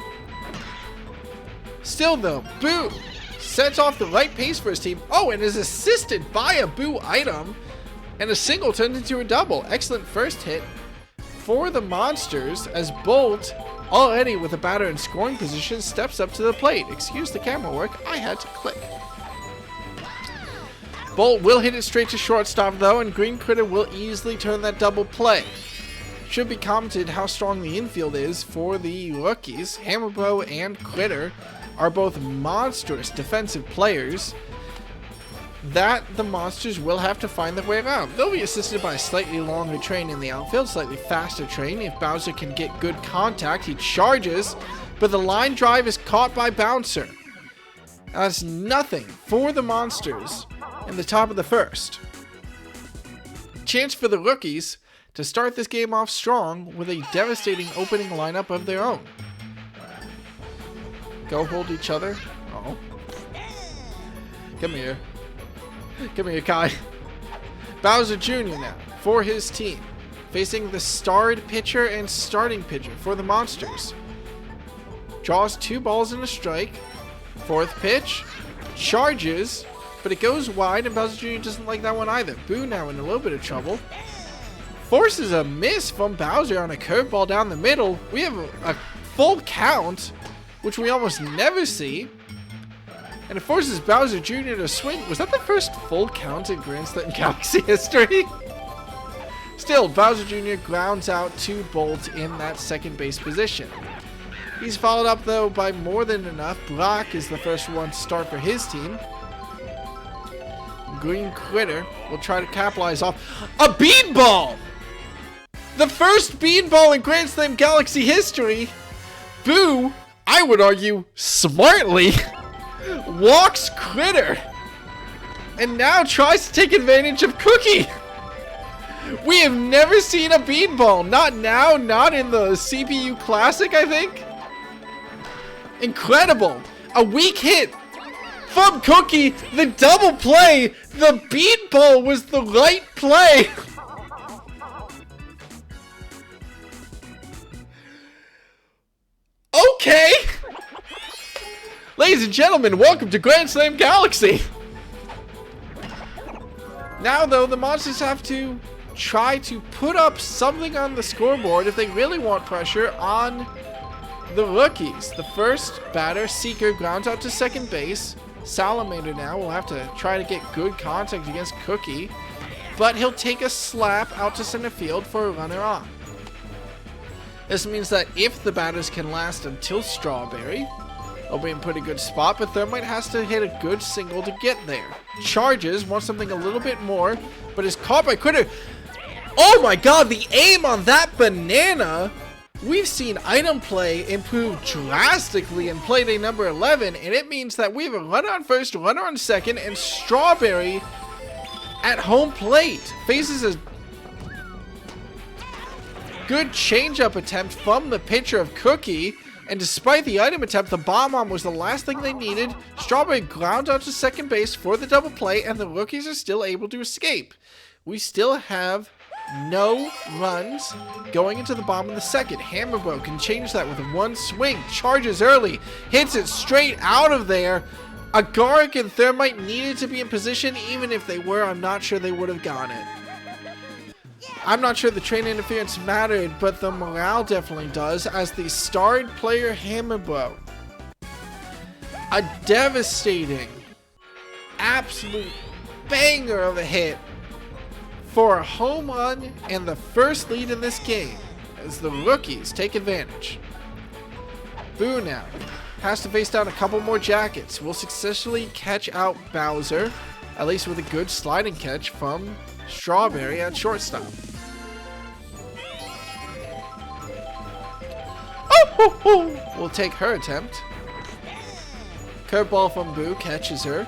Still though, Boo sets off the right pace for his team. Oh, and is assisted by a Boo item, and a single turned into a double. Excellent first hit for the Monsters as Bolt, already with a batter in scoring position, steps up to the plate. Excuse the camera work, I had to click. Bolt will hit it straight to shortstop though, and Green Critter will easily turn that double play. Should be commented how strong the infield is for the rookies. Hammer Bro and Critter are both monstrous defensive players that the Monsters will have to find their way around. They'll be assisted by a slightly longer train in the outfield, slightly faster train. If Bowser can get good contact, he charges, but the line drive is caught by Bouncer. That's nothing for the Monsters in the top of the first. Chance for the rookies to start this game off strong with a devastating opening lineup of their own. Go hold each other. Oh. Come here. Come here, Kai. Bowser Jr. now for his team, facing the starred pitcher and starting pitcher for the Monsters. Draws 2 balls and a strike. Fourth pitch. Charges, but it goes wide, and Bowser Jr. doesn't like that one either. Boo now in a little bit of trouble. forces a miss from Bowser on a curveball down the middle. We have a full count, which we almost never see. And it forces Bowser Jr. to swing. Was that the first full count in Grand Slam Galaxy history? Still, Bowser Jr. grounds out to Bolt in that second base position. He's followed up, though, by more than enough. Brock is the first one to start for his team. Green Critter will try to capitalize off a beanball! The first beanball in Grand Slam Galaxy history. Boo, I would argue, smartly walks Critter and now tries to take advantage of Cookie. We have never seen a beanball. Not now, not in the CPU Classic, I think. Incredible. A weak hit from Cookie. The double play. The beanball was the right play. Okay. Ladies and gentlemen, welcome to Grand Slam Galaxy. Now, though, the monsters have to try to put up something on the scoreboard if they really want pressure on the rookies. The first batter, Seeker, grounds out to second base. Salamander now will have to try to get good contact against Cookie, but he'll take a slap out to center field for a runner on. This means that if the batters can last until Strawberry, they'll be in a pretty good spot, but Thermite has to hit a good single to get there. Charges, wants something a little bit more, but is caught by Critter. Oh my god, the aim on that banana! We've seen item play improve drastically in Playday number 11, and it means that we have a runner on first, runner on second, and Strawberry at home plate. Faces a good changeup attempt from the pitcher of Cookie, and despite the item attempt, the bomb-bomb was the last thing they needed. Strawberry grounds out to second base for the double play, and the rookies are still able to escape. We still have no runs going into the bottom of the second. Hammerbro can change that with one swing. Charges early, hits it straight out of there. Agaric and Thermite needed to be in position. Even if they were, I'm not sure they would have gotten it. I'm not sure the train interference mattered, but the morale definitely does, as the starred player Hammerbro, a devastating, absolute banger of a hit for a home run and the first lead in this game, as the rookies take advantage. Boo now has to face down a couple more jackets. Will successfully catch out Bowser, at least with a good sliding catch from Strawberry at shortstop. We'll take her attempt. Curveball from Boo catches her.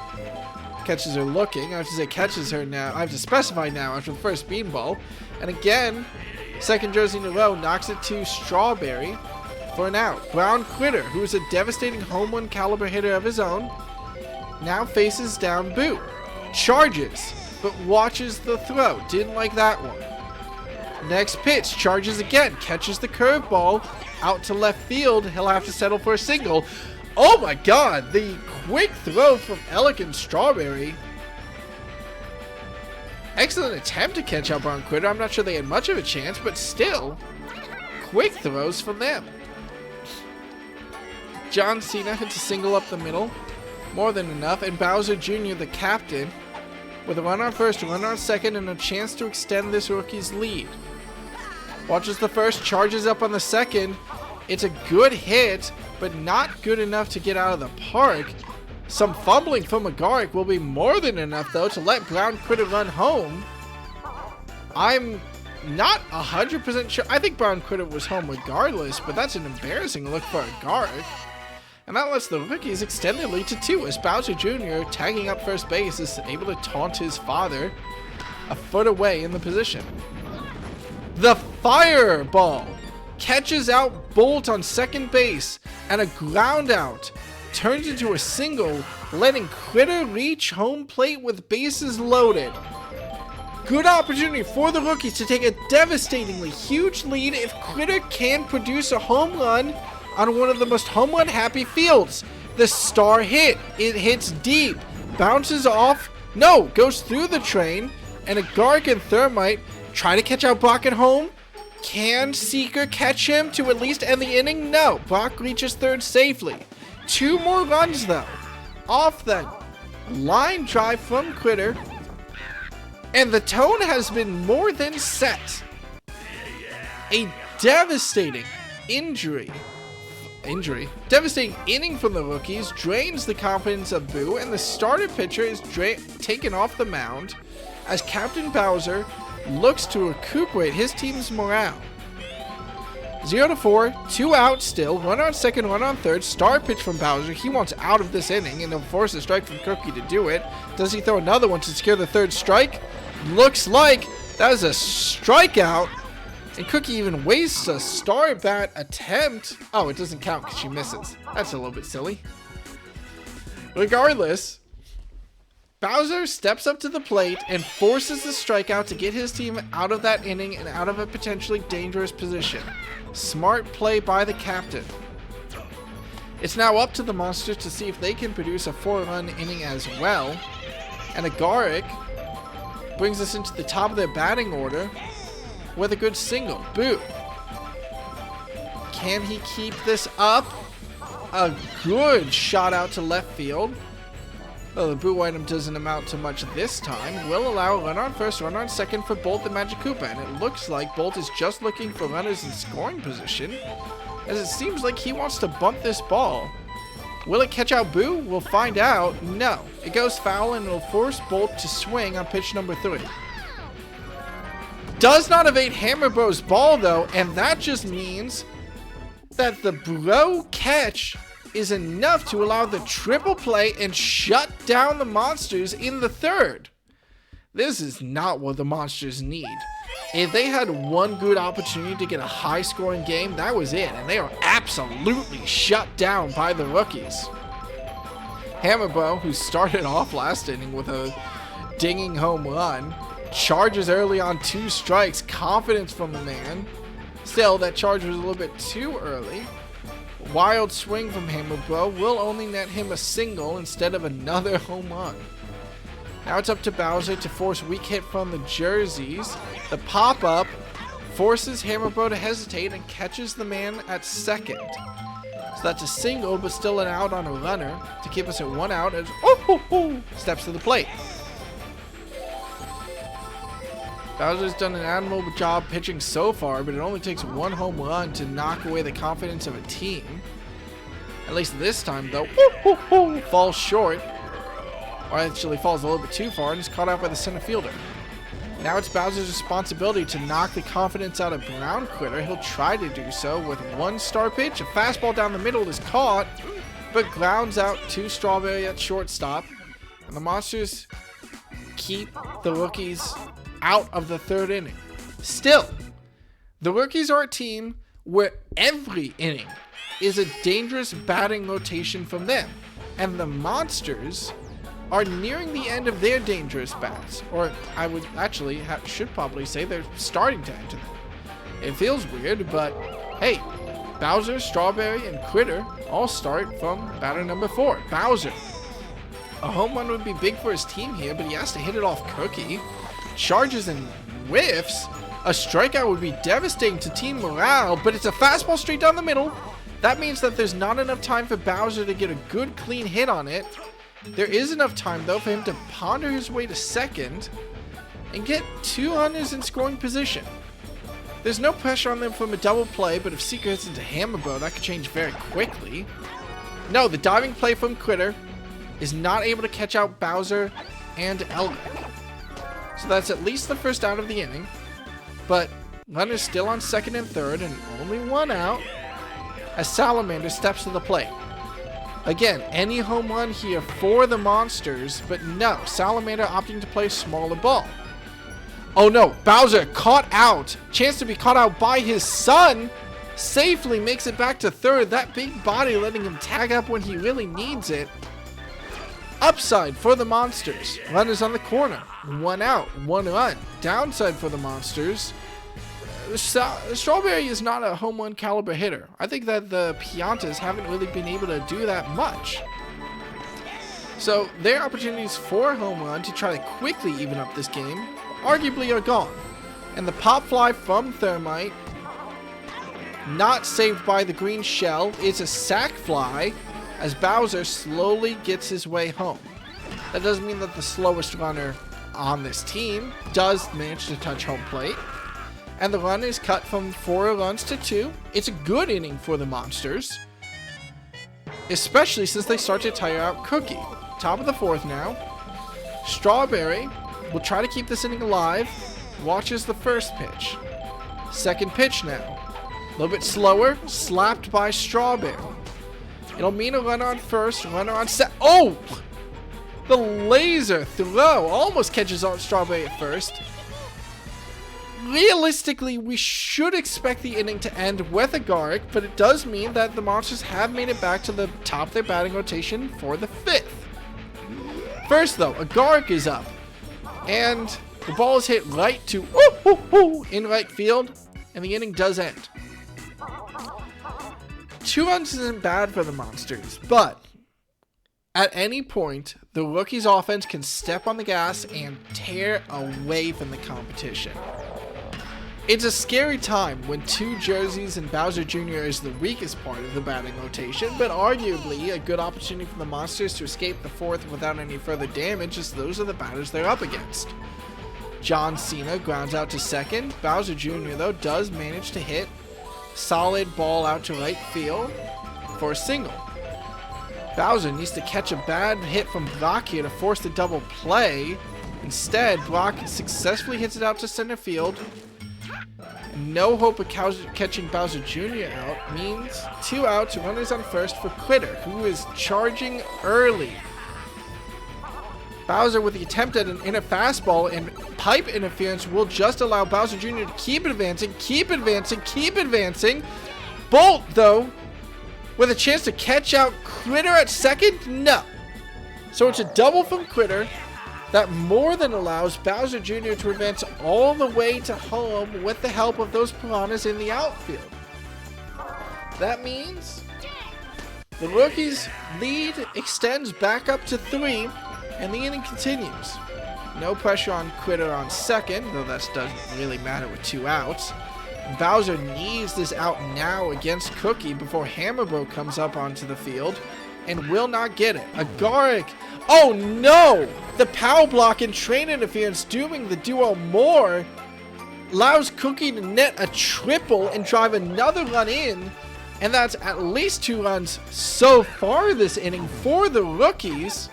Catches her looking. I have to say catches her now. I have to specify now after the first beanball. And again, second jersey in a row, knocks it to Strawberry for an out. Brown Critter, who is a devastating home run caliber hitter of his own, now faces down Boo. Charges, but watches the throw. Didn't like that one. Next pitch, charges again. Catches the curveball out to left field. He'll have to settle for a single. Oh my god, the quick throw from Elegant Strawberry. Excellent attempt to catch out Brown Critter. I'm not sure they had much of a chance, but still, quick throws from them. John Cena hits a single up the middle. More than enough. And Bowser Jr., the captain, with a runner on first, a runner on second, and a chance to extend this rookie's lead. Watches the first, charges up on the second. It's a good hit, but not good enough to get out of the park. Some fumbling from Agaric will be more than enough, though, to let Brown Critter run home. I'm not 100% sure. I think Brown Critter was home regardless, but that's an embarrassing look for Agaric. And that lets the rookies extend their lead to 2, as Bowser Jr., tagging up first base, is able to taunt his father a foot away in the position. The Fireball catches out Bolt on second base, and a ground out turns into a single, letting Critter reach home plate with bases loaded. Good opportunity for the rookies to take a devastatingly huge lead if Critter can produce a home run on one of the most home run happy fields. The star hit. It hits deep, bounces off, no, goes through the train, and Agaric and Thermite Try to catch out Brock at home. Can Seeker catch him to at least end the inning? No. Brock reaches third safely. 2 more runs, though, off that line drive from Critter. And the tone has been more than set. A devastating devastating inning from the rookies drains the confidence of Boo, and the starter pitcher is taken off the mound as Captain Bowser looks to recuperate his team's morale. 0-4, 2 out still, 1 on second, 1 on third. Star pitch from Bowser. He wants out of this inning, and he'll force a strike from Cookie to do it. Does he throw another one to secure the third strike? Looks like that is a strikeout. And Cookie even wastes a star bat attempt. Oh, it doesn't count because she misses. That's a little bit silly. Regardless, Bowser steps up to the plate and forces the strikeout to get his team out of that inning and out of a potentially dangerous position. Smart play by the captain. It's now up to the Monsters to see if they can produce a 4-run inning as well. And Agaric brings us into the top of their batting order with a good single. Boo. Can he keep this up? A good shot out to left field. Though the Boo item doesn't amount to much this time. Will allow a run on first, run on second for Bolt the Magic Koopa. And it looks like Bolt is just looking for runners in scoring position, as it seems like he wants to bump this ball. Will it catch out Boo? We'll find out. No. It goes foul and will force Bolt to swing on pitch number 3. Does not evade Hammer Bro's ball, though, and that just means that the Bro catch is enough to allow the triple play and shut down the Monsters in the third. This is not what the Monsters need. If they had one good opportunity to get a high-scoring game, that was it, and they are absolutely shut down by the rookies. Hammerbro, who started off last inning with a dinging home run, charges early on 2 strikes. Confidence from the man. Still, that charge was a little bit too early. Wild swing from Hammerbro will only net him a single instead of another home run. Now it's up to Bowser to force weak hit from the jerseys. The pop-up forces Hammerbro to hesitate and catches the man at second. So that's a single, but still an out on a runner to keep us at 1 out as steps to the plate. Bowser's done an admirable job pitching so far, but it only takes 1 home run to knock away the confidence of a team. At least this time, though, falls short. Or actually falls a little bit too far and is caught out by the center fielder. Now it's Bowser's responsibility to knock the confidence out of Brown Critter. He'll try to do so with 1 star pitch. A fastball down the middle is caught, but grounds out to Strawberry at shortstop. And the Monsters keep the rookies out of the 3rd inning. Still, the rookies are a team where every inning is a dangerous batting rotation from them. And the Monsters are nearing the end of their dangerous bats. Or I would actually should probably say they're starting to enter them. It feels weird, but hey, Bowser, Strawberry, and Critter all start from batter number 4. Bowser. A home run would be big for his team here, but he has to hit it off Cookie. Charges and whiffs. A strikeout would be devastating to team morale, but it's a fastball straight down the middle. That means that there's not enough time for Bowser to get a good clean hit on it. There is enough time, though, for him to ponder his way to second and get 2 runners in scoring position. There's no pressure on them from a double play, but if Seeker hits into Hammerbro, that could change very quickly. No, the diving play from Critter is not able to catch out Bowser and Elric. So that's at least the first out of the inning, but runners still on second and third and only 1 out as Salamander steps to the plate. Again, any home run here for the Monsters, but no, Salamander opting to play smaller ball. Oh no, Bowser caught out. Chance to be caught out by his son. Safely makes it back to third. That big body letting him tag up when he really needs it. Upside for the Monsters. Runners on the corner. 1 out, 1 run. Downside for the Monsters. Strawberry is not a home run caliber hitter. I think that the Piantas haven't really been able to do that much. So their opportunities for a home run to try to quickly even up this game arguably are gone. And the pop fly from Thermite, not saved by the green shell, is a sack fly as Bowser slowly gets his way home. That doesn't mean that the slowest runner on this team does manage to touch home plate. And the run is cut from 4 runs to 2. It's a good inning for the Monsters, especially since they start to tire out Cookie. Top of the 4th now. Strawberry will try to keep this inning alive. Watches the first pitch. Second pitch now. A little bit slower. Slapped by Strawberry. It'll mean a runner on first, runner on set. Oh! The laser throw almost catches on Strawberry at first. Realistically, we should expect the inning to end with a Garrick, but it does mean that the Monsters have made it back to the top of their batting rotation for the 5th. First, though, a Garrick is up, and the ball is hit right to in right field, and the inning does end. 2 runs isn't bad for the Monsters, but at any point, the Rookies' offense can step on the gas and tear away from the competition. It's a scary time when 2 jerseys and Bowser Jr. is the weakest part of the batting rotation, but arguably a good opportunity for the Monsters to escape the 4th without any further damage, as those are the batters they're up against. John Cena grounds out to second. Bowser Jr., though, does manage to hit solid ball out to right field for a single. Bowser needs to catch a bad hit from Brock here to force the double play. Instead, Brock successfully hits it out to center field. No hope of catching Bowser Jr. out means 2 outs, runners on first for Critter, who is charging early. Bowser with the attempt at an inner fastball and pipe interference will just allow Bowser Jr. to keep advancing, keep advancing, keep advancing. Bolt, though, with a chance to catch out Critter at second? No. So it's a double from Critter that more than allows Bowser Jr. to advance all the way to home with the help of those piranhas in the outfield. That means the Rookies' lead extends back up to 3, and the inning continues. No pressure on Critter on second, though that doesn't really matter with 2 outs. Bowser needs this out now against Cookie before Hammerbro comes up onto the field and will not get it. A Garrick. Oh no! The power block and train interference dooming the duo more allows Cookie to net a triple and drive another run in, and that's at least 2 runs so far this inning for the Rookies.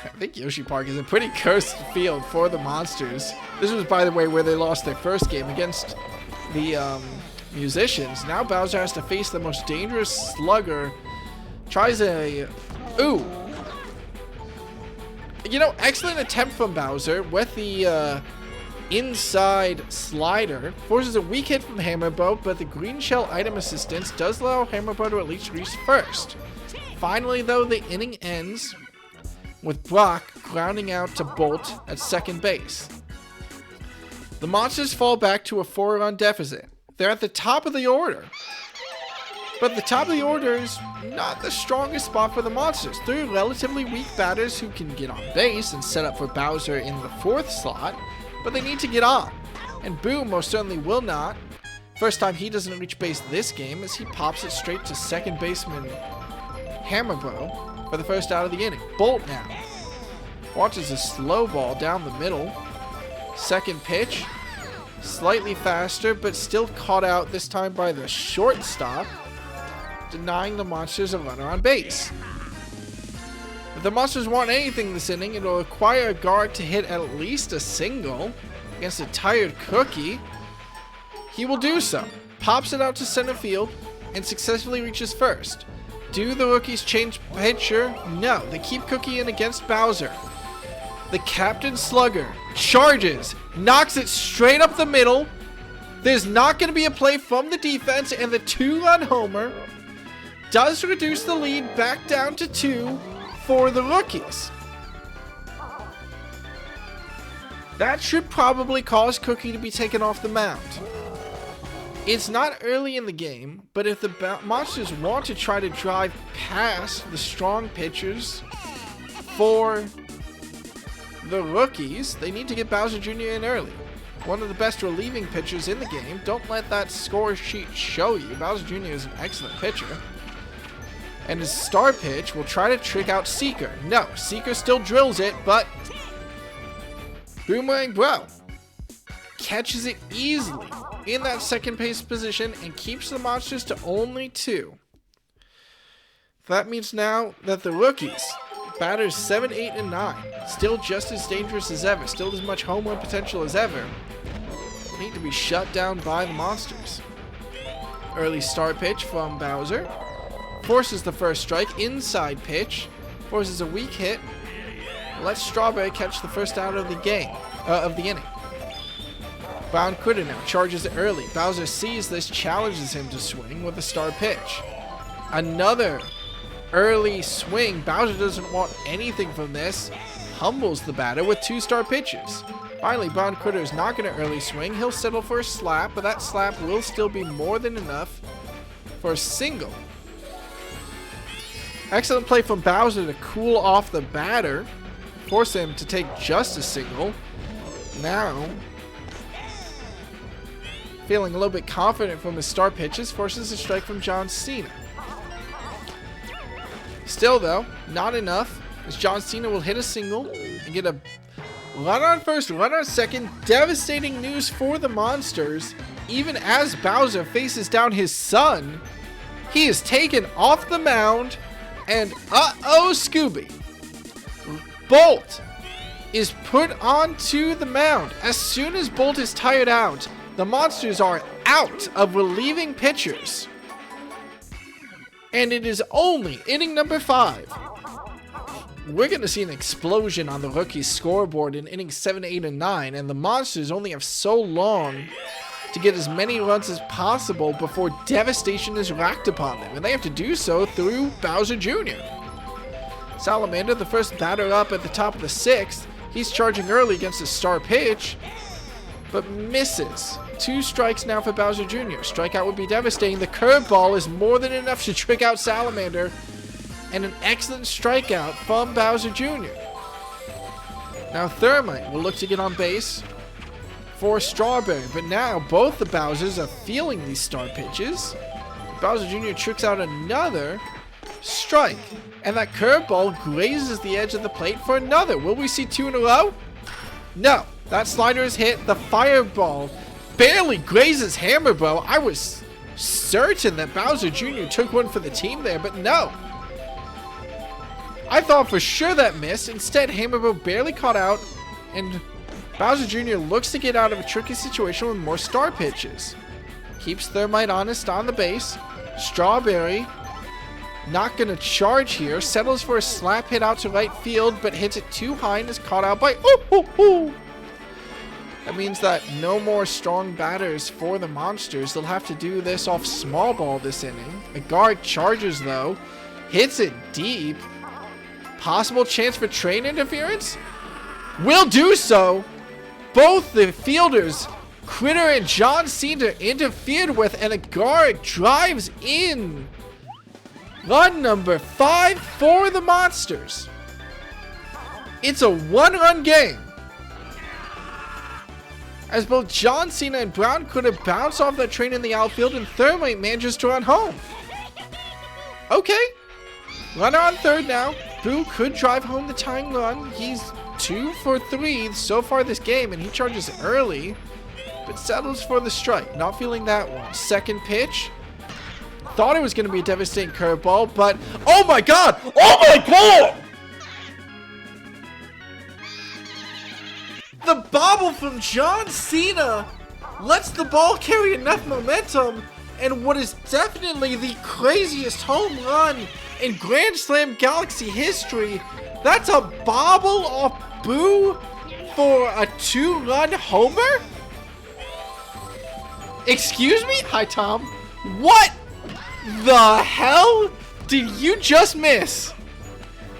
I think Yoshi Park is a pretty cursed field for the Monsters. This was, by the way, where they lost their first game against the Musicians. Now Bowser has to face the most dangerous slugger. Tries a... Ooh. You know, excellent attempt from Bowser with the inside slider. Forces a weak hit from Hammerbow, but the green shell item assistance does allow Hammerbow to at least reach first. Finally, though, the inning ends with Brock grounding out to Bolt at second base. The Monsters fall back to a 4-run deficit. They're at the top of the order. But the top of the order is not the strongest spot for the Monsters. 3 relatively weak batters who can get on base and set up for Bowser in the 4th slot, but they need to get on. And Boo most certainly will not. First time he doesn't reach base this game as he pops it straight to second baseman Hammerbro for the first out of the inning. Bolt now watches a slow ball down the middle. Second pitch, slightly faster, but still caught out this time by the shortstop, denying the Monsters a runner on base. If the Monsters want anything this inning, it will require a guard to hit at least a single against a tired Cookie. He will do so. Pops it out to center field and successfully reaches first. Do the Rookies change pitcher? No, they keep Cookie in against Bowser. The Captain Slugger charges, knocks it straight up the middle. There's not going to be a play from the defense, and the 2-run homer does reduce the lead back down to 2 for the Rookies. That should probably cause Cookie to be taken off the mound. It's not early in the game, but if the Monsters want to try to drive past the strong pitchers for the rookies, they need to get Bowser Jr. in early. One of the best relieving pitchers in the game. Don't let that score sheet show you. Bowser Jr. is an excellent pitcher. And his star pitch will try to trick out Seeker. No, Seeker still drills it, but Boomerang Bro catches it easily in that second base position and keeps the monsters to only 2. That means now that the rookies, batters 7, 8, and 9, still just as dangerous as ever, still as much home run potential as ever, need to be shut down by the monsters. Early start pitch from Bowser. Forces the first strike. Inside pitch. Forces a weak hit. Lets Strawberry catch the first out of the inning. Brown Critter now charges it early. Bowser sees this, challenges him to swing with a star pitch. Another early swing. Bowser doesn't want anything from this. Humbles the batter with 2 star pitches. Finally, Brown Critter is not going to early swing. He'll settle for a slap, but that slap will still be more than enough for a single. Excellent play from Bowser to cool off the batter. Force him to take just a single. Now, feeling a little bit confident from his star pitches, forces a strike from John Cena. Still, though, not enough, as John Cena will hit a single and get a run on first, run on second. Devastating news for the monsters. Even as Bowser faces down his son, he is taken off the mound, and uh-oh, Scooby. Bolt is put onto the mound. As soon as Bolt is tired out, the monsters are out of relieving pitchers. And it is only inning number 5. We're going to see an explosion on the rookies' scoreboard in innings 7, 8, and 9, and the monsters only have so long to get as many runs as possible before devastation is racked upon them, and they have to do so through Bowser Jr. Salamander, the first batter up at the top of the 6th, he's charging early against a star pitch, but misses. 2 strikes now for Bowser Jr. Strikeout would be devastating. The curveball is more than enough to trick out Salamander, and an excellent strikeout from Bowser Jr. Now Thermite will look to get on base for Strawberry, but now both the Bowsers are feeling these star pitches. Bowser Jr. tricks out another strike, and that curveball grazes the edge of the plate for another. Will we see 2 in a row? No, that slider is hit. The fireball barely grazes Hammer Bro. I was certain that Bowser Jr. took one for the team there, but no. I thought for sure that missed. Instead, Hammer Bro barely caught out, and Bowser Jr. looks to get out of a tricky situation with more star pitches. Keeps Thermite honest on the base. Strawberry not going to charge here. Settles for a slap hit out to right field, but hits it too high and is caught out by... That means that no more strong batters for the monsters. They'll have to do this off small ball this inning. A guard charges, though. Hits it deep. Possible chance for train interference? Will do so. Both the fielders, Critter and John Cena, interfered with, and a guard drives in. Run number 5 for the monsters. It's a 1-run game, as both John Cena and Brown Critter bounce off that train in the outfield, and Thermite manages to run home. Okay. Runner on third now. Boo could drive home the tying run. He's 2 for 3 so far this game, and he charges early, but settles for the strike. Not feeling that one. Second pitch. Thought it was going to be a devastating curveball, but oh my god! Oh my god! The bobble from John Cena lets the ball carry enough momentum, and what is definitely the craziest home run in Grand Slam Galaxy history. That's a bobble off Boo for a 2-run homer? Excuse me? Hi, Tom. What the hell did you just miss?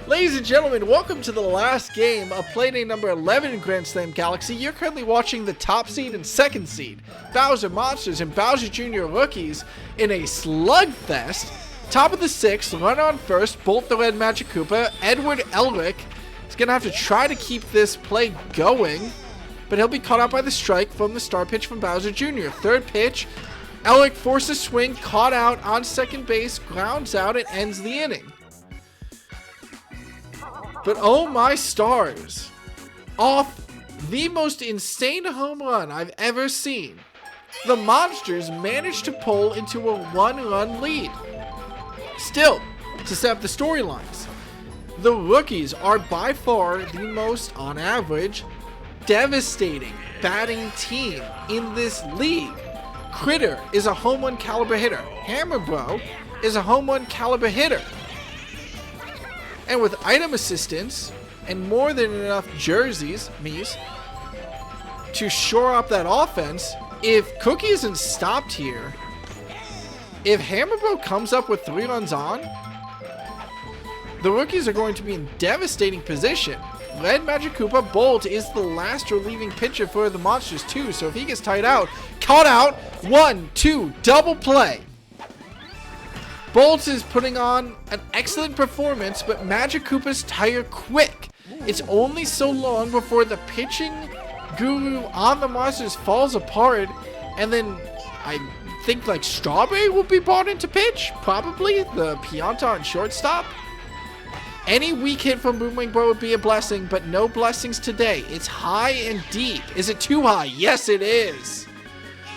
Ladies and gentlemen, welcome to the last game of Playday number 11 in Grand Slam Galaxy. You're currently watching the top seed and second seed, Bowser Monsters and Bowser Jr. Rookies, in a slugfest. Top of the 6th, run on first, Bolt the Red Magic Koopa, Edward Elric He's going to have to try to keep this play going, but he'll be caught out by the strike from the start pitch from Bowser Jr. Third pitch, Elric forces swing, caught out on second base, grounds out, and ends the inning. But oh my stars, off the most insane home run I've ever seen, the Monsters managed to pull into a 1-run lead. Still, to set up the storylines, the Rookies are by far the most, on average, devastating batting team in this league. Critter is a home run caliber hitter. Hammer Bro is a home run caliber hitter. And with item assistance and more than enough jerseys, to shore up that offense, if Cookie isn't stopped here, if Hammer Bro comes up with 3 runs on, the Rookies are going to be in devastating position. Red Magic Koopa Bolt is the last relieving pitcher for the Monsters too, so if he gets tied out, caught out, 1-2, double play. Bolt is putting on an excellent performance, but Magic Koopa's tire quick. It's only so long before the pitching guru on the Monsters falls apart, and then I think like Strawberry will be brought into pitch, probably the Pianta on shortstop. Any weak hit from Boomwing Bro would be a blessing, but no blessings today. It's high and deep. Is it too high? Yes, it is.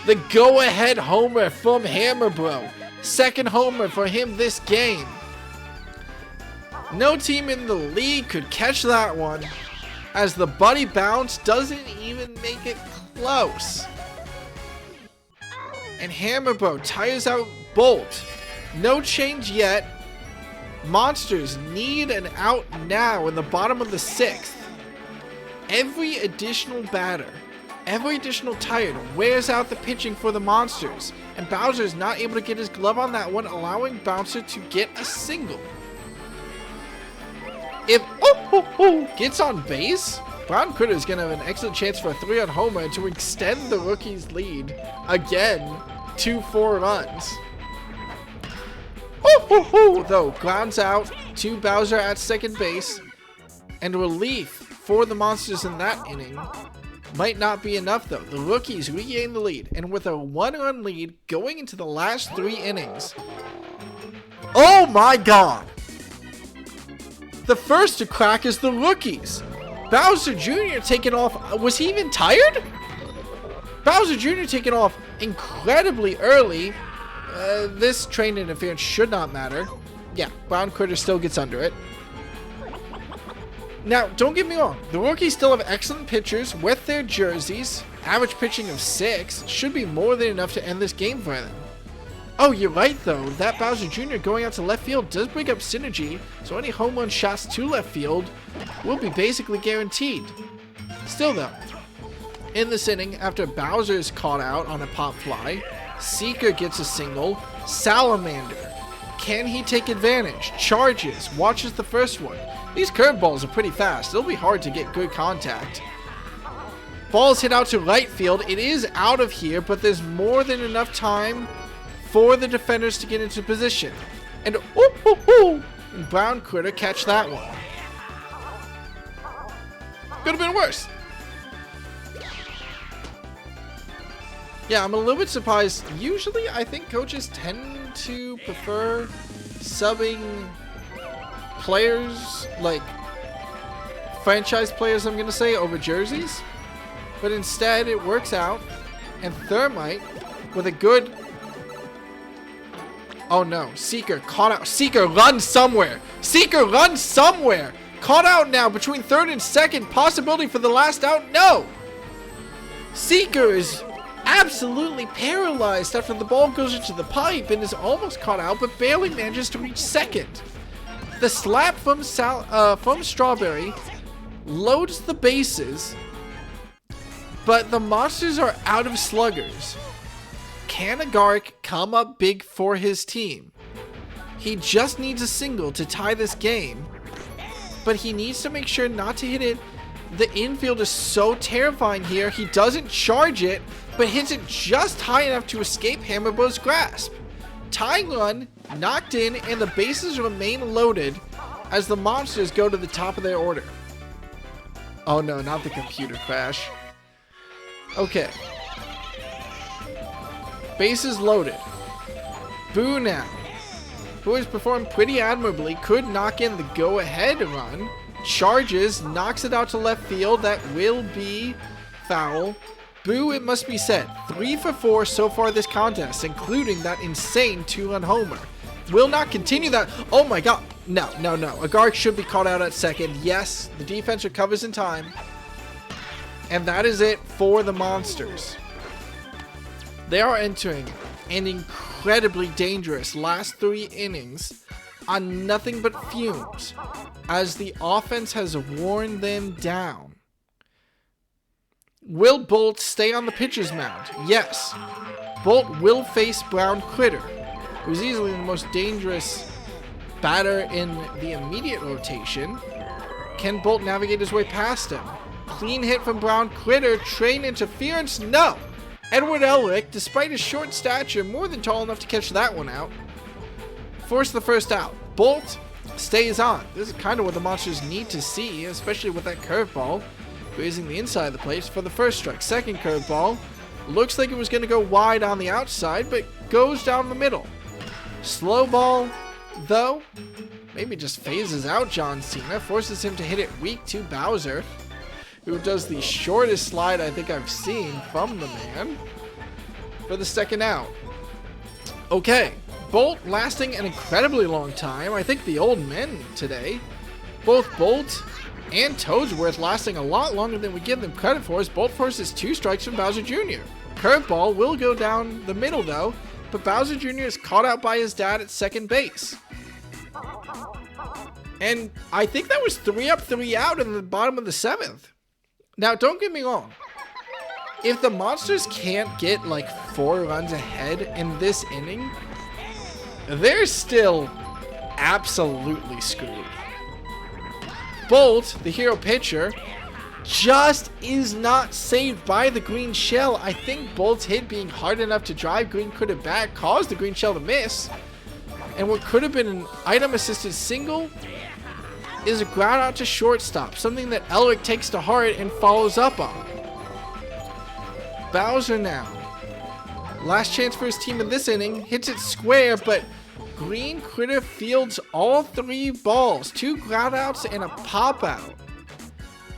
The go-ahead homer from Hammer Bro. Second homer for him this game. No team in the league could catch that one, as the buddy bounce doesn't even make it close. And Hammer Bro tires out Bolt. No change yet. Monsters need an out now in the bottom of the 6th. Every additional batter, every additional tire wears out the pitching for the Monsters, and Bowser is not able to get his glove on that one, allowing Bouncer to get a single. If gets on base, Brown Critter is going to have an excellent chance for a 3-run homer to extend the Rookie's lead again to 4 runs. Though, grounds out to Bowser at second base, and relief for the Monsters in that inning might not be enough though. The Rookies regain the lead, and with a 1-run lead going into the last 3 innings. Oh my god! The first to crack is the Rookies. Bowser Jr. taking off, was he even tired? Bowser Jr. taking off incredibly early. This train interference should not matter. Yeah, Brown Critter still gets under it. Now, don't get me wrong. The Rookies still have excellent pitchers with their jerseys. Average pitching of 6 should be more than enough to end this game for them. Oh, you're right, though. That Bowser Jr. going out to left field does bring up synergy, so any home run shots to left field will be basically guaranteed. Still, though, in this inning, after Bowser is caught out on a pop fly, Seeker gets a single. Salamander, can he take advantage? Charges, watches the first one. These curveballs are pretty fast. It'll be hard to get good contact. Ball's hit out to right field. It is out of here, but there's more than enough time for the defenders to get into position. And and Brown Critter catch that one. Could have been worse. Yeah, I'm a little bit surprised. Usually, I think coaches tend to prefer subbing players, like franchise players, I'm going to say, over jerseys. But instead, it works out. And Thermite, with a good... Oh no, Seeker caught out. Seeker, run somewhere. Seeker, run somewhere. Caught out now between third and second. Possibility for the last out? No. Seeker is absolutely paralyzed after the ball goes into the pipe and is almost caught out, but barely manages to reach second. The slap from Strawberry loads the bases, but the Monsters are out of sluggers. Can Agaric come up big for his team? He just needs a single to tie this game, but he needs to make sure not to hit it. The infield is so terrifying here. He doesn't charge it, but hits it just high enough to escape Hammer Bro's grasp. Tying run, knocked in, and the bases remain loaded as the Monsters go to the top of their order. Oh no, not the computer crash. Okay. Bases loaded. Boo now, who has performed pretty admirably, could knock in the go-ahead run. Charges, knocks it out to left field. That will be foul. Boo, it must be said. 3 for 4 so far this contest, including that insane 2-run homer. Will not continue that. Oh my god. No, no, no. Agark should be called out at second. Yes, the defense recovers in time. And that is it for the Monsters. They are entering an incredibly dangerous last 3 innings on nothing but fumes, as the offense has worn them down. Will Bolt stay on the pitcher's mound? Yes. Bolt will face Brown Critter, who's easily the most dangerous batter in the immediate rotation. Can Bolt navigate his way past him? Clean hit from Brown Critter. Train interference? No. Edward Elric, despite his short stature, more than tall enough to catch that one out. Force the first out. Bolt stays on. This is kind of what the Monsters need to see, especially with that curveball grazing the inside of the plate for the first strike. Second curveball looks like it was going to go wide on the outside, but goes down the middle. Slow ball, though, maybe just phases out John Cena, forces him to hit it weak to Bowser, who does the shortest slide I think I've seen from the man for the second out. Okay, Bolt lasting an incredibly long time. I think the old men today, both Bolt and Toadsworth, lasting a lot longer than we give them credit for, as Bolt forces 2 strikes from Bowser Jr. Curveball will go down the middle though, but Bowser Jr. is caught out by his dad at second base. And I think that was 3 up, 3 out in the bottom of the 7th. Now, don't get me wrong. If the Monsters can't get like 4 runs ahead in this inning, they're still absolutely screwed. Bolt, the hero pitcher, just is not saved by the green shell. I think Bolt's hit being hard enough to drive Green Critter back caused the green shell to miss. And what could have been an item-assisted single is a ground out to shortstop, something that Elric takes to heart and follows up on. Bowser now. Last chance for his team in this inning. Hits it square, but Green Critter fields all 3 balls. 2 ground outs and a pop out.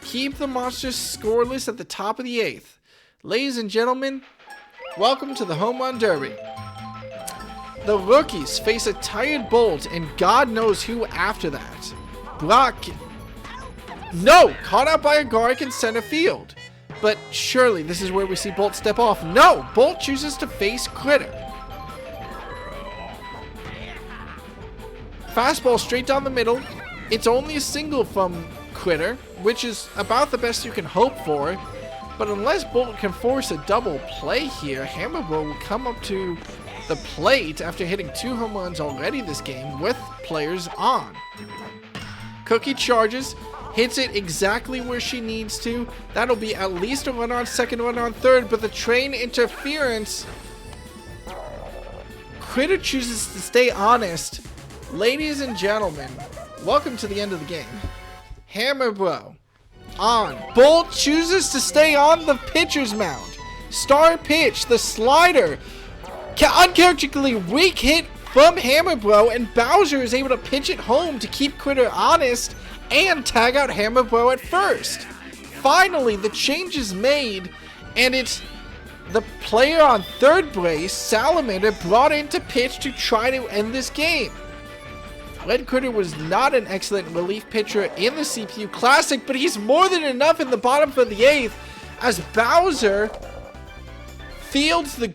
Keep the Monsters scoreless at the top of the 8th. Ladies and gentlemen, welcome to the Home Run Derby. The rookies face a tired Bolt and God knows who after that. Brock, no, caught out by Agark in center field. But surely this is where we see Bolt step off. No, Bolt chooses to face Critter. Fastball straight down the middle. It's only a single from Critter, which is about the best you can hope for. But unless Bolt can force a double play here, Hammerbro will come up to the plate after hitting 2 home runs already this game with players on. Cookie charges, hits it exactly where she needs to. That'll be at least a run on second, run on third, but the train interference. Critter chooses to stay honest. Ladies and gentlemen, welcome to the end of the game. Hammerbro on. Bolt chooses to stay on the pitcher's mound. Star pitch, the slider. Uncharacteristically weak hit from Hammerbro, and Bowser is able to pitch it home to keep Critter honest and tag out Hammerbro at first. Finally, the change is made, and it's the player on third base, Salamander, brought in to pitch to try to end this game. Red Critter was not an excellent relief pitcher in the CPU Classic, but he's more than enough in the bottom of the 8th as Bowser fields the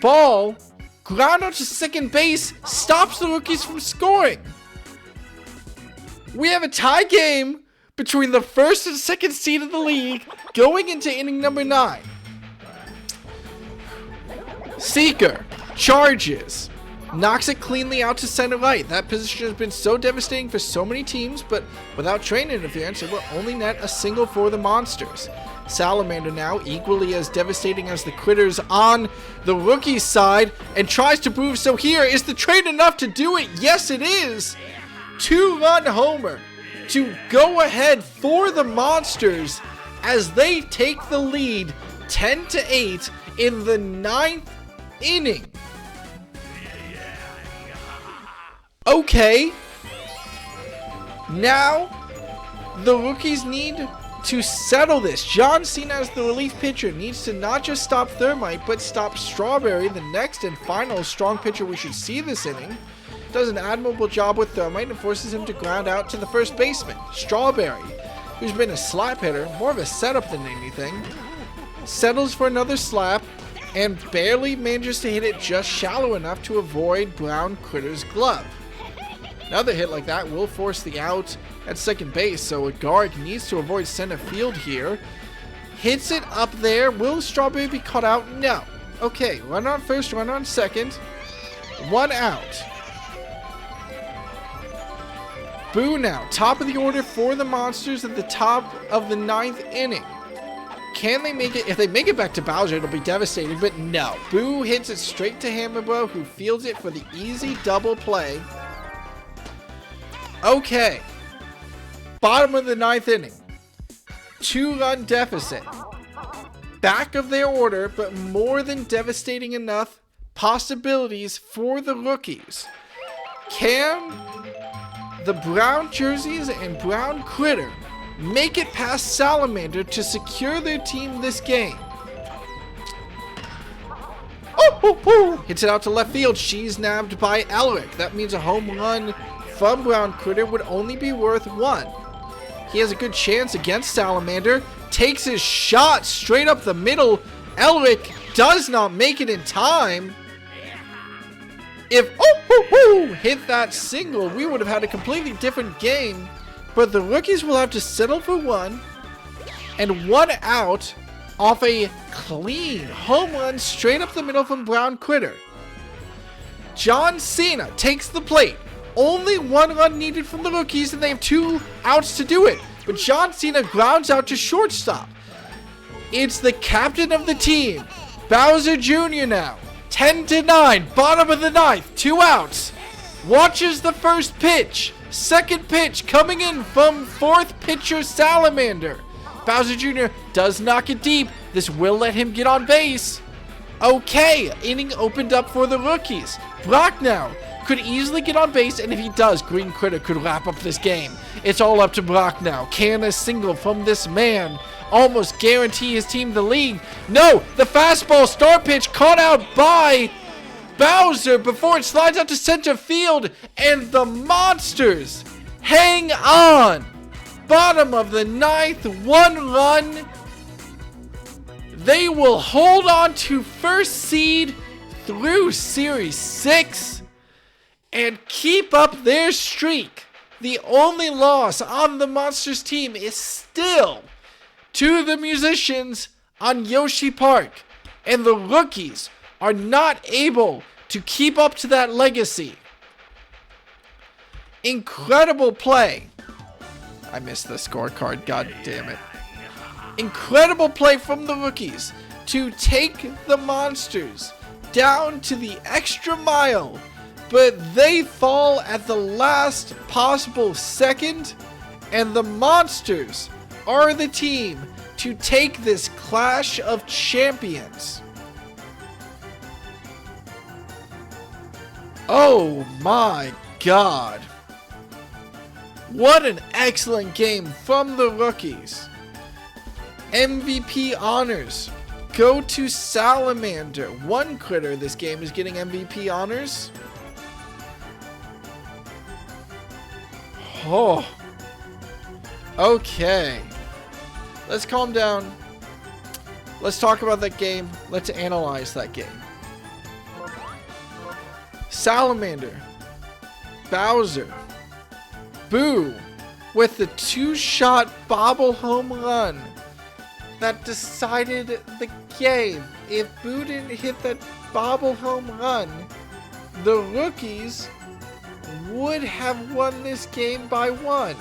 ball, ground out to second base, stops the rookies from scoring. We have a tie game between the first and second seed of the league going into inning number 9. Seeker charges, knocks it cleanly out to center right. That position has been so devastating for so many teams, but without train interference, it will only net a single for the Monsters. Salamander now, equally as devastating as the Critters on the rookie's side, and tries to prove so here. Is the trade enough to do it? Yes, it is. 2-run homer to go ahead for the Monsters as they take the lead 10-8 in the 9th inning. Okay. Now, the rookies need to settle this. John Cena as the relief pitcher needs to not just stop Thermite, but stop Strawberry, the next and final strong pitcher we should see this inning. Does an admirable job with Thermite and forces him to ground out to the first baseman. Strawberry, who's been a slap hitter, more of a setup than anything, settles for another slap and barely manages to hit it just shallow enough to avoid Brown Critter's glove. Another hit like that will force the out at second base, so a guard needs to avoid center field here. Hits it up there. Will Strawberry be caught out? No. Okay, run on first, run on second. 1 out. Boo now. Top of the order for the Monsters at the top of the 9th inning. Can they make it? If they make it back to Bowser, it'll be devastating, but no. Boo hits it straight to Hammerbro, who fields it for the easy double play. Okay. Bottom of the 9th inning. 2-run deficit. Back of their order, but more than devastating enough possibilities for the rookies. Can the Brown Jerseys and Brown Critter make it past Salamander to secure their team this game? Hits it out to left field. She's nabbed by Elric. That means a home run from Brown Critter would only be worth 1. He has a good chance against Salamander. Takes his shot straight up the middle. Elric does not make it in time. If hit that single, we would have had a completely different game. But the rookies will have to settle for 1. And 1 out off a clean home run straight up the middle from Brown Critter. John Cena takes the plate. Only 1 run needed from the rookies, and they have 2 outs to do it. But John Cena grounds out to shortstop. It's the captain of the team, Bowser Jr. now. 10-9, bottom of the 9th, 2 outs. Watches the first pitch. Second pitch coming in from 4th pitcher Salamander. Bowser Jr. does knock it deep. This will let him get on base. Okay, inning opened up for the rookies. Brock now could easily get on base, and if he does, Green Critter could wrap up this game. It's all up to Brock now. Can a single from this man almost guarantee his team the lead? No, the fastball star pitch caught out by Bowser before it slides out to center field, and the Monsters hang on. Bottom of the 9th, 1 run. They will hold on to first seed through Series 6 and keep up their streak. The only loss on the Monsters team is still to the Musicians on Yoshi Park, and the rookies are not able to keep up to that legacy. Incredible play. I missed the scorecard, god damn it. Incredible play from the rookies to take the Monsters down to the extra mile, but they fall at the last possible second, and the Monsters are the team to take this Clash of Champions. Oh my god. What an excellent game from the rookies. MVP honors go to Salamander. 1 critter this game is getting MVP honors. Oh. Okay. Let's calm down. Let's talk about that game. Let's analyze that game. Salamander. Bowser. Boo. With the 2-shot bobble home run that decided the game. If Boo didn't hit that bobble home run, the rookies would have won this game by 1.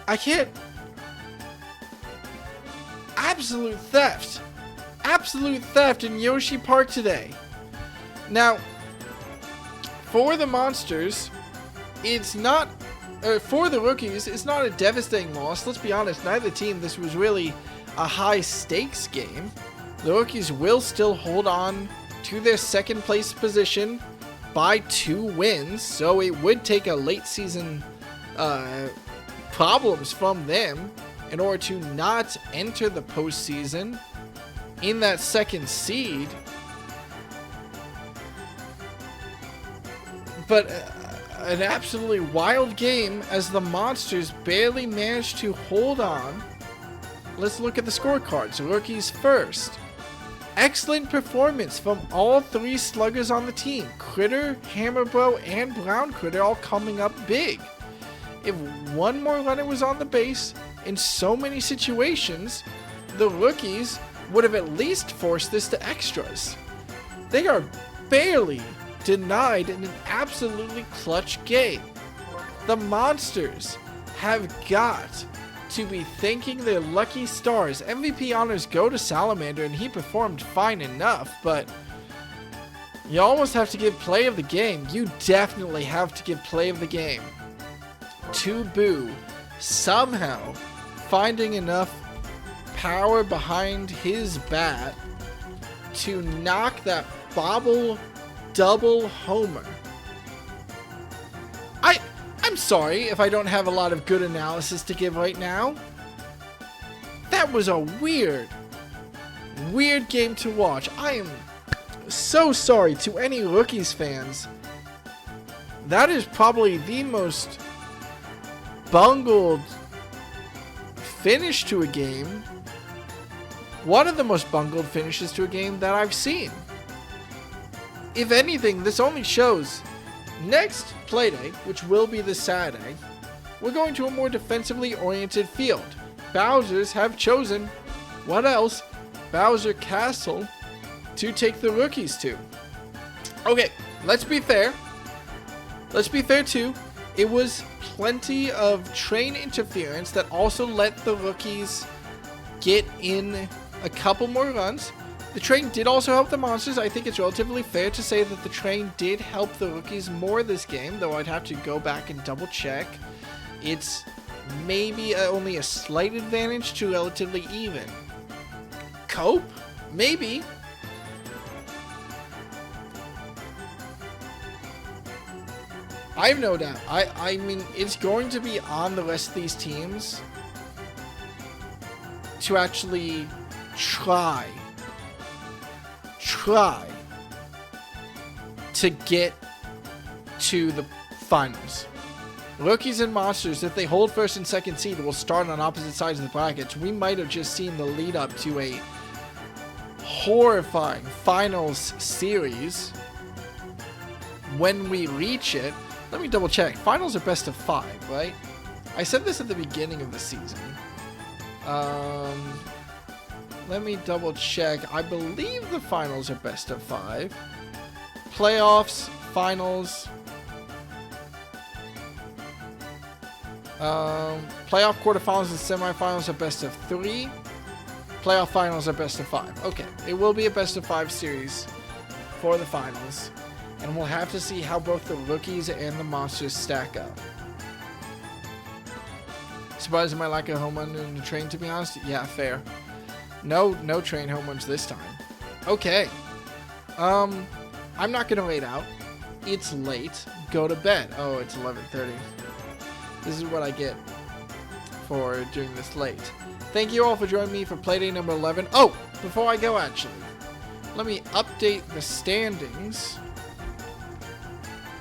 I can't. Absolute theft. Absolute theft in Yoshi Park today. Now, for the Monsters, it's not, for the rookies, it's not a devastating loss. Let's be honest, neither team, this was really a high stakes game. The rookies will still hold on to their second place position by 2 wins, so it would take a late season problems from them in order to not enter the postseason in that second seed. But an absolutely wild game as the Monsters barely managed to hold on. Let's look at the scorecards. Rookies first. Excellent performance from all 3 sluggers on the team. Critter, Hammerbro, and Brown Critter all coming up big. If one more runner was on the base, in so many situations, the rookies would have at least forced this to extras. They are barely denied in an absolutely clutch game. The Monsters have got to be thanking their lucky stars. MVP honors go to Salamander, and he performed fine enough, but you almost have to give play of the game. You definitely have to give play of the game to Boo, somehow finding enough power behind his bat to knock that bobble double homer. I'm sorry if I don't have a lot of good analysis to give right now. That was a weird game to watch. I am so sorry to any Rookies fans. That is probably the most bungled finish to a game. One of the most bungled finishes to a game that I've seen. If anything, this only shows next Playday, which will be this Saturday, we're going to a more defensively oriented field. Bowser's have chosen, what else? Bowser Castle to take the rookies to. Okay, let's be fair. Let's be fair too. It was plenty of train interference that also let the rookies get in a couple more runs. The train did also help the Monsters. I think it's relatively fair to say that the train did help the rookies more this game, though I'd have to go back and double check. It's maybe only a slight advantage to relatively even. Cope? Maybe. I have no doubt. I mean, it's going to be on the rest of these teams to actually try to get to the finals. Rookies and Monsters, if they hold first and second seed, will start on opposite sides of the brackets. We might have just seen the lead up to a horrifying finals series when we reach it. Let me double check. Finals are best of 5, right? I said this at the beginning of the season. Let me double check. I believe the finals are best of 5. Playoffs, finals. Playoff quarterfinals and semifinals are best of 3. Playoff finals are best of 5. Okay, it will be a best of 5 series for the finals. And we'll have to see how both the rookies and the Monsters stack up. Surprised at my lack of home run in the train, to be honest? Yeah, fair. No train home runs this time. Okay. I'm not gonna wait out. It's late. Go to bed. Oh, it's 11:30. This is what I get for doing this late. Thank you all for joining me for Playday number 11. Oh, before I go, actually, let me update the standings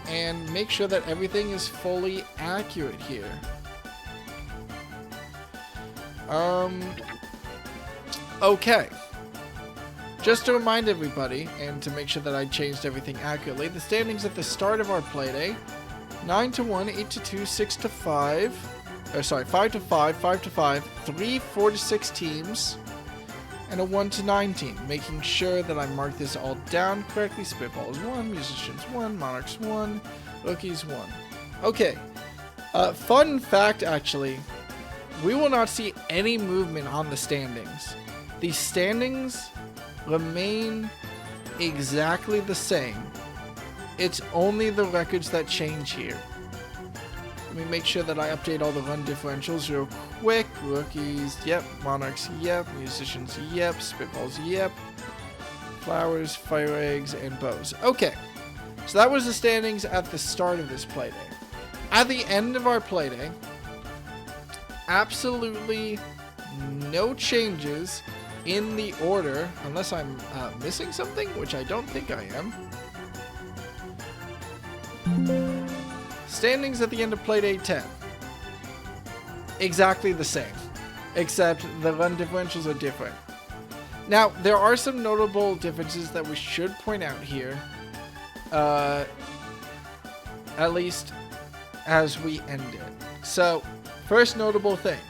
and make sure that everything is fully accurate here. Okay. Just to remind everybody, and to make sure that I changed everything accurately, the standings at the start of our Playday: 9-1, 8-2, 6-5, 5-5, 5-5, 3 4-6 teams, and a 1-9 team. Making sure that I mark this all down correctly. Spitballs 1, Musicians 1, Monarchs 1, Rookies 1. Okay. Fun fact, actually, we will not see any movement on the standings. The standings remain exactly the same. It's only the records that change here. Let me make sure that I update all the run differentials real quick. Rookies, yep. Monarchs, yep. Musicians, yep. Spitballs, yep. Flowers, FireEggs, and bows. Okay, so that was the standings at the start of this Playday. At the end of our Playday, absolutely no changes in the order, unless I'm missing something, which I don't think I am. Standings at the end of Playday 10. Exactly the same, except the run differentials are different. Now, there are some notable differences that we should point out here, at least as we end it. So, first notable thing.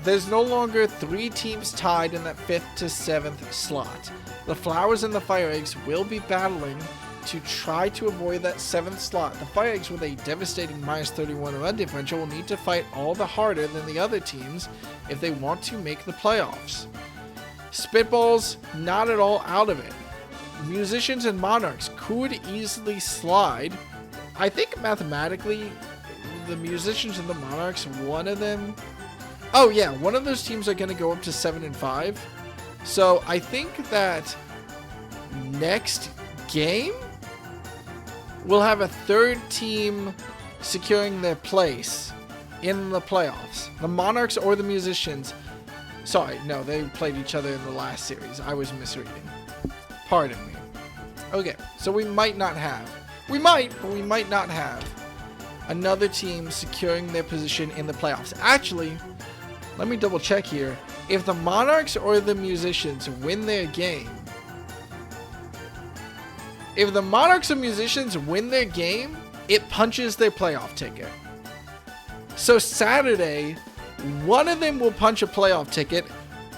There's no longer 3 teams tied in that 5th to 7th slot. The Flowers and the FireEggs will be battling to try to avoid that 7th slot. The FireEggs with a devastating -31 run differential will need to fight all the harder than the other teams if they want to make the playoffs. Spitballs, not at all out of it. Musicians and Monarchs could easily slide. I think mathematically, the Musicians and the Monarchs, one of them... Oh yeah, one of those teams are going to go up to 7-5. So I think that next game, we'll have a 3rd team securing their place in the playoffs. The Monarchs or the Musicians. Sorry, no, they played each other in the last series. I was misreading. Pardon me. Okay, so we might not have. We might, but we might not have another team securing their position in the playoffs. Actually, let me double check here. If the Monarchs or the Musicians win their game, if the Monarchs or Musicians win their game, it punches their playoff ticket. So Saturday, one of them will punch a playoff ticket.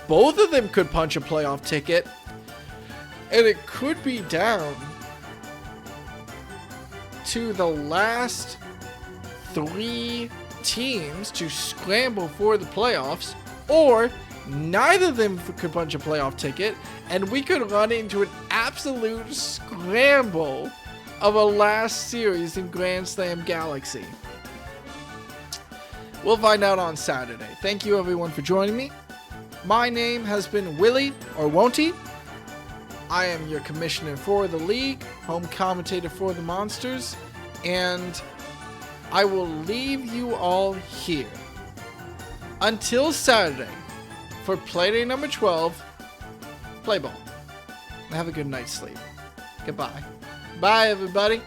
Both of them could punch a playoff ticket. And it could be down to the last 3 teams to scramble for the playoffs, or neither of them could punch a playoff ticket, and we could run into an absolute scramble of a last series in Grand Slam Galaxy. We'll find out on Saturday. Thank you everyone for joining me. My name has been Willie, or Won'ty. I am your commissioner for the league, home commentator for the Monsters, and I will leave you all here until Saturday for Playday number 12, Play Ball. Have a good night's sleep. Goodbye. Bye, everybody.